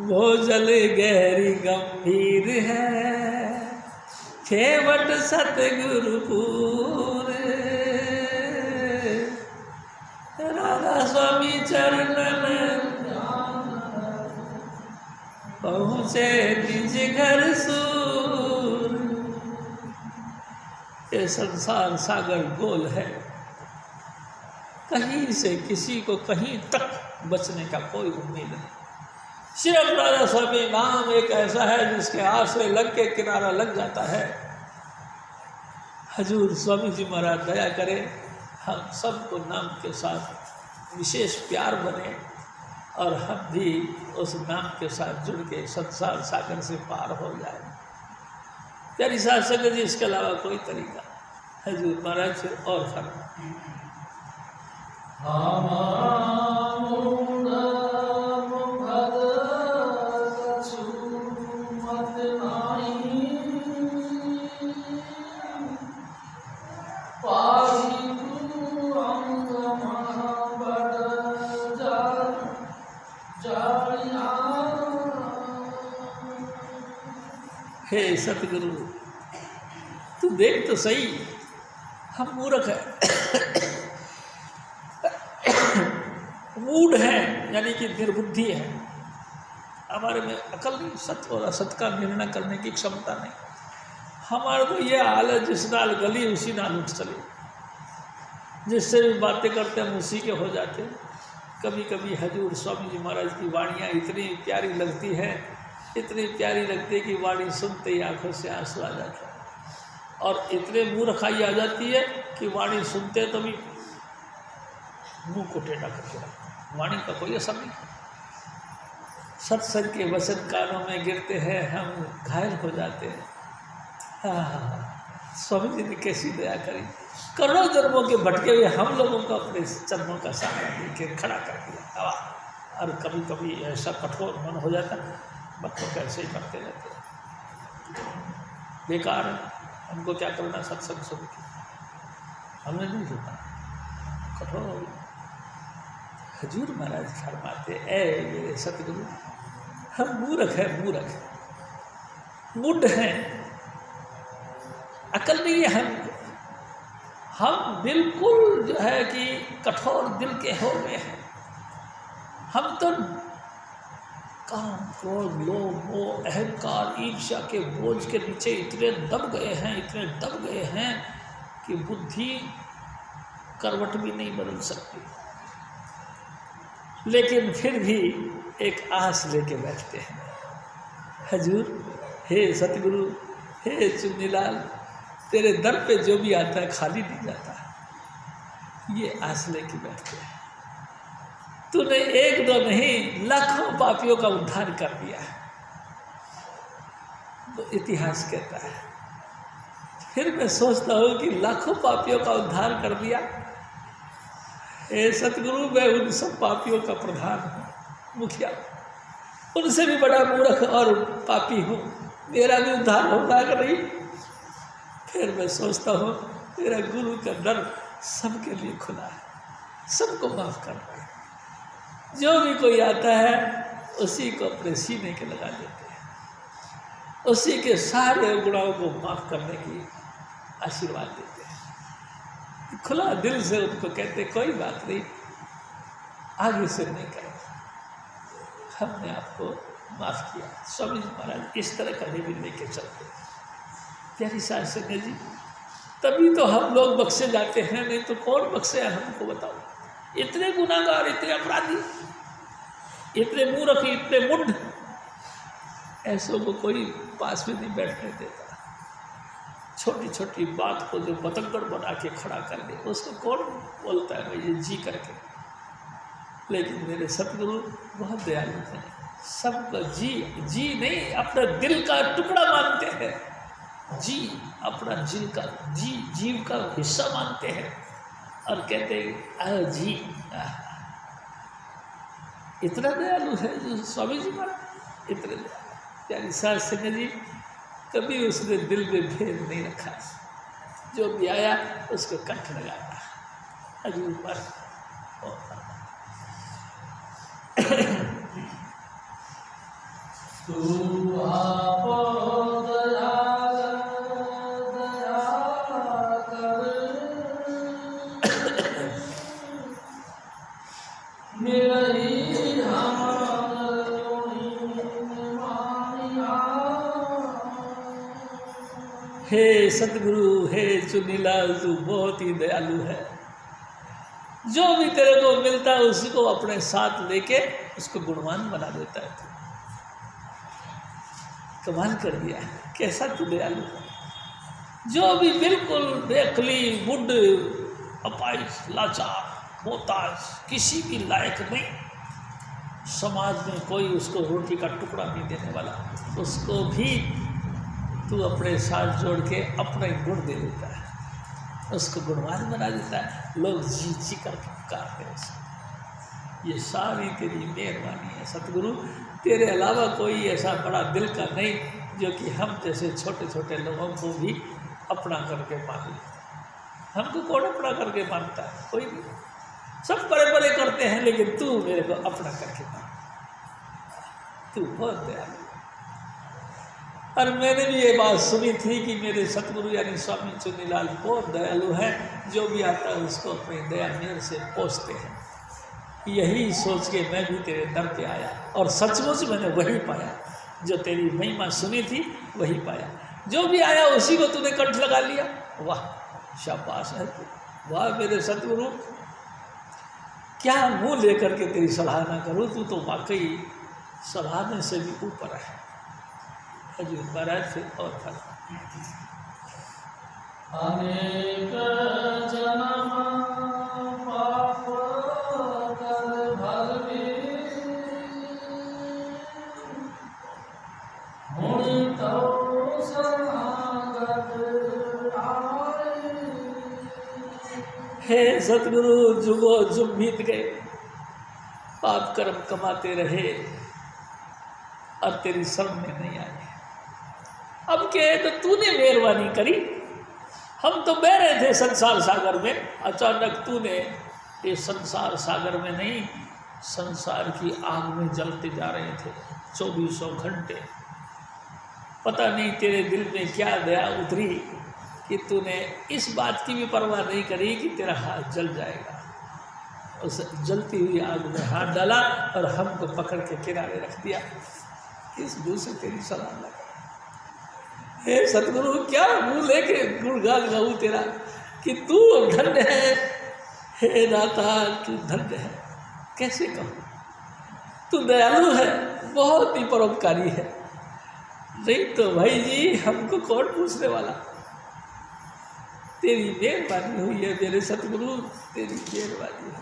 वो जल गहरी गंभीर है, खेवट सतगुरुपुर, राधा स्वामी चरणन पहुँचे निज घर सूर। ये संसार सागर गोल है, कहीं से किसी को कहीं तक बचने का कोई उम्मीद नहीं। सिर्फ राधा स्वामी नाम एक ऐसा है जिसके आश्रय लग के किनारा लग जाता है। हजूर स्वामी जी महाराज दया करें, हम सबको नाम के साथ विशेष प्यार बने और हम भी उस नाम के साथ जुड़ के संसार सागर से पार हो जाए। प्यारी साध संगत जी, इसके अलावा कोई तरीका हजूर महाराज से और फर्क हे सतगुरु तू देख तो सही, हम मूर्ख हैं, मूढ़ हैं, यानी कि निर्बुद्धि है, हमारे में अकल नहीं, सत्य और असत्य का निर्णय करने की क्षमता नहीं। हमारे को यह हाल है, जिस नाल गली उसी नाल उठ चले, जिससे भी बातें करते हम उसी के हो जाते हैं। कभी कभी हजूर स्वामी जी महाराज की वाणियाँ इतनी प्यारी लगती है, इतनी प्यारी लगती है कि वाणी सुनते ही आंखों से आंसू आ जाता है, और इतने मूर्खाई आ जाती है कि वाणी सुनते तो भी मुंह को टेढ़ा करके रखते, वाणी का कोई असर नहीं। सत्संग के वचन कानों में गिरते हैं, हम घायल हो जाते हैं। स्वामी जी ने कैसी दया करी, करोड़ों जन्मों के भटके हुए हम लोगों को अपने चरणों का सहारा देकर खड़ा कर दिया। और कभी कभी ऐसा कठोर मन हो जाता, बच्चों कैसे ही करते रहते, बेकार है, हमको क्या करना सत्संग सुन के, हमने नहीं सुना, कठोर हो गया। हजूर महाराज फरमाते, ऐ मेरे सतगुरु, हम मूर्ख हैं, मूढ़ हैं, अकल नहीं है हम बिल्कुल जो है कि कठोर दिल के हो गए हैं। हम तो काम क्रोध लोभ मोह अहंकार ईर्ष्या के बोझ के नीचे इतने दब गए हैं कि बुद्धि करवट भी नहीं बदल सकती। लेकिन फिर भी एक आस लेके बैठते हैं, हजूर, हे सतगुरु, हे चुन्नीलाल, तेरे दर पे जो भी आता है खाली नहीं जाता है, ये आस लेके बैठते हैं। तूने एक दो नहीं लाखों पापियों का उद्धार कर दिया है, तो इतिहास कहता है। फिर मैं सोचता हूँ कि लाखों पापियों का उद्धार कर दिया। हे सतगुरु, मैं उन सब पापियों का प्रधान हूँ, मुखिया, उनसे भी बड़ा मूर्ख और पापी हूँ, मेरा भी उद्धार होगा कि नहीं? फिर मैं सोचता हूँ मेरा गुरु का दर सबके लिए खुला है, सबको माफ़ कर रहा है। जो भी कोई आता है उसी को अपने सीने के लगा देते हैं, उसी के सारे गुनाहों को माफ़ करने की आशीर्वाद देते हैं। खुला दिल से उनको कहते कोई बात नहीं, आगे से नहीं करेंगे, हमने आपको माफ़ किया। स्वामी जी महाराज इस तरह का निवेदन लेके चलते। प्यारी सास संगत जी, तभी तो हम लोग बख्शे जाते हैं, नहीं तो कौन बख्शे है हमको बताओ? इतने गुनाहगार, इतने अपराधी, इतने मूर्ख, इतने मुंड, ऐसों को कोई पास में नहीं बैठने देता। छोटी छोटी बात को जो बतंगड़ बना के खड़ा कर दे उसको कौन बोलता है भाई ये जी करके? लेकिन मेरे सतगुरु बहुत दयालु हैं, सबका जी नहीं अपना दिल का टुकड़ा मानते हैं, जी अपना जीव का हिस्सा मानते हैं और कहते हैं जी। इतना दयालु है जो स्वामी जी महाराज, इतने दयालु। प्यारी सास संगत जी, कभी उसने दिल में भेद नहीं रखा, जो भी आया उसको कंठ लगाया, हजूर पर। तू आपो दया कर, मिलई हमार मानिया। हे सतगुरु, हे चुनीलाल, तू बहुत ही दयालु है। जो भी तेरे को मिलता है उसी को अपने साथ लेके उसको गुणवान बना देता है। तू कमाल कर दिया, कैसा तू दयालु है। जो भी बिल्कुल बेअक्ली, मुंड, अपाहिज, लाचार, मोहताज, किसी की लायक नहीं, समाज में कोई उसको रोटी का टुकड़ा नहीं देने वाला, उसको भी तू अपने साथ जोड़ के अपना गुण दे देता है, उसको गुणवान बना देता है। लोग जी जी करके पुकारते हैं उसे। ये सारी तेरी मेहरबानी है सतगुरु, तेरे अलावा कोई ऐसा बड़ा दिल का नहीं जो कि हम जैसे छोटे छोटे लोगों को भी अपना करके मान ले। हमको कौन अपना करके मानता है? कोई नहीं, सब बड़े बड़े करते हैं, लेकिन तू मेरे को अपना करके मान, तू बहुत दयालु। और मैंने भी ये बात सुनी थी कि मेरे सतगुरु यानी स्वामी चुनीलाल बहुत दयालु हैं, जो भी आता है उसको अपनी दया मेर से पोसते हैं। यही सोच के मैं भी तेरे दर पे आया और सचमुच मैंने वही पाया, जो तेरी महिमा सुनी थी वही पाया। जो भी आया उसी को तूने कंठ लगा लिया। वाह, शाबाश है तू, वाह मेरे सतगुरु, क्या मुँह लेकर के तेरी सराहना करूँ, तू तो वाकई सराहने से भी ऊपर है। हजूर महाराज से और था अनेक जन्म पाप कर भल में, हुणि तौ समागत आए। हे सतगुरु, जुगो जुग बीत गए, पाप कर्म कमाते रहे और तेरी शरण में नहीं आए। अब क्या तो तूने मेहरबानी करी, हम तो बह रहे थे संसार सागर में, अचानक तूने ये संसार सागर में नहीं, संसार की आग में जलते जा रहे थे 2400 घंटे। पता नहीं तेरे दिल में क्या दया उतरी कि तूने इस बात की भी परवाह नहीं करी कि तेरा हाथ जल जाएगा। उस जलती हुई आग में हाथ डाला और हमको पकड़ के किनारे रख दिया। इस मुँह से तेरी सलाह लगा। हे सतगुरु, क्या मुँह लेके गुणगान गाऊँ तेरा कि तू धन्य है, हे दाता तू धन्य है। कैसे कहूँ, तू दयालु है, बहुत ही परोपकारी है। नहीं तो भाई जी हमको कौन पूछने वाला। तेरी मेहरबानी हुई है मेरे सतगुरु, तेरी मेहरबानी है।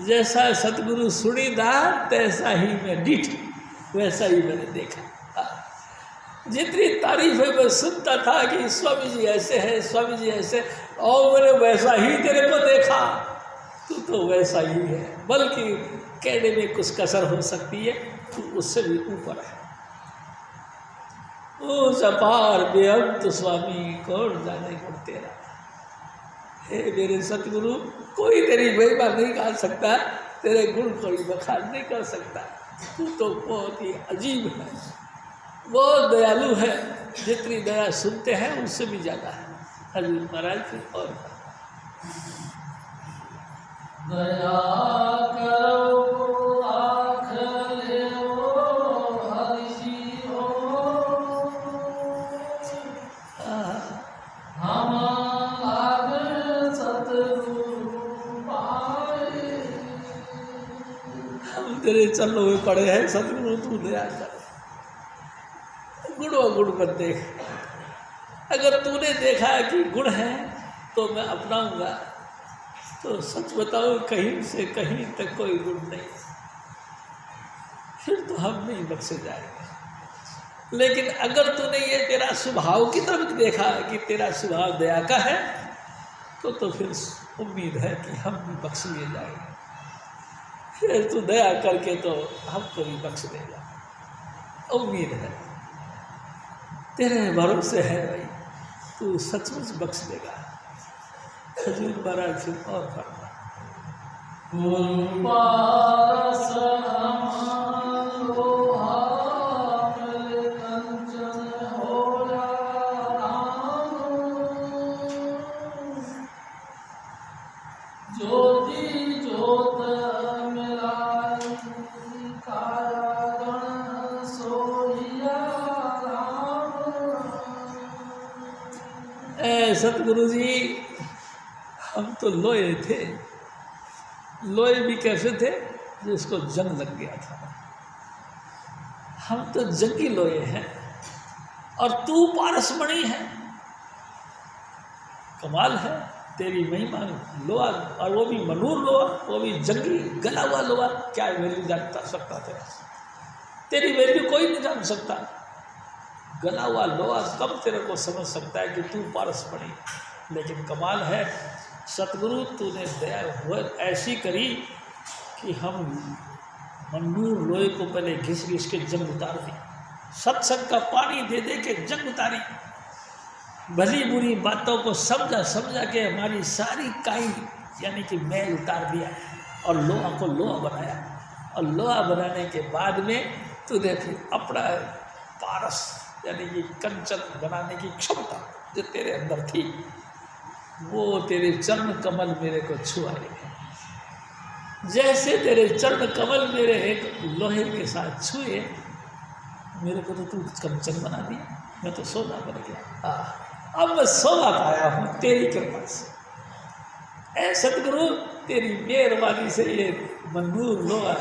जैसा सतगुरु सुनीदा तैसा ही मैं डीठ, वैसा ही मैंने देखा। जितनी तारीफें मैं सुनता था कि स्वामी जी ऐसे हैं, स्वामी जी ऐसे, और मैंने वैसा ही तेरे को देखा। तू तो वैसा ही है, बल्कि कहने में कुछ कसर हो सकती है, तू उससे भी ऊपर है। उस अपार बेअंत स्वामी कौन जाने गुण तेरा। हे मेरे सतगुरु, कोई तेरी महिमा नहीं गा सकता, तेरे गुण कोई बखान नहीं कर सकता। तू तो बहुत ही अजीब है, बहुत दयालु है, जितनी दया सुनते हैं उससे भी ज़्यादा है। हजूर महाराज फिर और दया करो आँख लेओ हरि सियो, हम लागे सतगुरु पाए। हम तेरे चरणों में पड़े हैं सतगुरु, तू दया कर। गुणों गुण मत देख, अगर तूने देखा कि गुण है तो मैं अपनाऊंगा, तो सच बताओ कहीं से कहीं तक कोई गुण नहीं, फिर तो हम नहीं बख्शे जाएंगे। लेकिन अगर तूने ये तेरा स्वभाव की तरफ देखा कि तेरा स्वभाव दया का है, तो फिर उम्मीद है कि हम भी बख्श लिए जाएंगे। फिर तू दया करके तो हमको भी बख्श देगा, उम्मीद है, तेरे भरोसे है भाई, तू सचमुच बख्श देगा। हजूर महाराज फिर और फरमा, पारस हम लोहा मिल कंचन होया राम, ज्योति ज्योत मिलाई काया गण सोहिया राम। ए सतगुरु जी, हम तो लोहे थे। लोहे भी कैसे थे? जिसको जंग लग गया था। हम तो जंगी लोहे हैं और तू पारसमणि है। कमाल है तेरी महिमा। लोहा, और वो भी मनूर लोहा, वो भी जंगी गला हुआ लोहा। क्या वैल्यू जान सकता तेरा? तेरी वैल्यू कोई नहीं जान सकता। गला हुआ लोहा कब तेरे को समझ सकता है कि तू पारसमणि। लेकिन कमाल है सतगुरु, तूने दया हुआ ऐसी करी कि हम मनूर लोहे को पहले घिस घिस के जंग उतार दी, सत्संग का पानी दे दे के जंग उतारी, भली बुरी बातों को समझा समझा के हमारी सारी काई यानी कि मैल उतार दिया और लोहा को लोहा बनाया। और लोहा बनाने के बाद में तूने फिर अपना पारस यानी कि कंचन बनाने की क्षमता जो तेरे अंदर थी, वो तेरे चरण कमल मेरे को छुआए। जैसे तेरे चरण कमल मेरे एक लोहे के साथ छुए, मेरे को तो तू कंचन बना दिया, मैं तो सोना बन गया। अब मैं सोना पाया हूँ तेरी कृपा से। ऐ सतगुरु, तेरी मेहरबानी से ये मनूर लोहा